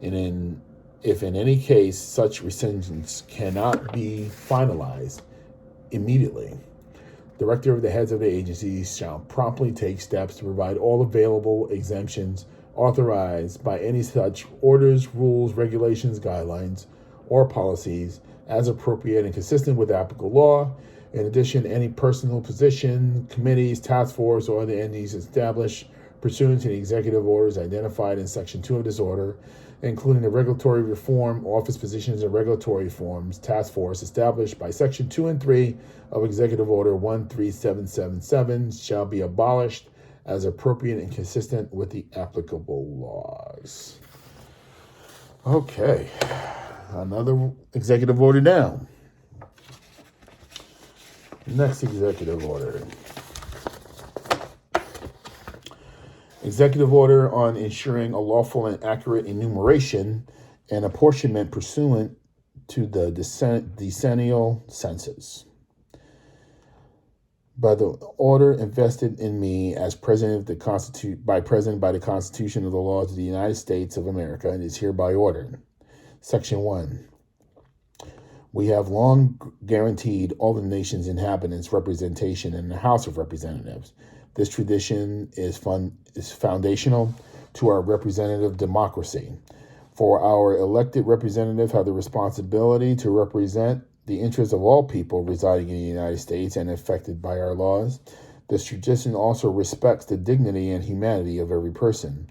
Speaker 5: and If in any case such rescindence cannot be finalized immediately, Director of the heads of the agencies shall promptly take steps to provide all available exemptions authorized by any such orders, rules, regulations, guidelines, or policies as appropriate and consistent with applicable law. In addition, any personal position, committees, task force, or other entities established pursuant to the executive orders identified in Section 2 of this order, including the regulatory reform, office positions, and regulatory forms, task force established by Section 2 and 3 of Executive Order 13777 shall be abolished as appropriate and consistent with the applicable laws. Okay, another executive order down. Next executive order. Executive order on ensuring a lawful and accurate enumeration and apportionment pursuant to the decennial census. By the order invested in me as President of the by the Constitution of the laws of the United States of America, and is hereby ordered. Section 1. We have long guaranteed all the nation's inhabitants representation in the House of Representatives. This tradition is foundational to our representative democracy. For our elected representatives have the responsibility to represent the interests of all people residing in the United States and affected by our laws. This tradition also respects the dignity and humanity of every person.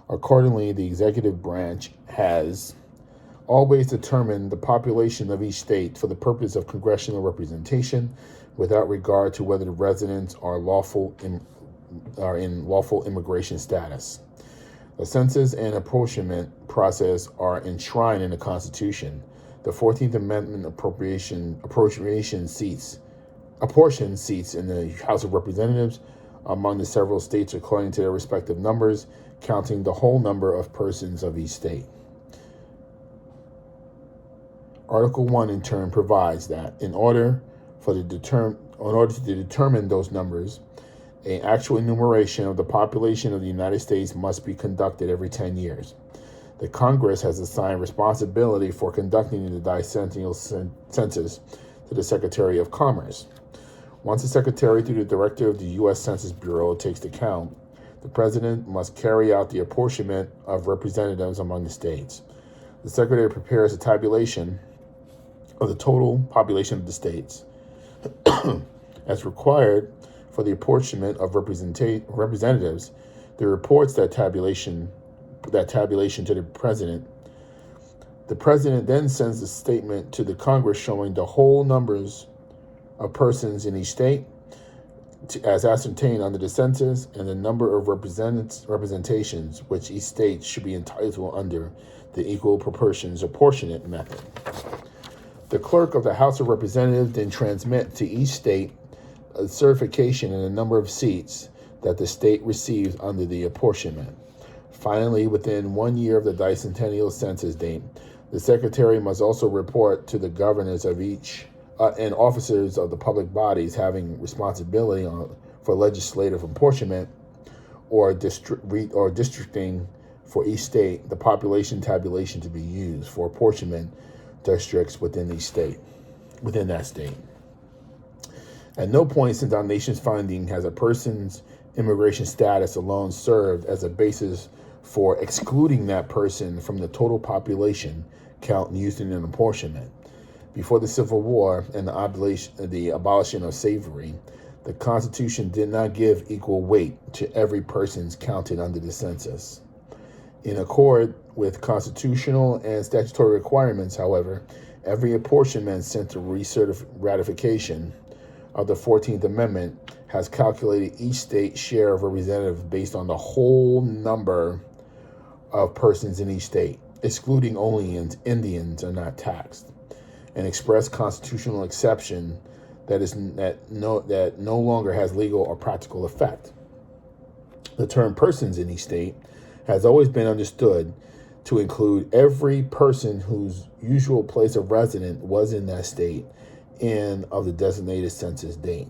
Speaker 5: Accordingly, the executive branch has always determined the population of each state for the purpose of congressional representation, without regard to whether the residents are in lawful immigration status. The census and apportionment process are enshrined in the Constitution. The 14th Amendment apportion seats in the House of Representatives among the several states according to their respective numbers, counting the whole number of persons of each state. Article 1 in turn provides that in order to determine those numbers, an actual enumeration of the population of the United States must be conducted every 10 years. The Congress has assigned responsibility for conducting the decennial census to the Secretary of Commerce. Once the Secretary, through the Director of the U.S. Census Bureau, takes the count, the President must carry out the apportionment of representatives among the states. The Secretary prepares a tabulation of the total population of the states. As required for the apportionment of representatives, the reports that tabulation to the President. The President then sends a statement to the Congress showing the whole numbers of persons in each state as ascertained under the census and the number of representations which each state should be entitled to under the equal proportions apportionment method. The clerk of the House of Representatives then transmits to each state a certification in the number of seats that the state receives under the apportionment. Finally, within 1 year of the decennial census date, the Secretary must also report to the governors of each and officers of the public bodies having responsibility for legislative apportionment or districting for each state the population tabulation to be used for apportionment districts within that state. At no point since our nation's founding has a person's immigration status alone served as a basis for excluding that person from the total population count used in an apportionment. Before the Civil War and the abolition of slavery, the Constitution did not give equal weight to every person's counted under the census. In accord with constitutional and statutory requirements, however, every apportionment sent to ratification of the 14th Amendment has calculated each state's share of representatives based on the whole number of persons in each state, excluding only Indians are not taxed. An express constitutional exception that no longer has legal or practical effect. The term persons in each state has always been understood to include every person whose usual place of residence was in that state and of the designated census date.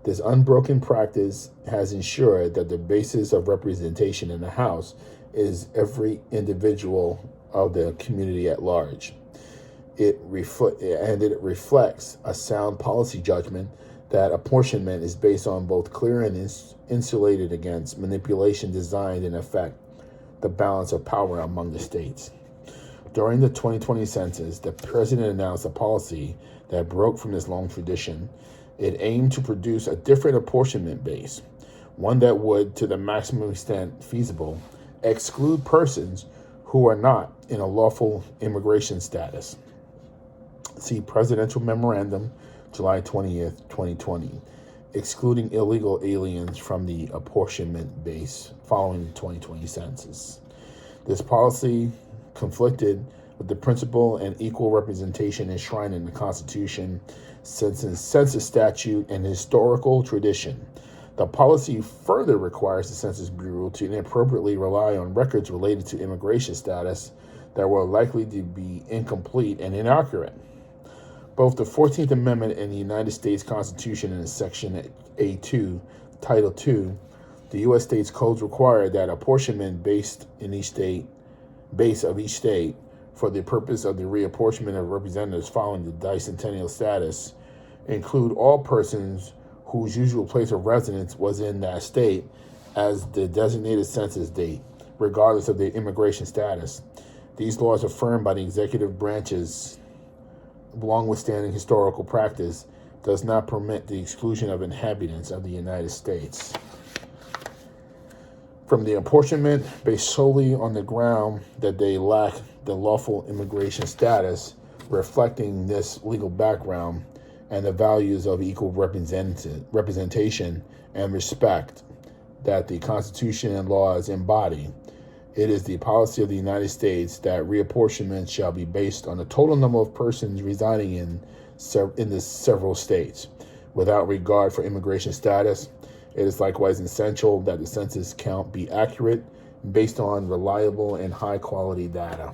Speaker 5: This unbroken practice has ensured that the basis of representation in the House is every individual of the community at large. It reflects a sound policy judgment that apportionment is based on both clear and insulated against manipulation designed in effect the balance of power among the states. During the 2020 census, the president announced a policy that broke from this long tradition. It aimed to produce a different apportionment base, one that would, to the maximum extent feasible, exclude persons who are not in a lawful immigration status. See Presidential Memorandum, July 20th, 2020, excluding illegal aliens from the apportionment base following the 2020 census. This policy conflicted with the principle and equal representation enshrined in the Constitution, census statute, and historical tradition. The policy further requires the Census Bureau to inappropriately rely on records related to immigration status that were likely to be incomplete and inaccurate. Both the 14th Amendment and the United States Constitution in Section A2, Title II, the U.S. states' codes require that apportionment base of each state for the purpose of the reapportionment of representatives following the bicentennial status include all persons whose usual place of residence was in that state as the designated census date, regardless of their immigration status. These laws affirmed by the executive branches long-withstanding historical practice does not permit the exclusion of inhabitants of the United States from the apportionment based solely on the ground that they lack the lawful immigration status, reflecting this legal background and the values of equal representation and respect that the Constitution and laws embody. It is the policy of the United States that reapportionment shall be based on the total number of persons residing in the several states, without regard for immigration status. It is likewise essential that the census count be accurate, based on reliable and high-quality data.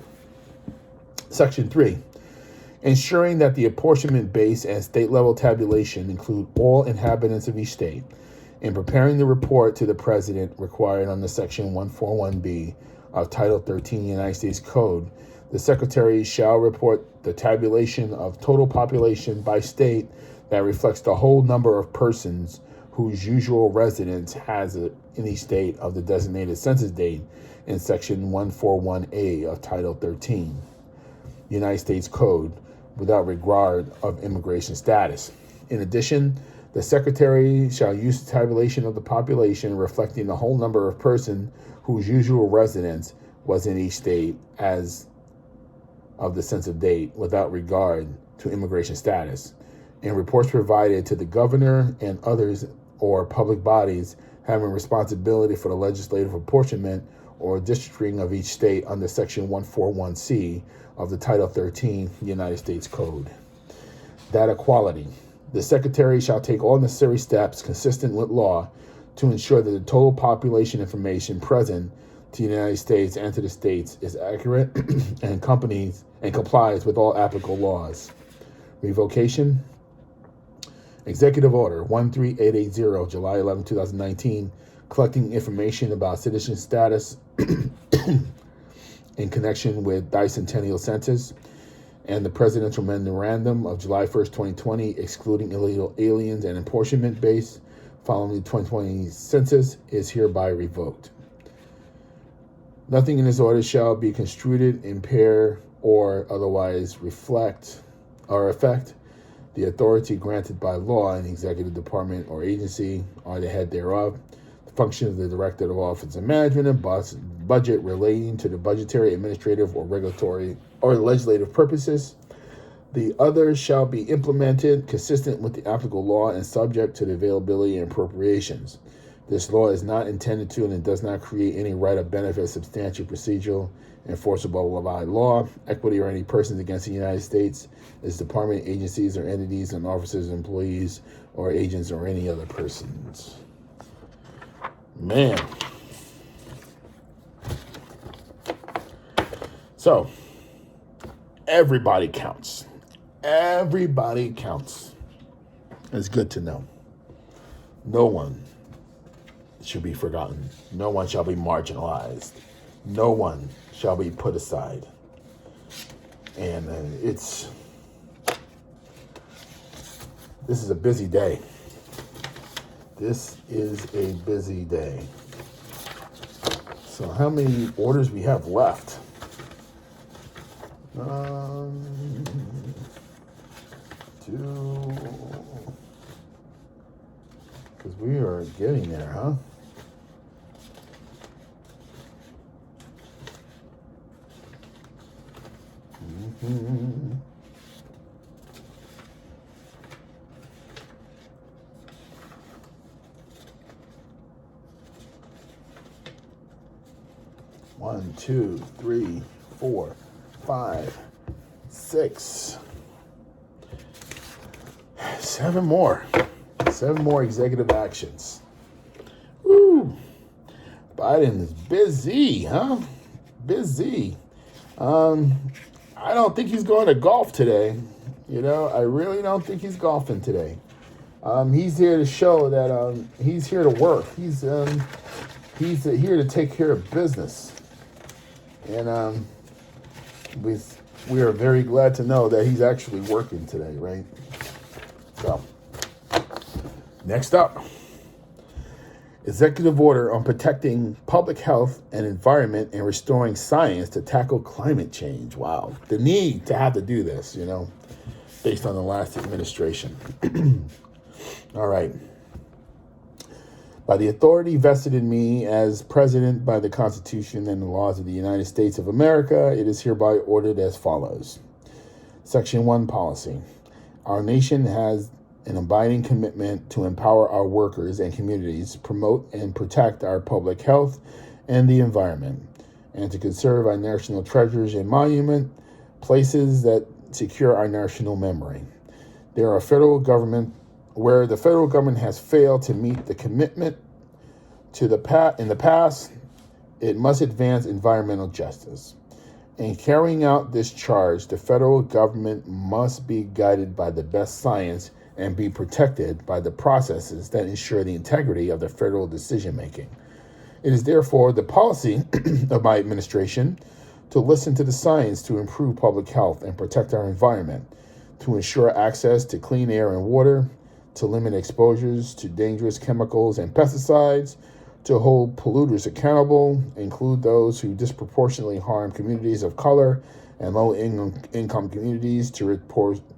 Speaker 5: Section 3. Ensuring that the apportionment base and state-level tabulation include all inhabitants of each state. In preparing the report to the President required under Section 141B of Title 13 United States Code, the Secretary shall report the tabulation of total population by state that reflects the whole number of persons whose usual residence has in each state of the designated census date in Section 141A of Title 13 United States Code, without regard of immigration status. In addition, the Secretary shall use the tabulation of the population reflecting the whole number of persons whose usual residence was in each state as of the census date without regard to immigration status, and reports provided to the governor and others or public bodies having responsibility for the legislative apportionment or districting of each state under Section 141C of the Title 13 United States Code. Data quality. The Secretary shall take all necessary steps consistent with law to ensure that the total population information present to the United States and to the states is accurate and complies with all applicable laws. Revocation. Executive Order 13880, July 11, 2019, collecting information about citizen status in connection with bicentennial census, and the Presidential Memorandum of July 1st, 2020, excluding illegal aliens and apportionment base following the 2020 census, is hereby revoked. Nothing in this order shall be construed, impair, or otherwise reflect or affect the authority granted by law in the executive department or agency or the head thereof, the function of the Director of Office of Management and budget relating to the budgetary, administrative, or regulatory or legislative purposes. The others shall be implemented consistent with the applicable law and subject to the availability and appropriations. This law is not intended to and it does not create any right of benefit, substantial, procedural, enforceable by law, equity, or any persons against the United States, its department, agencies, or entities, and officers, employees, or agents, or any other persons. Man. So, everybody counts. Everybody counts. It's good to know. No one should be forgotten. No one shall be marginalized. No one shall be put aside. And this is a busy day. This is a busy day. So how many orders we have left? 2, because we are getting there, huh? Mm-hmm. One, 2, 3, 4, 5, 6, 7 more. 7 more executive actions. Woo! Biden is busy, huh? Busy. I don't think he's going to golf today. I really don't think he's golfing today. He's here to show that he's here to work. He's here to take care of business. And we are very glad to know that he's actually working today, right? So, next up, executive order on protecting public health and environment and restoring science to tackle climate change. Wow, the need to have to do this, based on the last administration. All right. By the authority vested in me as president by the Constitution and the laws of the United States of America, it is hereby ordered as follows. Section 1 policy. Our nation has an abiding commitment to empower our workers and communities, promote and protect our public health and the environment, and to conserve our national treasures and monument places that secure our national memory. Where the federal government has failed to meet the commitment in the past, it must advance environmental justice. In carrying out this charge, the federal government must be guided by the best science and be protected by the processes that ensure the integrity of the federal decision-making. It is therefore the policy of my administration to listen to the science to improve public health and protect our environment, to ensure access to clean air and water, to limit exposures to dangerous chemicals and pesticides, to hold polluters accountable, include those who disproportionately harm communities of color and low-income communities, to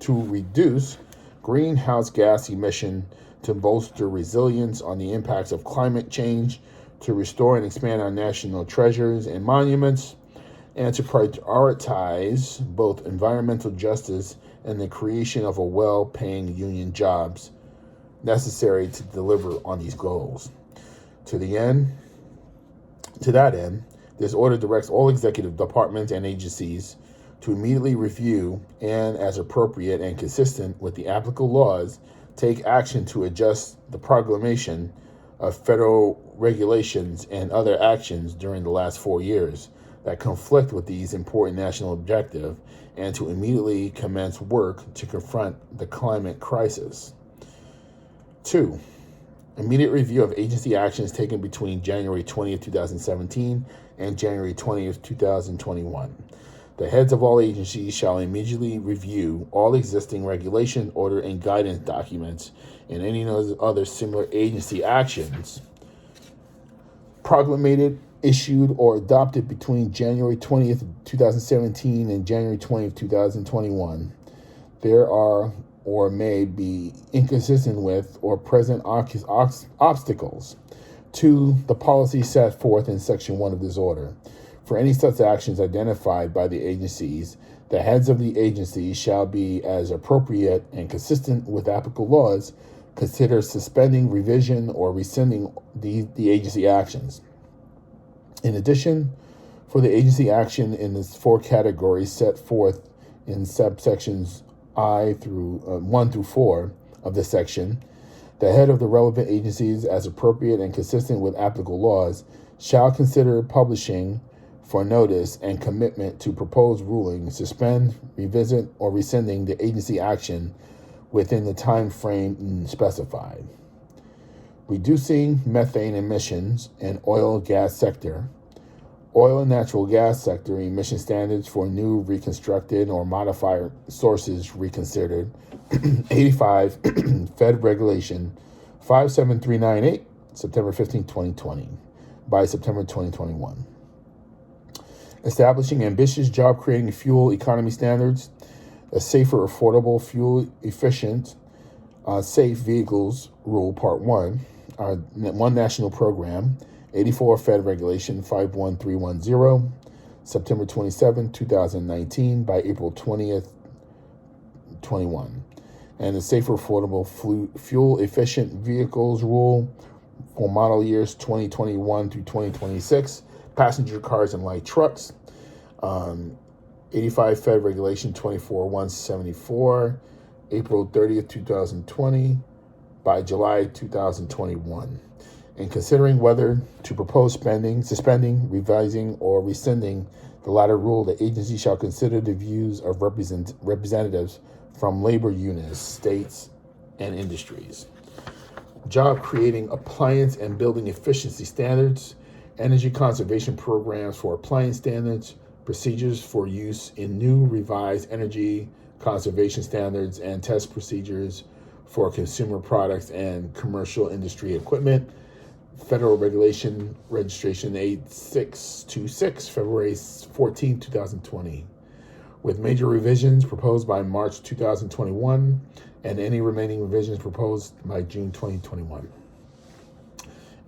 Speaker 5: reduce greenhouse gas emission, to bolster resilience on the impacts of climate change, to restore and expand our national treasures and monuments, and to prioritize both environmental justice and the creation of a well-paying union jobs necessary to deliver on these goals. To that end, this order directs all executive departments and agencies to immediately review and, as appropriate and consistent with the applicable laws, take action to adjust the proclamation of federal regulations and other actions during the last 4 years that conflict with these important national objectives, and to immediately commence work to confront the climate crisis. 2. Immediate review of agency actions taken between January 20th, 2017 and January 20th, 2021. The heads of all agencies shall immediately review all existing regulation, order, and guidance documents and any other similar agency actions proclamated, issued, or adopted between January 20th, 2017 and January 20th, 2021. There are or may be inconsistent with or present obstacles to the policy set forth in Section 1 of this order. For any such actions identified by the agencies, the heads of the agencies shall be, as appropriate and consistent with applicable laws, consider suspending, revision, or rescinding the agency actions. In addition, for the agency action in the 4 categories set forth in subsections 1 through 4 of this section, the head of the relevant agencies, as appropriate and consistent with applicable laws, shall consider publishing for notice and commitment to propose ruling, suspend, revisit, or rescinding the agency action within the time frame specified. Reducing methane emissions in oil and gas sector. Oil and natural gas sector emission standards for new, reconstructed, or modified sources reconsidered. 85 Fed Regulation 57398, September 15, 2020, by September 2021. Establishing ambitious job-creating fuel economy standards, a safer, affordable, fuel-efficient, safe vehicles rule, Part 1, one national program, 84 Fed Regulation 51310, September 27, 2019, by April 20th, 21. And the Safer, Affordable, Fuel-Efficient Vehicles Rule for model years 2021 through 2026, passenger cars and light trucks, 85 Fed Regulation 24174, April 30th, 2020, by July 2021. And considering whether to propose suspending, revising, or rescinding the latter rule, the agency shall consider the views of representatives from labor unions, states, and industries. Job creating appliance and building efficiency standards, energy conservation programs for appliance standards, procedures for use in new revised energy conservation standards, and test procedures for consumer products and commercial industry equipment. Federal Regulation Registration 8626, February 14, 2020, with major revisions proposed by March 2021 and any remaining revisions proposed by June 2021.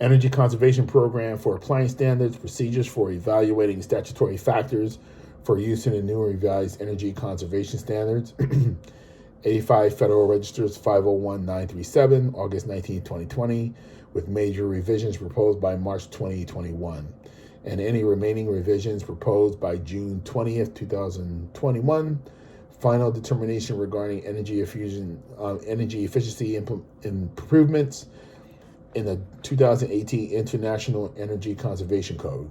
Speaker 5: Energy Conservation Program for appliance standards, procedures for evaluating statutory factors for use in the new revised energy conservation standards. 85 Federal Registers 501937, August 19, 2020, with major revisions proposed by March 2021, and any remaining revisions proposed by June 20th, 2021. Final determination regarding energy efficiency improvements in the 2018 International Energy Conservation Code.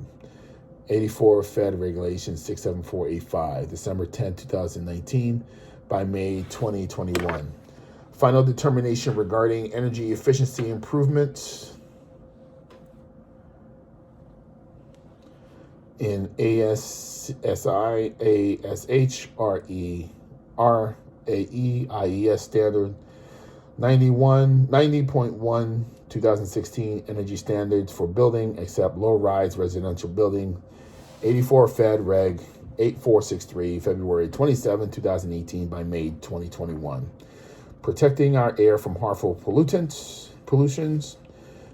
Speaker 5: 84 Fed Regulation 67485, December 10, 2019, by May 2021. Final determination regarding energy efficiency improvements in ASSI, ASH, RAE, IES standard 90.1 2016 energy standards for building except low-rise residential building. 84 Fed Reg 8463, February 27, 2018, by May 2021. Protecting our air from harmful pollutions,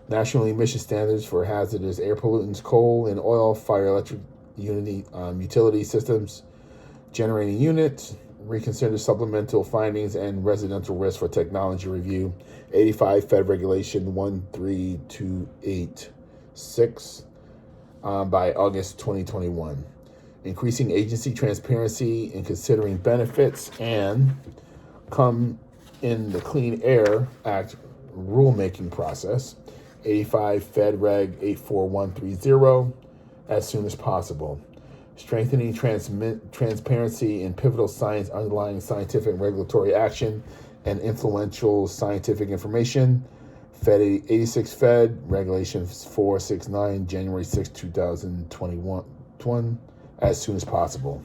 Speaker 5: national emission standards for hazardous air pollutants, coal and oil, fire electric utility systems, generating units, reconsider supplemental findings and residential risk for technology review. 85 Fed Regulation 13286, by August 2021. Increasing agency transparency in considering benefits and come in the Clean Air Act rulemaking process. 85 Fed Reg 84130, as soon as possible. Strengthening transparency in pivotal science underlying scientific and regulatory action and influential scientific information. Fed 86 Fed Regulation 469, January 6, 2021, as soon as possible.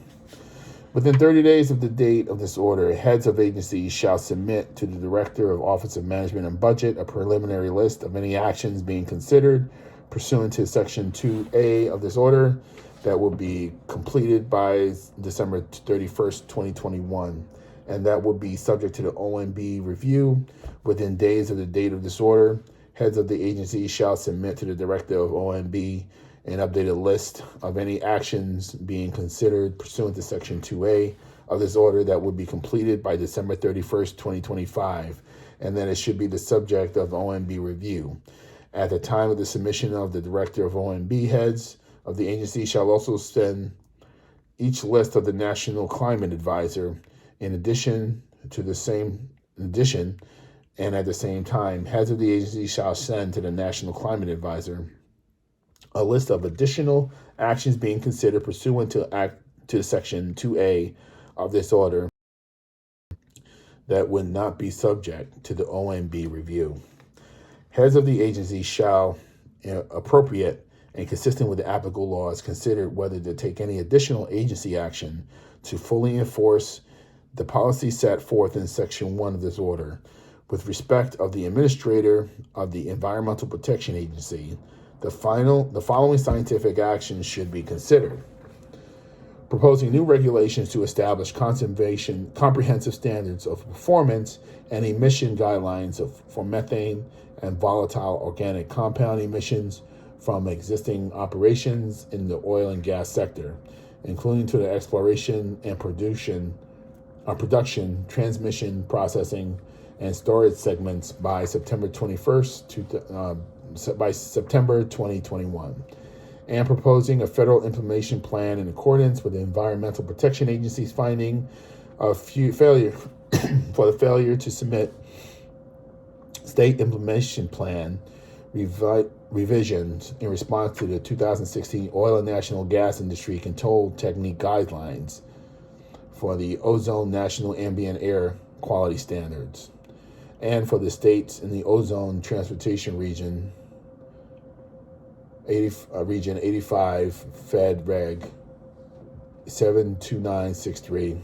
Speaker 5: Within 30 days of the date of this order, heads of agencies shall submit to the Director of Office of Management and Budget a preliminary list of any actions being considered pursuant to Section 2A of this order that will be completed by December 31st, 2021, and that will be subject to the OMB review. Within days of the date of this order, heads of the agency shall submit to the Director of OMB an updated list of any actions being considered pursuant to Section 2A of this order that would be completed by December 31st, 2025, and then it should be the subject of OMB review. At the time of the submission of the Director of OMB, heads of the agency shall also send each list of the National Climate Advisor. In addition, and at the same time, heads of the agency shall send to the National Climate Advisor a list of additional actions being considered pursuant to Section 2A of this order that would not be subject to the OMB review. Heads of the agency shall appropriate and consistent with the applicable laws, considered whether to take any additional agency action to fully enforce the policy set forth in Section 1 of this order. With respect of the administrator of the Environmental Protection Agency, the following scientific actions should be considered. Proposing new regulations to establish comprehensive standards of performance and emission guidelines for methane and volatile organic compound emissions from existing operations in the oil and gas sector, including to the exploration and production, transmission, processing, and storage segments by September 2021, and proposing a federal implementation plan in accordance with the Environmental Protection Agency's finding of failure for the failure to submit state implementation plan revisions in response to the 2016 Oil and Natural Gas Industry Control Technique Guidelines for the Ozone National Ambient Air Quality Standards, and for the states in the Ozone Transportation Region, Region 85, Fed Reg 72963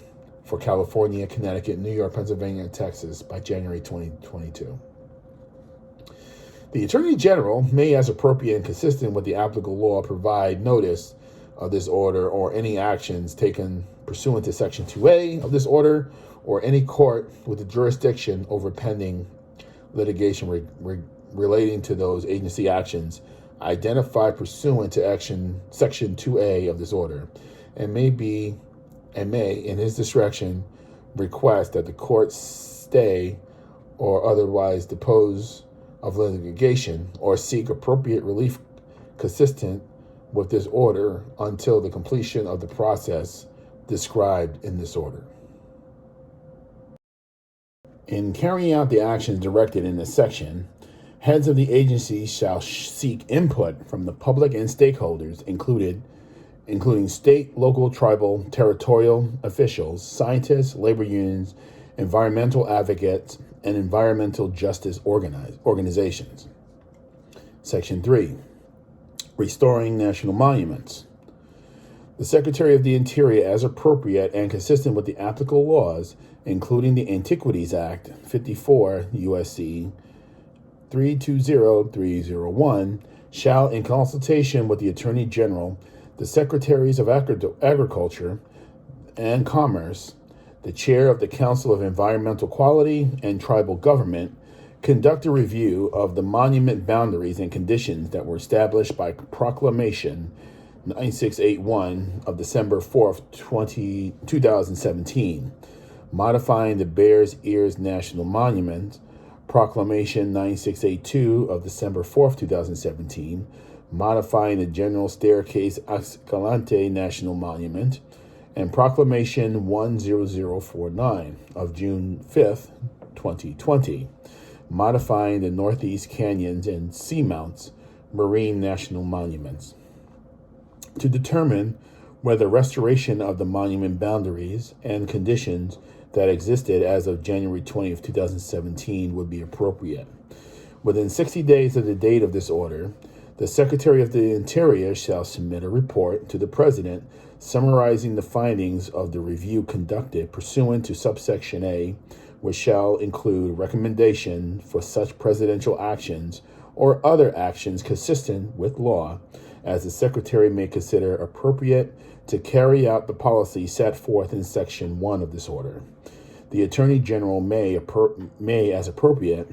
Speaker 5: for California, Connecticut, New York, Pennsylvania, and Texas by January 2022. The Attorney General may, as appropriate and consistent with the applicable law, provide notice of this order or any actions taken pursuant to Section 2A of this order, or any court with the jurisdiction over pending litigation relating to those agency actions identified pursuant to Section 2A of this order, and may, in his discretion, request that the court stay or otherwise depose of litigation or seek appropriate relief consistent with this order until the completion of the process described in this order. In carrying out the actions directed in this section, heads of the agency shall seek input from the public and stakeholders, including state, local, tribal, territorial officials, scientists, labor unions, environmental advocates, and environmental justice organizations. Section 3. Restoring national monuments. The Secretary of the Interior, as appropriate and consistent with the applicable laws, including the Antiquities Act 54 U.S.C. 320301, shall, in consultation with the Attorney General, the Secretaries of Agriculture and Commerce, the Chair of the Council of Environmental Quality and Tribal Government, conduct a review of the monument boundaries and conditions that were established by Proclamation 9681 of December 4th, 2017, modifying the Bears Ears National Monument, Proclamation 9682 of December 4th, 2017, modifying the General Staircase Escalante National Monument, and Proclamation 10049 of June 5th, 2020, modifying the Northeast Canyons and Seamounts Marine National Monuments, to determine whether restoration of the monument boundaries and conditions that existed as of January 20th, 2017 would be appropriate. Within 60 days of the date of this order, the Secretary of the Interior shall submit a report to the President summarizing the findings of the review conducted pursuant to subsection A, which shall include recommendation for such presidential actions or other actions consistent with law as the Secretary may consider appropriate to carry out the policy set forth in Section 1 of this order. The Attorney General may, as appropriate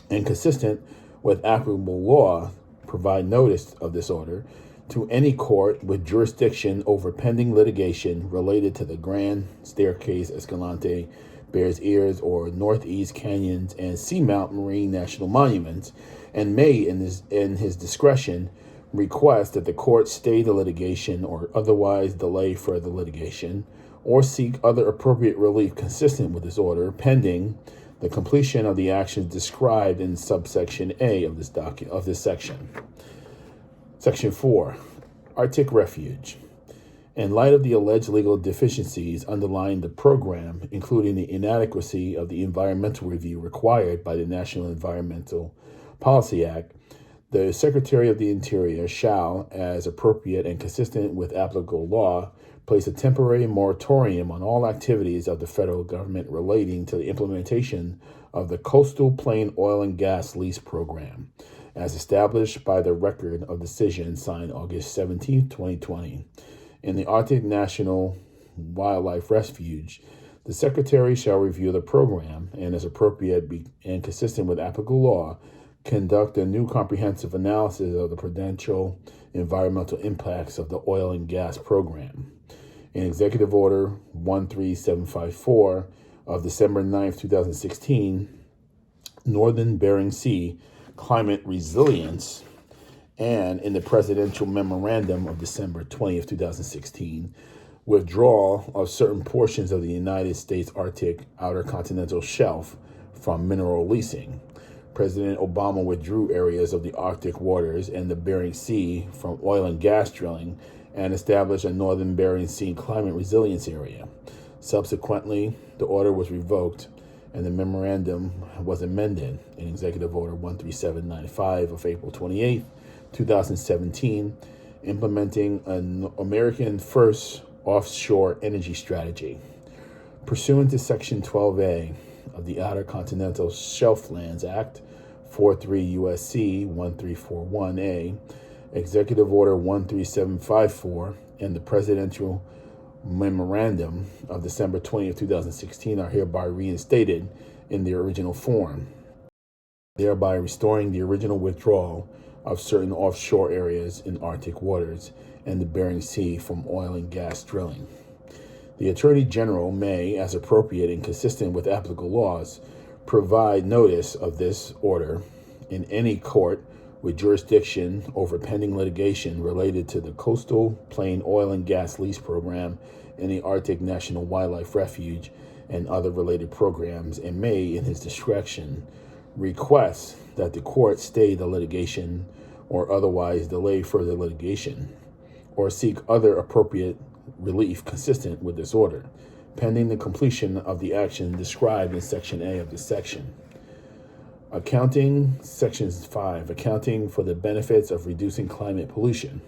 Speaker 5: and consistent with applicable law, provide notice of this order to any court with jurisdiction over pending litigation related to the Grand Staircase Escalante, Bears Ears, or Northeast Canyons and Seamount Marine National Monuments, and may, in his discretion, request that the court stay the litigation or otherwise delay further litigation, or seek other appropriate relief consistent with this order, pending the completion of the actions described in subsection A of this section. Section 4. Arctic Refuge. In light of the alleged legal deficiencies underlying the program, including the inadequacy of the environmental review required by the National Environmental Policy Act, The Secretary of the Interior shall, as appropriate and consistent with applicable law, place a temporary moratorium on all activities of the federal government relating to the implementation of the Coastal Plain Oil and Gas Lease Program, as established by the Record of Decision signed August 17, 2020. In the Arctic National Wildlife Refuge, the Secretary shall review the program and, as appropriate and consistent with applicable law, conduct a new comprehensive analysis of the potential environmental impacts of the oil and gas program. In Executive Order 13754 of December 9, 2016, Northern Bering Sea Climate Resilience, and in the Presidential Memorandum of December 20th, 2016, withdrawal of certain portions of the United States Arctic Outer Continental Shelf from mineral leasing. President Obama withdrew areas of the Arctic waters and the Bering Sea from oil and gas drilling and established a Northern Bering Sea Climate Resilience Area. Subsequently, the order was revoked and the memorandum was amended in Executive Order 13795 of April 28, 2017, implementing an American First Offshore Energy Strategy. Pursuant to Section 12A of the Outer Continental Shelf Lands Act, 43 U.S.C. 1341A, Executive Order 13754, and the Presidential Memorandum of December 20, 2016 are hereby reinstated in their original form, thereby restoring the original withdrawal of certain offshore areas in Arctic waters and the Bering Sea from oil and gas drilling. The Attorney General may, as appropriate and consistent with applicable laws, provide notice of this order in any court with jurisdiction over pending litigation related to the Coastal Plain Oil and Gas Lease Program and the Arctic National Wildlife Refuge and other related programs, and may, in his discretion, request that the court stay the litigation or otherwise delay further litigation, or seek other appropriate relief consistent with this order, pending the completion of the action described in Section A of this section. Sections 5, accounting for the benefits of reducing climate pollution.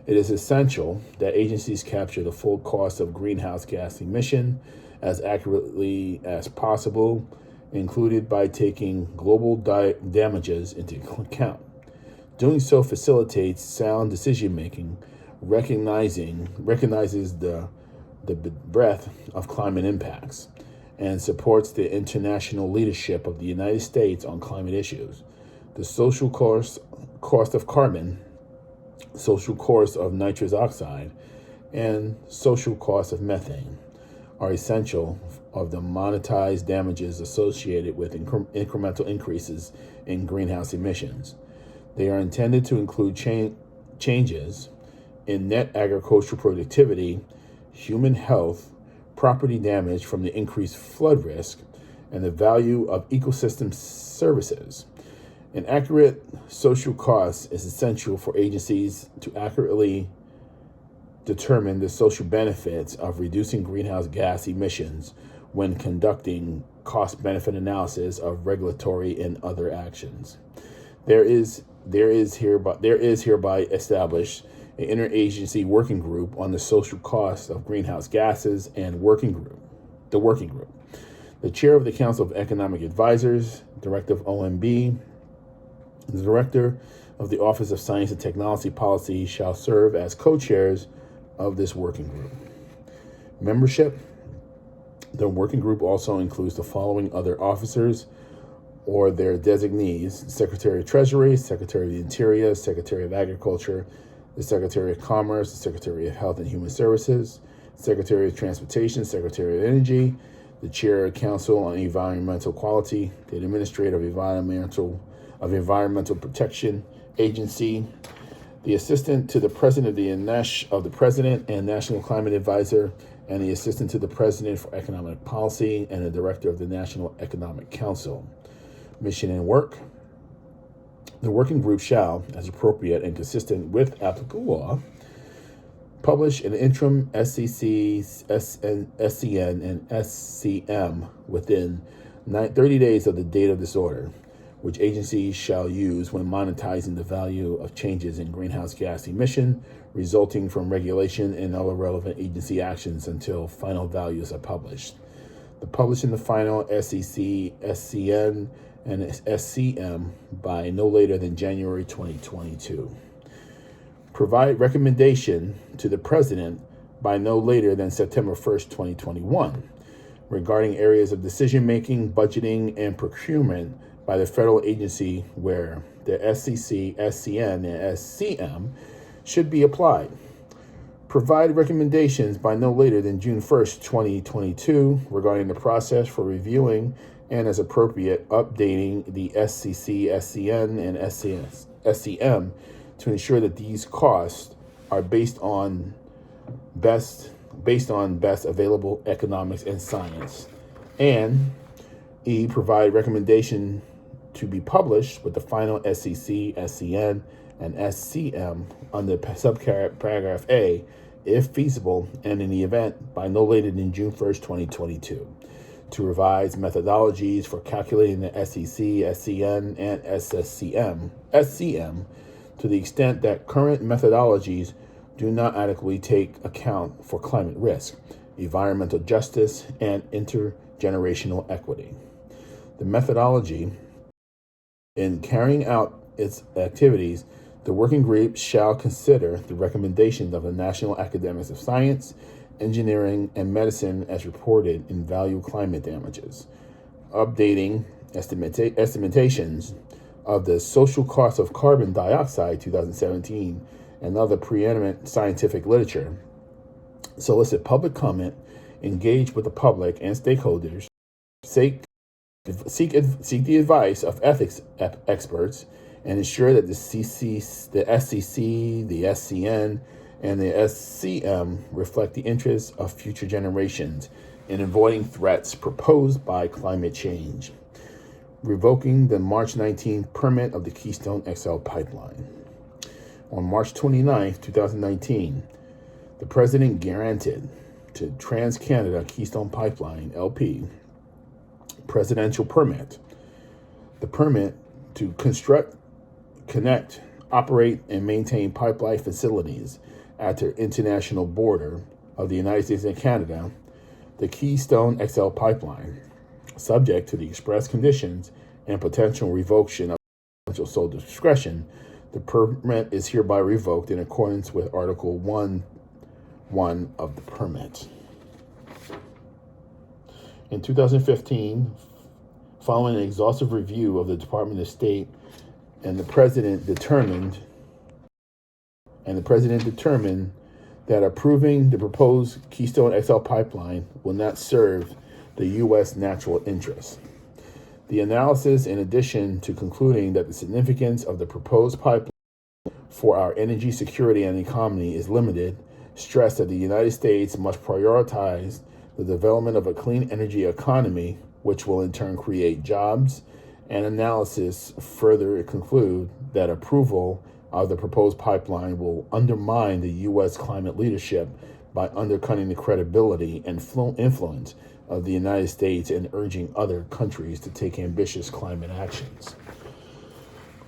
Speaker 5: It is essential that agencies capture the full cost of greenhouse gas emission as accurately as possible, included by taking global damages into account. Doing so facilitates sound decision-making, recognizes the breadth of climate impacts, and supports the international leadership of the United States on climate issues. The social cost of carbon, social cost of nitrous oxide, and social cost of methane are essential of the monetized damages associated with incremental increases in greenhouse emissions. They are intended to include changes in net agricultural productivity, human health, property damage from the increased flood risk, and the value of ecosystem services. An accurate social cost is essential for agencies to accurately determine the social benefits of reducing greenhouse gas emissions when conducting cost-benefit analysis of regulatory and other actions. There is hereby established an interagency working group on the social costs of greenhouse gases and the working group. The chair of the Council of Economic Advisors, Director of OMB, the director of the Office of Science and Technology Policy shall serve as co-chairs of this working group. Membership. The working group also includes the following other officers or their designees: Secretary of Treasury, Secretary of the Interior, Secretary of Agriculture, the Secretary of Commerce, the Secretary of Health and Human Services, Secretary of Transportation, Secretary of Energy, the Chair of Council on Environmental Quality, the Administrator of Environmental Protection Agency, the Assistant to the President of the President and National Climate Advisor, and the Assistant to the President for Economic Policy and the Director of the National Economic Council. Mission and work. The working group shall, as appropriate and consistent with applicable law, publish an interim SCN, and SCM within 30 days of the date of this order, which agencies shall use when monetizing the value of changes in greenhouse gas emission resulting from regulation and other relevant agency actions until final values are published. The publishing the final SEC, SCN, and SCM by no later than January 2022. Provide recommendation to the President by no later than September 1st, 2021, regarding areas of decision-making, budgeting, and procurement by the federal agency where the SEC, SCN, and SCM should be applied. Provide recommendations by no later than June 1st, 2022, regarding the process for reviewing and, as appropriate, updating the SCC, SCN, and SCM to ensure that these costs are based on best available economics and science. And E, provide recommendation to be published with the final SCC, SCN, and SCM under subparagraph A, if feasible, and in the event by no later than June 1st, 2022, to revise methodologies for calculating the SCC, SCN, and SCM to the extent that current methodologies do not adequately take account for climate risk, environmental justice, and intergenerational equity. The methodology in carrying out its activities, the working group shall consider the recommendations of the National Academies of Science, Engineering, and Medicine as reported in Value Climate Damages, updating estimations of the social cost of carbon dioxide 2017 and other preeminent scientific literature, solicit public comment, engage with the public and stakeholders, seek the advice of ethics experts, and ensure that the SCC, the SCN, and the SCM reflect the interests of future generations in avoiding threats proposed by climate change. Revoking the March 19th permit of the Keystone XL pipeline. On March 29th, 2019, the President granted to TransCanada Keystone Pipeline, LP, presidential permit. The permit to construct, connect, operate, and maintain pipeline facilities at the international border of the United States and Canada, the Keystone XL pipeline, subject to the express conditions and potential revocation of potential sole discretion. The permit is hereby revoked in accordance with Article 1.1 of the permit. In 2015, following an exhaustive review of the Department of State, the President determined that approving the proposed Keystone XL pipeline will not serve the U.S. natural interests. The analysis, in addition to concluding that the significance of the proposed pipeline for our energy security and economy is limited, stressed that the United States must prioritize the development of a clean energy economy, which will in turn create jobs, and analysis further conclude that approval of the proposed pipeline will undermine the U.S. climate leadership by undercutting the credibility and influence of the United States and urging other countries to take ambitious climate actions.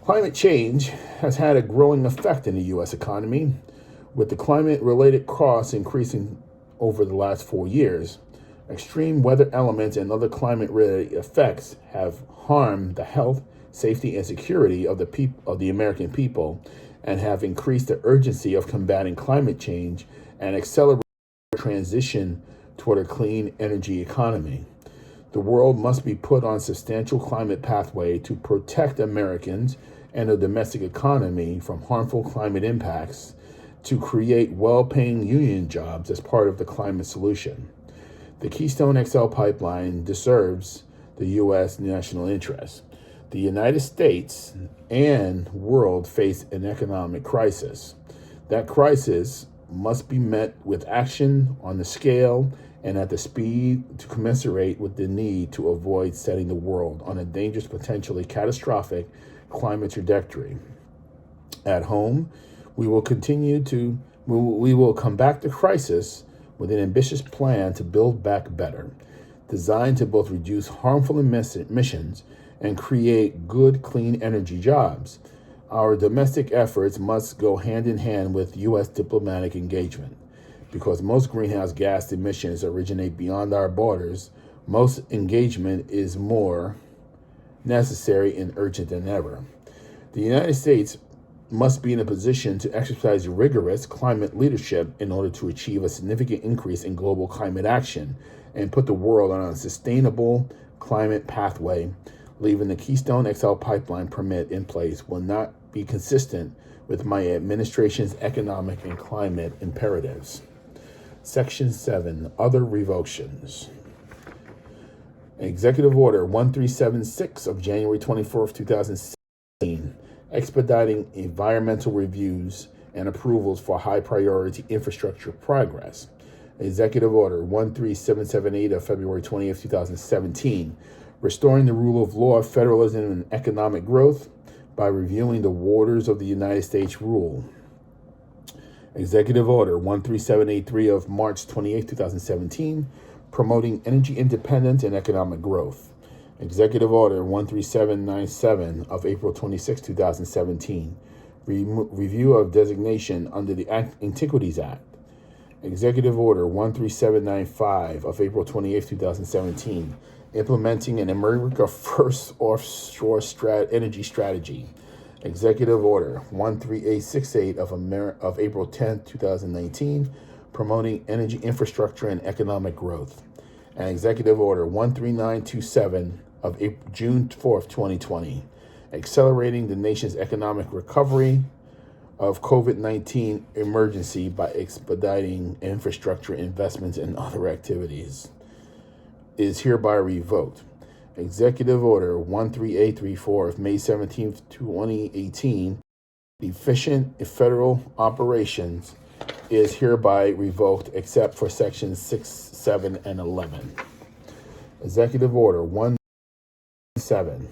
Speaker 5: Climate change has had a growing effect in the U.S. economy, with the climate-related costs increasing over the last 4 years. Extreme weather elements and other climate-related effects have harmed the health, safety, and security of the American people, and have increased the urgency of combating climate change and accelerating the transition toward a clean energy economy. The world must be put on a substantial climate pathway to protect Americans and the domestic economy from harmful climate impacts, to create well-paying union jobs as part of the climate solution. The Keystone XL pipeline serves the U.S. national interest. The United States and world face an economic crisis. That crisis must be met with action on the scale and at the speed to commensurate with the need to avoid setting the world on a dangerous, potentially catastrophic climate trajectory. At home, we will combat the crisis with an ambitious plan to build back better, designed to both reduce harmful emissions and create good, clean energy jobs. Our domestic efforts must go hand in hand with U.S. diplomatic engagement. Because most greenhouse gas emissions originate beyond our borders, most engagement is more necessary and urgent than ever. The United States must be in a position to exercise rigorous climate leadership in order to achieve a significant increase in global climate action and put the world on a sustainable climate pathway. Leaving the Keystone XL pipeline permit in place will not be consistent with my administration's economic and climate imperatives. Section 7, Other Revocations. Executive Order 1376 of January 24th, 2016, expediting environmental reviews and approvals for high priority infrastructure progress. Executive Order 13778 of February 20th, 2017, restoring the rule of law, federalism, and economic growth by reviewing the Waters of the United States Rule. Executive Order 13783 of March 28, 2017, promoting energy independence and economic growth. Executive Order 13797 of April 26, 2017, review of designation under the Antiquities Act. Executive Order 13795 of April 28, 2017, implementing an America First offshore energy strategy. Executive Order 13868 of April 10, 2019, promoting energy infrastructure and economic growth. And Executive Order 13927 of June 4th, 2020, accelerating the nation's economic recovery of COVID-19 emergency by expediting infrastructure investments and other activities, is hereby revoked. Executive Order 13834 of May 17, 2018, efficient federal operations, is hereby revoked except for sections 6, 7, and 11. Executive Order 117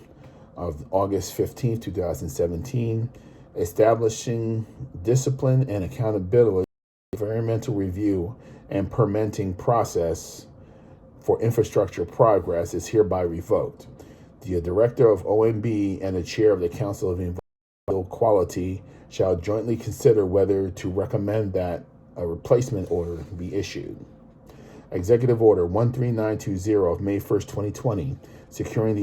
Speaker 5: of August 15, 2017, establishing discipline and accountability, environmental review, and permitting process for infrastructure progress is hereby revoked. The Director of OMB and the Chair of the Council of Environmental Quality shall jointly consider whether to recommend that a replacement order be issued. Executive Order 13920 of May 1st, 2020, securing the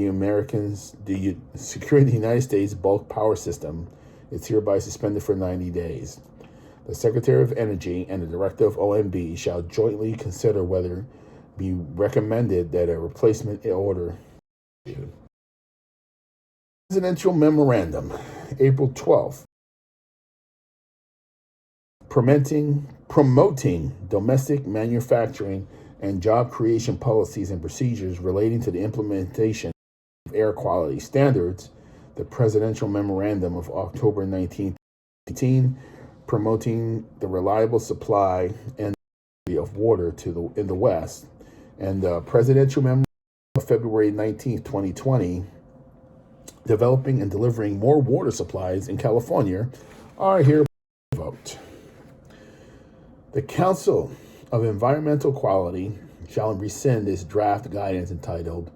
Speaker 5: United States bulk power system, is hereby suspended for 90 days. The Secretary of Energy and the Director of OMB shall jointly consider whether be recommended that a replacement order be issued. Presidential Memorandum, April 12th, promoting domestic manufacturing and job creation policies and procedures relating to the implementation of air quality standards. The Presidential Memorandum of October 19, 2018, promoting the reliable supply and of water in the West, and the Presidential Memorandum of February 19, 2020, developing and delivering more water supplies in California, are hereby revoked. The Council of Environmental Quality shall rescind its draft guidance entitled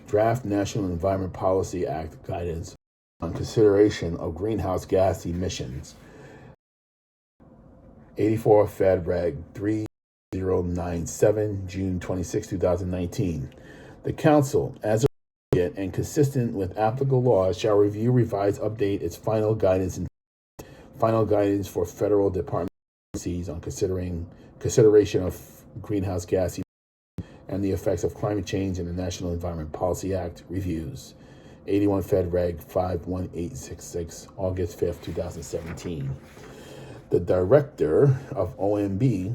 Speaker 5: Draft National Environment Policy Act Guidance on Consideration of Greenhouse Gas Emissions, 84 Fed Reg 3097, June 26, 2019. The Council, as appropriate and consistent with applicable laws, shall review, revise, update its final guidance for federal department agencies on consideration of greenhouse gas emissions and the effects of climate change in the National Environment Policy Act reviews. 81 Fed Reg 51866, August 5th, 2017. The Director of OMB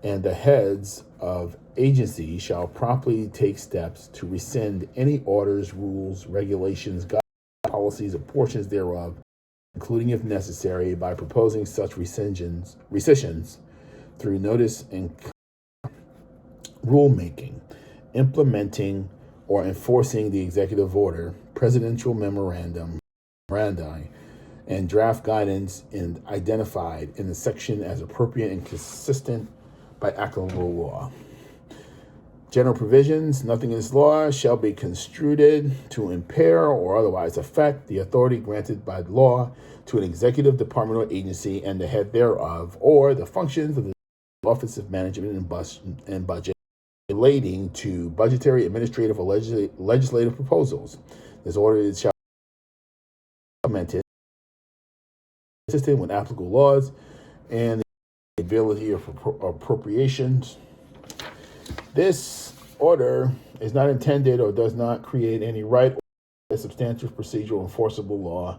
Speaker 5: and the heads of agencies shall promptly take steps to rescind any orders, rules, regulations, guidelines, policies, or portions thereof, including if necessary, by proposing such rescissions through notice and rulemaking, implementing or enforcing the executive order, presidential memorandum, and draft guidance and identified in the section as appropriate and consistent by applicable law. General provisions: nothing in this law shall be construed to impair or otherwise affect the authority granted by law to an executive department or agency and the head thereof, or the functions of the Office of Management and Budget relating to budgetary, administrative, or legislative proposals. This order shall be implemented consistent with applicable laws and the availability of appropriations. This order is not intended or does not create any right or a substantive procedural enforceable law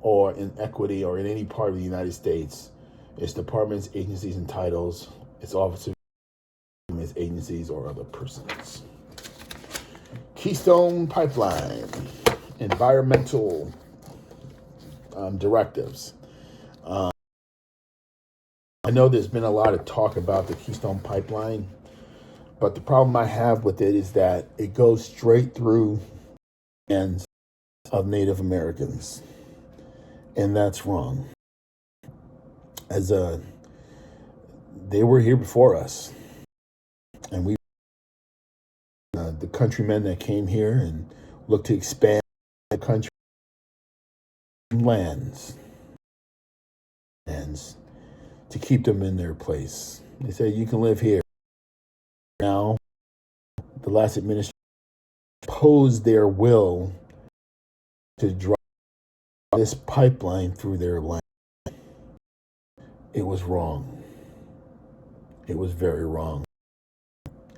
Speaker 5: or in equity or in any part of the United States, its departments, agencies, and titles, its officers, its agencies, or other persons. Keystone Pipeline, environmental directives. I know there's been a lot of talk about the Keystone Pipeline, but the problem I have with it is that it goes straight through the hands of Native Americans, and that's wrong. They were here before us, and the countrymen that came here and looked to expand the country lands to keep them in their place. They said you can live here. Now, the last administration imposed their will to drive this pipeline through their land. It was wrong. It was very wrong.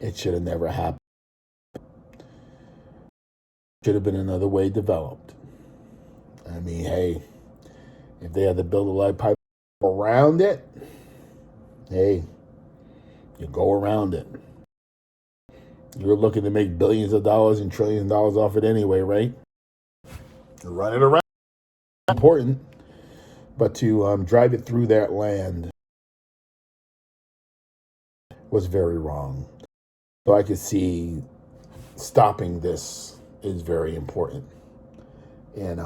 Speaker 5: It should have never happened. Should have been another way developed. I mean, hey, if they had to build a light pipe around it, hey, you go around it. You're looking to make billions of dollars and trillions of dollars off it anyway, right? To run it around is important, but to drive it through that land was very wrong. So I could see stopping this is very important. And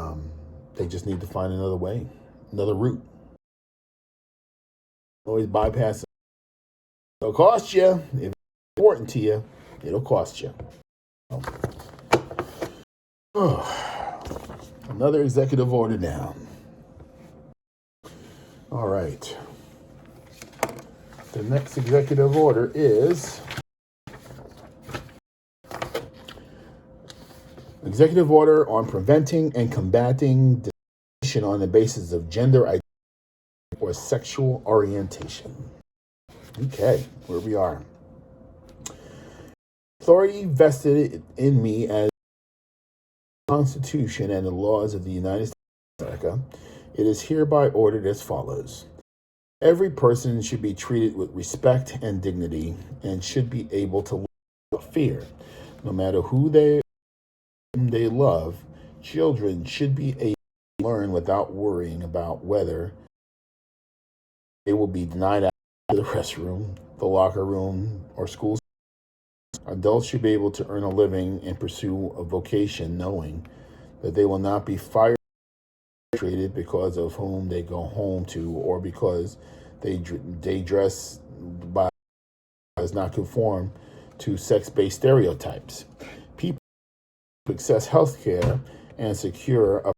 Speaker 5: they just need to find another way, another route. Always bypass it. It'll cost you. If it's important to you, it'll cost you. Another executive order down. All right. The next executive order is Executive Order on Preventing and Combating Discrimination on the Basis of Gender Identity or Sexual Orientation. Okay, where we are. Authority vested in me as the Constitution and the laws of the United States of America, it is hereby ordered as follows. Every person should be treated with respect and dignity and should be able to live without fear. No matter whom they love, children should be able to learn without worrying about whether they will be denied access to the restroom, the locker room, or school. Adults should be able to earn a living and pursue a vocation knowing that they will not be fired or treated because of whom they go home to or because they dress by does not conform to sex-based stereotypes. People access health care and secure a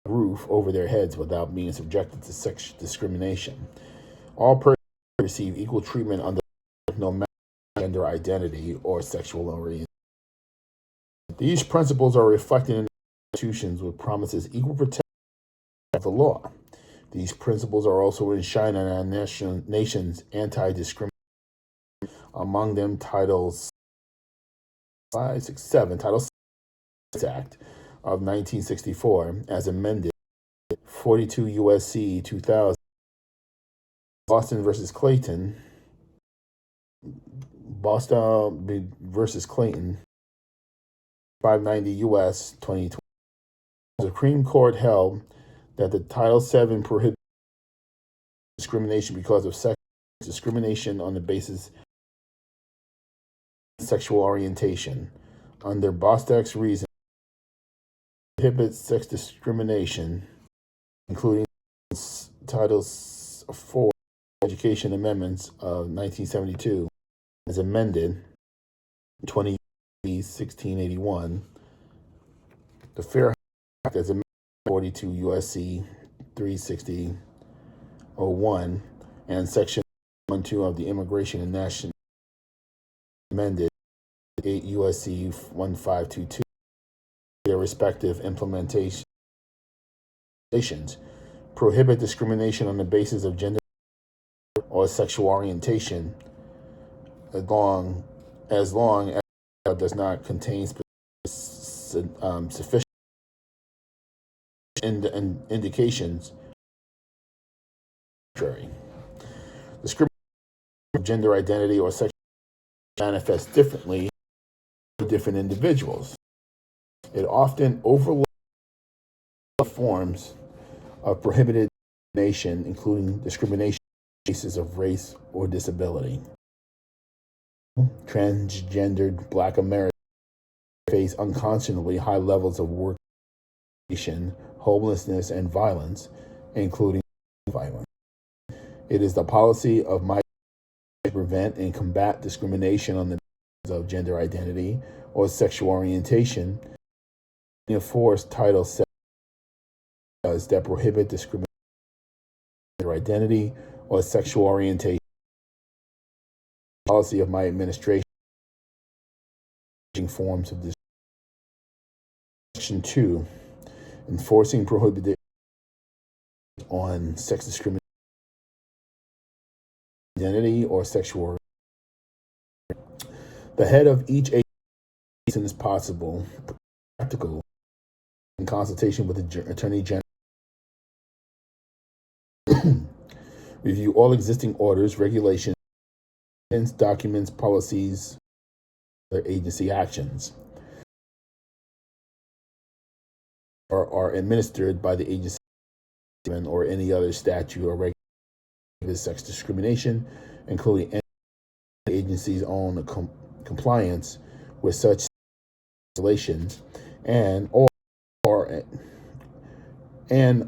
Speaker 5: roof over their heads without being subjected to sex discrimination. All persons receive equal treatment under no matter gender identity or sexual orientation. These principles are reflected in institutions with promises equal protection of the law. These principles are also enshrined in our nation's anti-discrimination. Among them, Title 6 Act of 1964, as amended, 42 U.S.C. 2000, Boston versus Clayton, 590 U.S. 2020. The Supreme Court held that the Title VII prohibits discrimination because of sex discrimination on the basis of sexual orientation. Under Bostock's reason, prohibits sex discrimination, including Title IV Education Amendments of 1972, as amended, 20 1681, the Fair Act as amended 42 USC 360.01, and Section 12 of the Immigration and National amended 8 USC 1522, their respective implementations, prohibit discrimination on the basis of gender or sexual orientation as long as it does not contain sufficient indications contrary. Discrimination of gender identity or sexual manifests differently for different individuals. It often overlaps forms of prohibited discrimination, including discrimination on the basis of race or disability. Transgendered Black Americans face unconscionably high levels of work, homelessness, and violence, including violence. It is the policy of my to prevent and combat discrimination on the basis of gender identity or sexual orientation, and enforce Title VII laws that prohibit discrimination on gender identity or sexual orientation. The policy of my administration forms of this. Section 2, enforcing prohibited on sex discrimination, identity, or sexual. The head of each agency, as soon as possible, practical, in consultation with the Attorney General, review all existing orders, regulations, documents, policies, other agency actions, or are administered by the agency or any other statute or regulation of sex discrimination, including any agency's own compliance with such regulations, and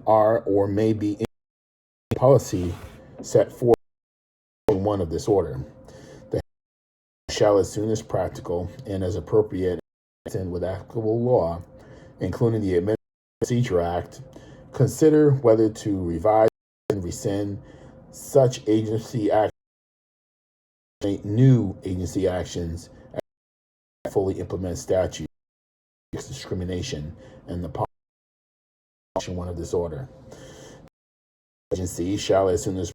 Speaker 5: are or may be in policy set forth in one of this order. The shall, as soon as practical and as appropriate and with applicable law, including the Administrative Procedure Act, consider whether to revise and rescind such agency action, new agency actions, and fully implement statute against discrimination and the policy one of this order. The agency shall, as soon as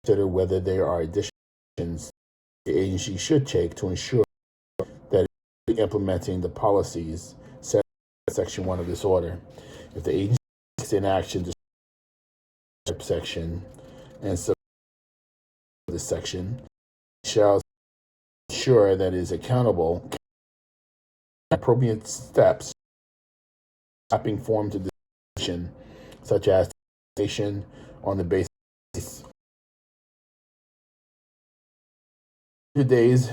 Speaker 5: consider whether there are additional actions the agency should take to ensure that it is implementing the policies set in Section 1 of this order. If the agency takes in action to section and so this section shall ensure that it is accountable appropriate steps stopping forms of discrimination, such as discrimination on the basis of 2 days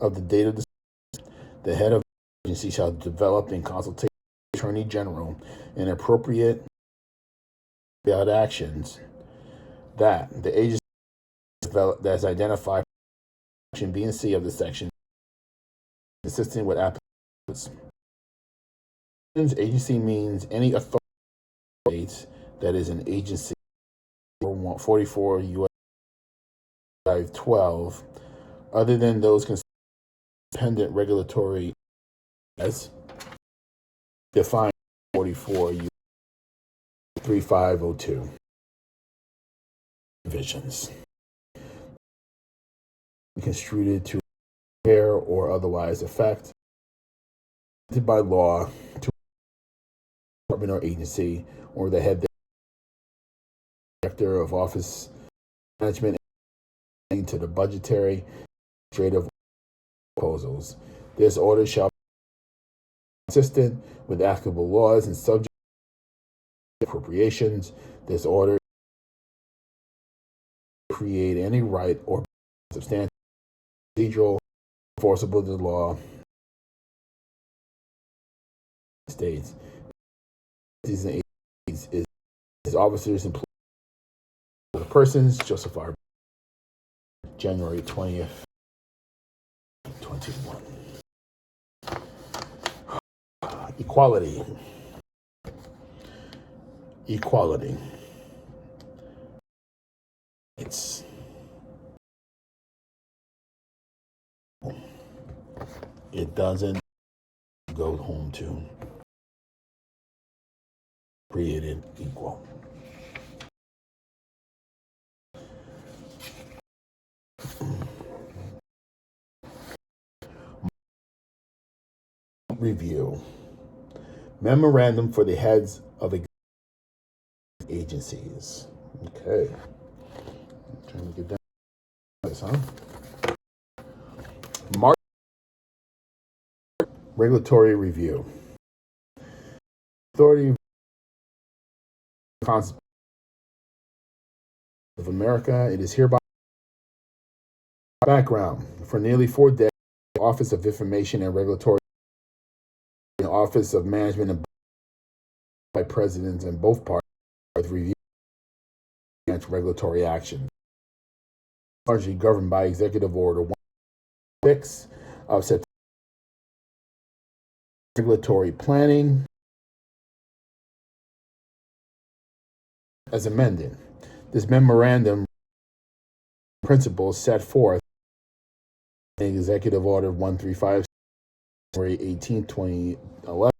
Speaker 5: of the date of the head of the agency shall develop in consultation with the Attorney General an appropriate actions that the agency developed that's identified section B and C of the section, consistent with applicants. Agency means any authority that is an agency 44 U.S. 512, other than those considered independent regulatory as defined 44 U.S. 3502 divisions, construed to impair or otherwise affect by law to department or agency or the head director of office management to the budgetary administrative proposals. This order shall be consistent with applicable laws and subject to appropriations. This order create any right or substantial procedural enforceable to the law states. These agencies is officers employed the persons Joseph R. January 20th 1. Equality. Equality. It doesn't go home to created equal. Review. Memorandum for the heads of agencies. Okay. I'm trying to get down this, huh? Regulatory review. Authority of America. It is hereby background. For nearly 4 decades, the Office of Information and Regulatory, the Office of Management and by presidents in both parties with review against regulatory action. Largely governed by Executive Order 16 of September. Regulatory planning as amended. This memorandum principles set forth in Executive Order 135, January 18, 2011,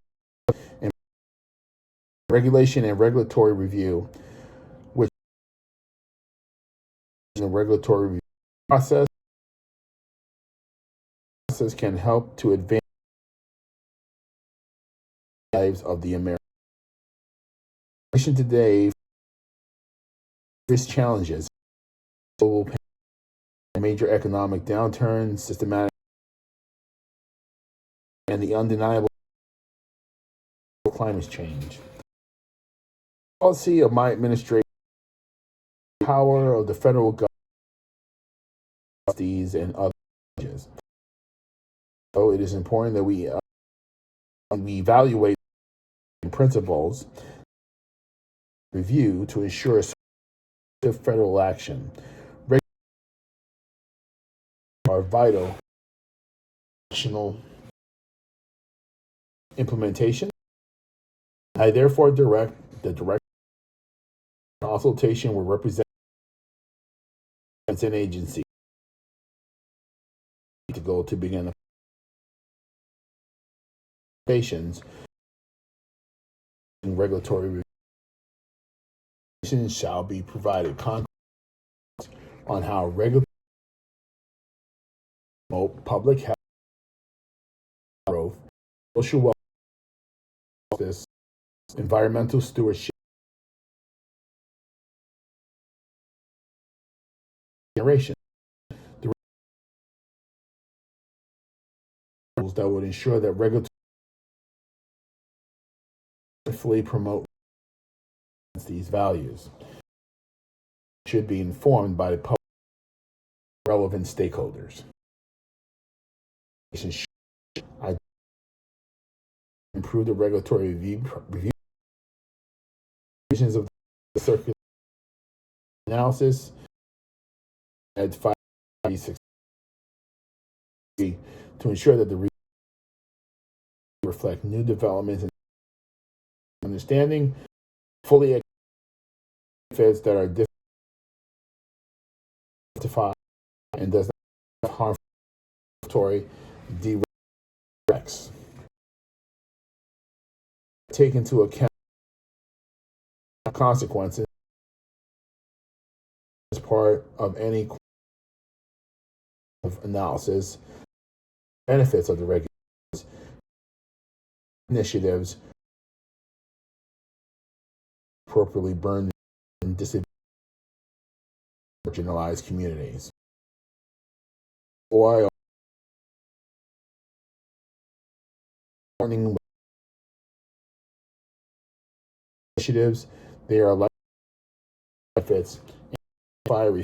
Speaker 5: and regulation and regulatory review, which the regulatory review process can help to advance the lives of the American nation today. Various challenges, global major economic downturn, systematic and the undeniable climate change. Policy of my administration, power of the federal government, these and other changes. So it is important that we evaluate principles, review to ensure federal action. Are vital national implementation. I therefore direct the direct consultation with representatives and agency to go to begin patients and regulatory reviews shall be provided context on how regulatory public health, growth, social welfare, environmental stewardship, generation. The rules that would ensure that regulatory fully promote these values should be informed by the public relevant stakeholders. I improve the regulatory review provisions of the circular analysis at 586 to ensure that the review reflect new developments and understanding fully benefits that are justified and does not harm regulatory directs. Take into account consequences as part of any analysis, benefits of the regulations, initiatives appropriately burn in disadvantaged marginalized communities. Or initiatives, they are like benefits and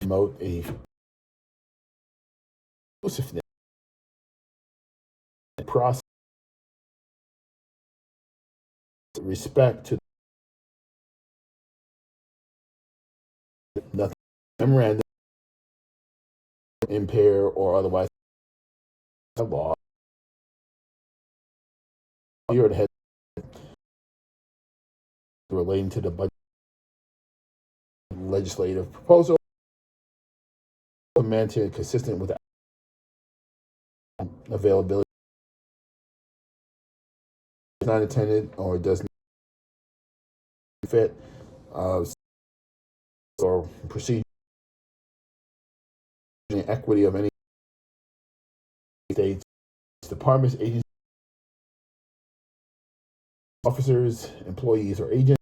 Speaker 5: promote a inclusiveness process, respect to nothing memorandum impair or otherwise of law. Here it had relating to the budget legislative proposal implemented consistent with availability is not intended or does not fit or procedure and equity of any states, departments, agencies, officers, employees, or agents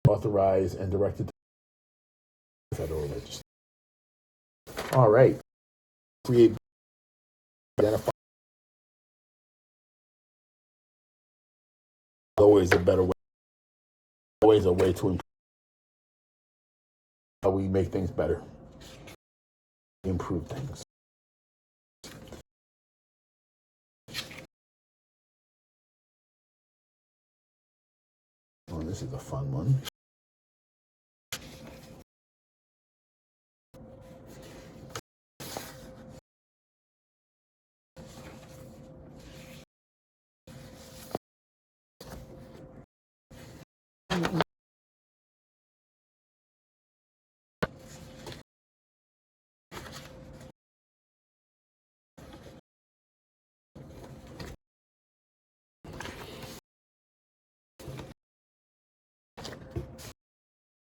Speaker 5: authorized and directed to the federal legislature. All right. Create, identify. Always a better way. Always a way to improve how we make things better. Improve things. Oh, this is a fun one.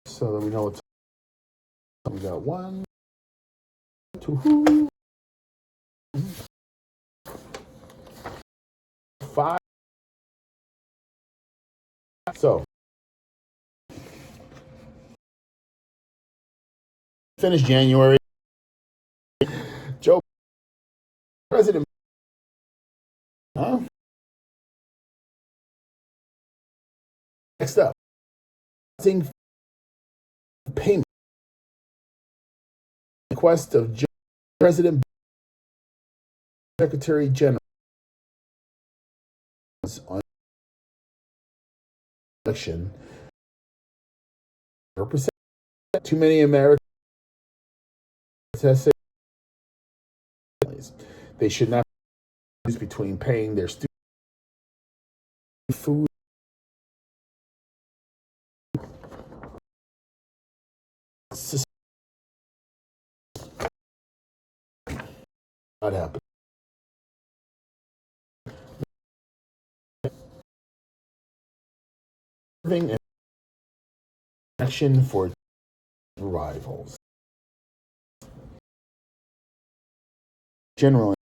Speaker 5: So that we know what's we got 1, 2, 5. So finish January. Joe President. Huh? Next up, payment request of President Secretary General on election. Too many Americans have said they should not choose between paying their student food not happen. Serving an action for rivals. Generally,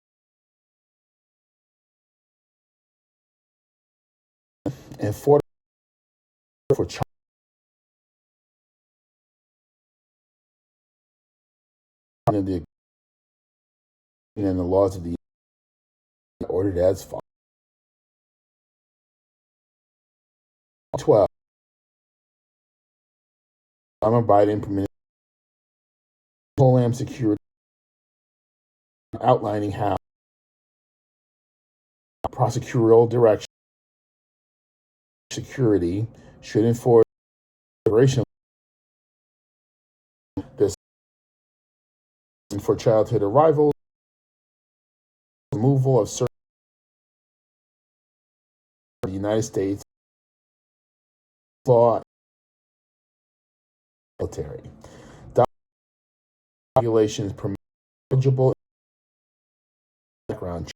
Speaker 5: and for child and the laws of the ordered as follows. 12. Biden permitted Homeland Security outlining how prosecutorial direction security should enforce liberation this for childhood arrivals, removal of certain the United States law military regulations permit eligible background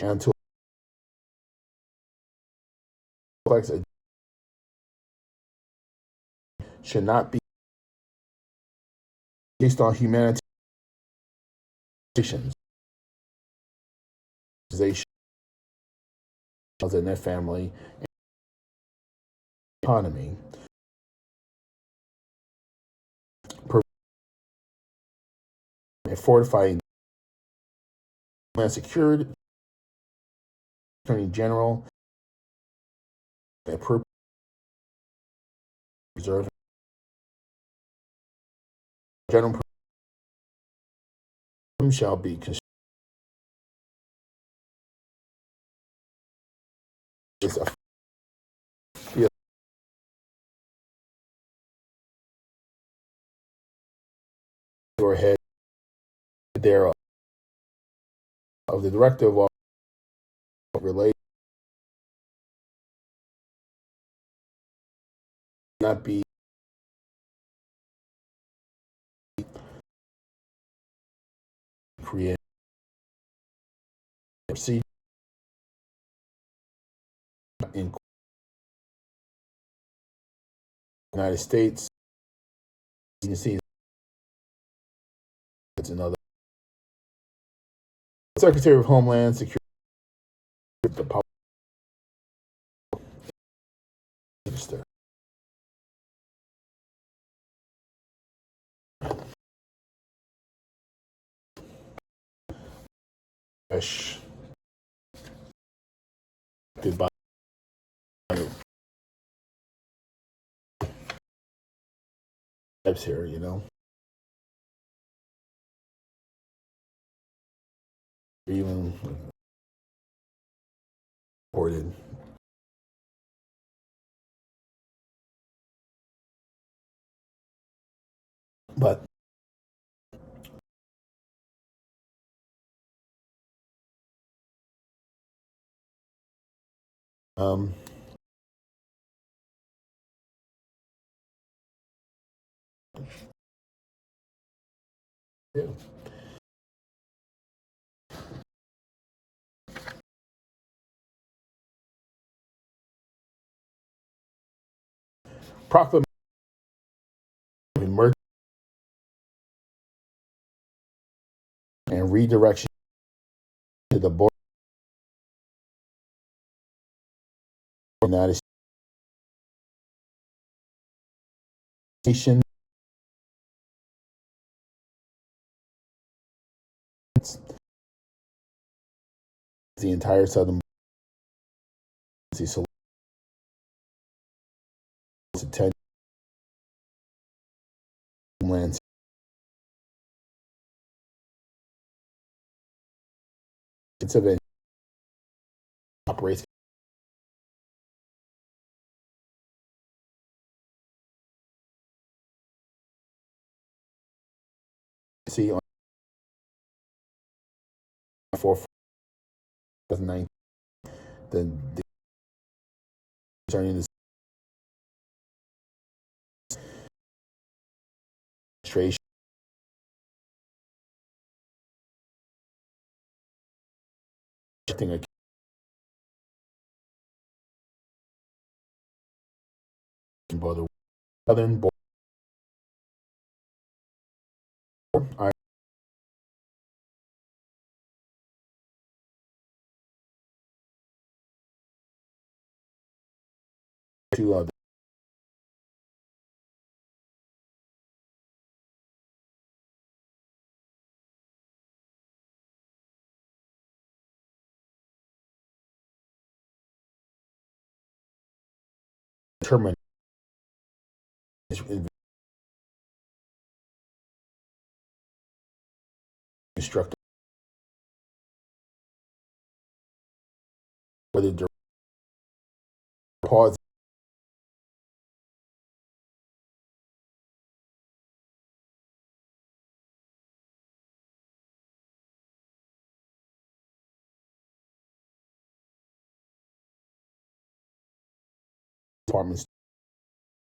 Speaker 5: and to should not be based on humanitarian and their family and economy and fortifying Homeland Security, Attorney General, and preserve general shall be or head thereof of the Director of Relations not be created procedure in the United States agencies. It's another Secretary of Homeland Security, the public minister. By steps here, even reported. But yeah. Proclamation of emergency and redirection to the border of the United States. The entire southern attention homeland event operates see on 4/2019 the concerning the administration a border southern border. I to determine instruct whether to pause departments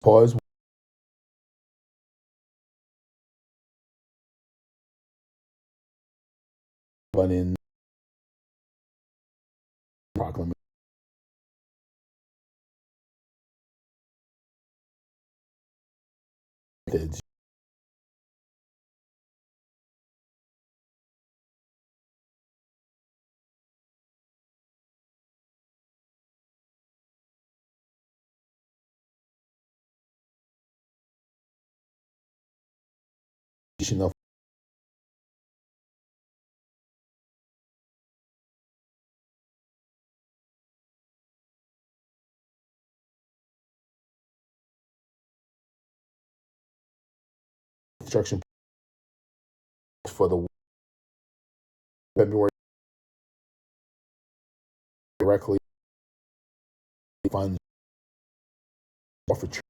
Speaker 5: pause but in proclamation methods of instruction for the February directly funds forfeiture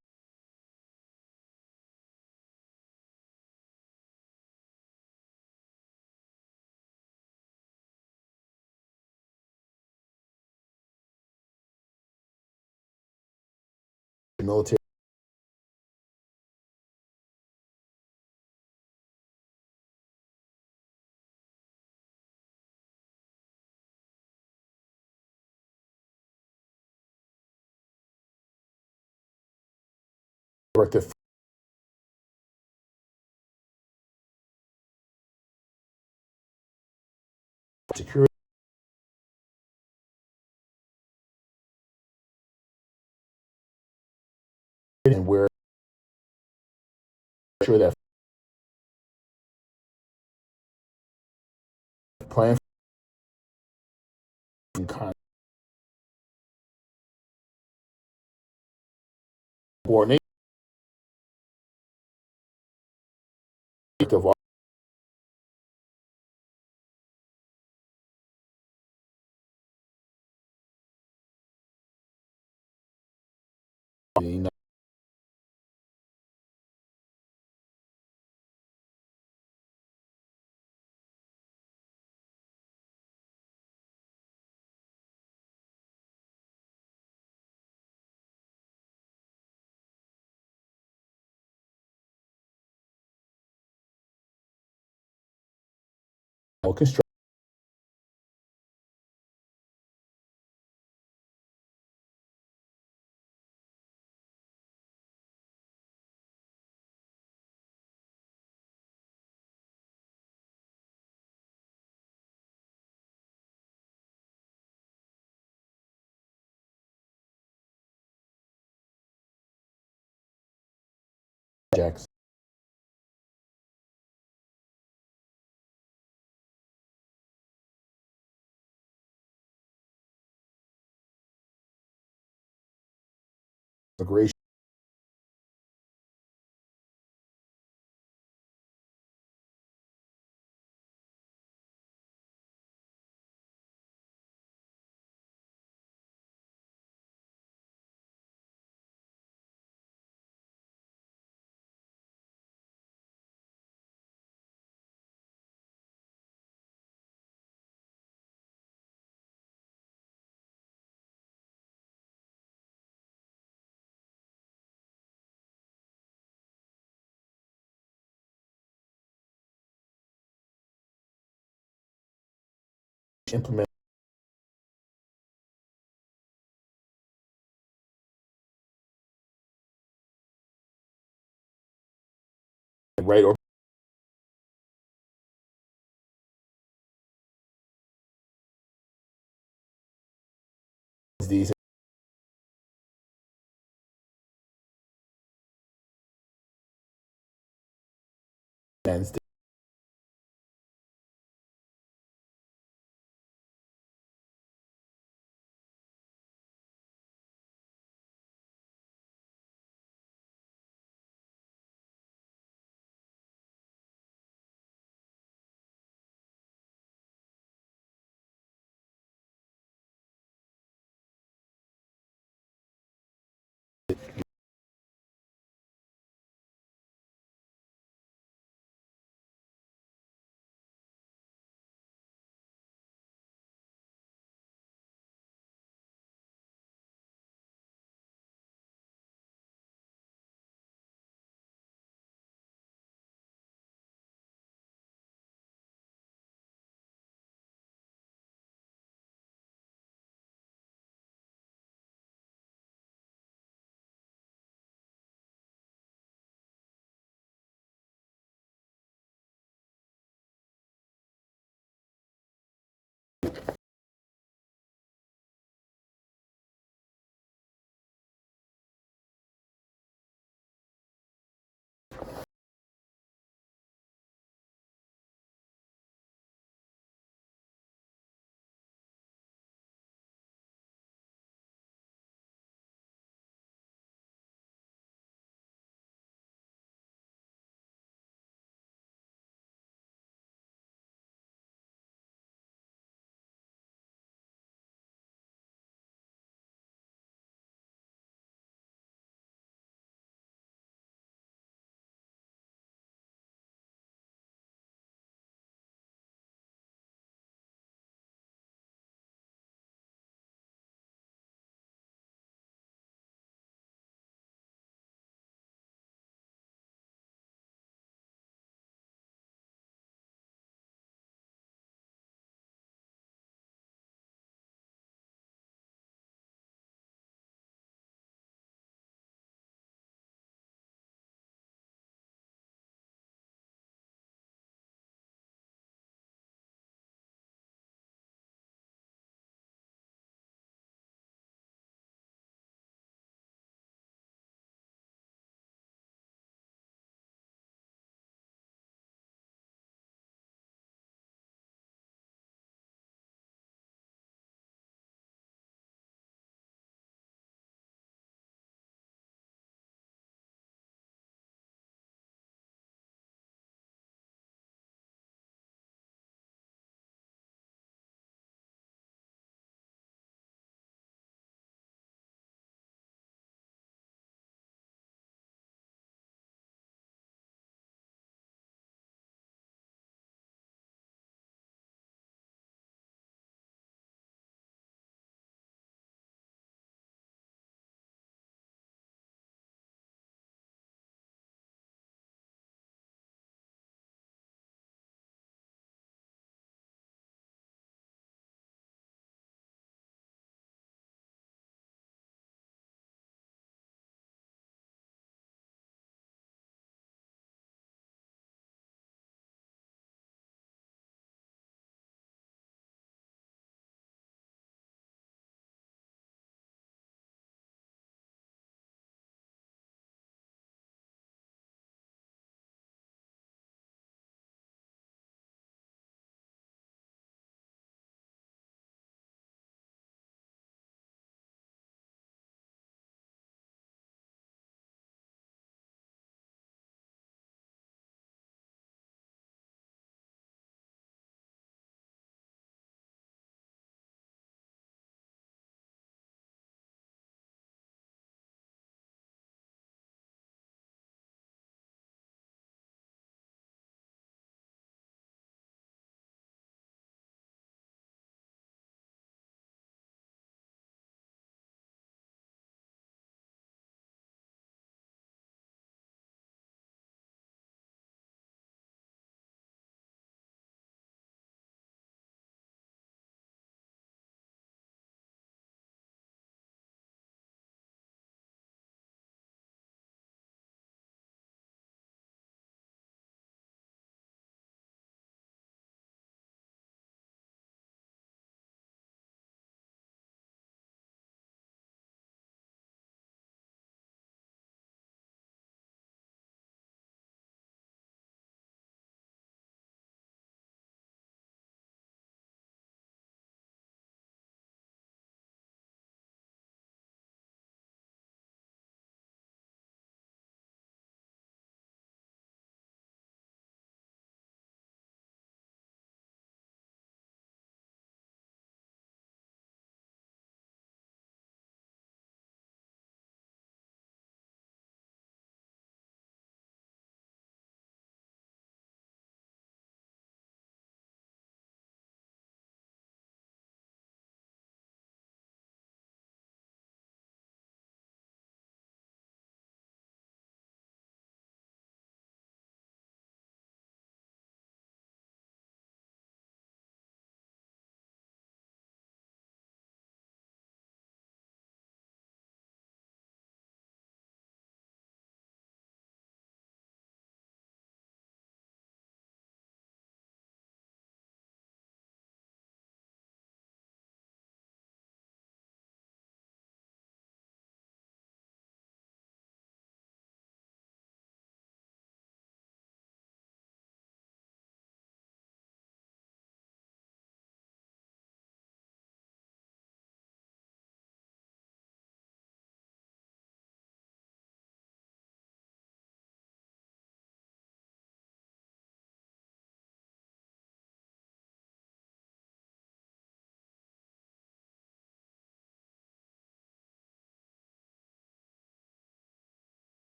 Speaker 5: military director for security and where sure that plan and coordination of all the United construction projects immigration implement right or these United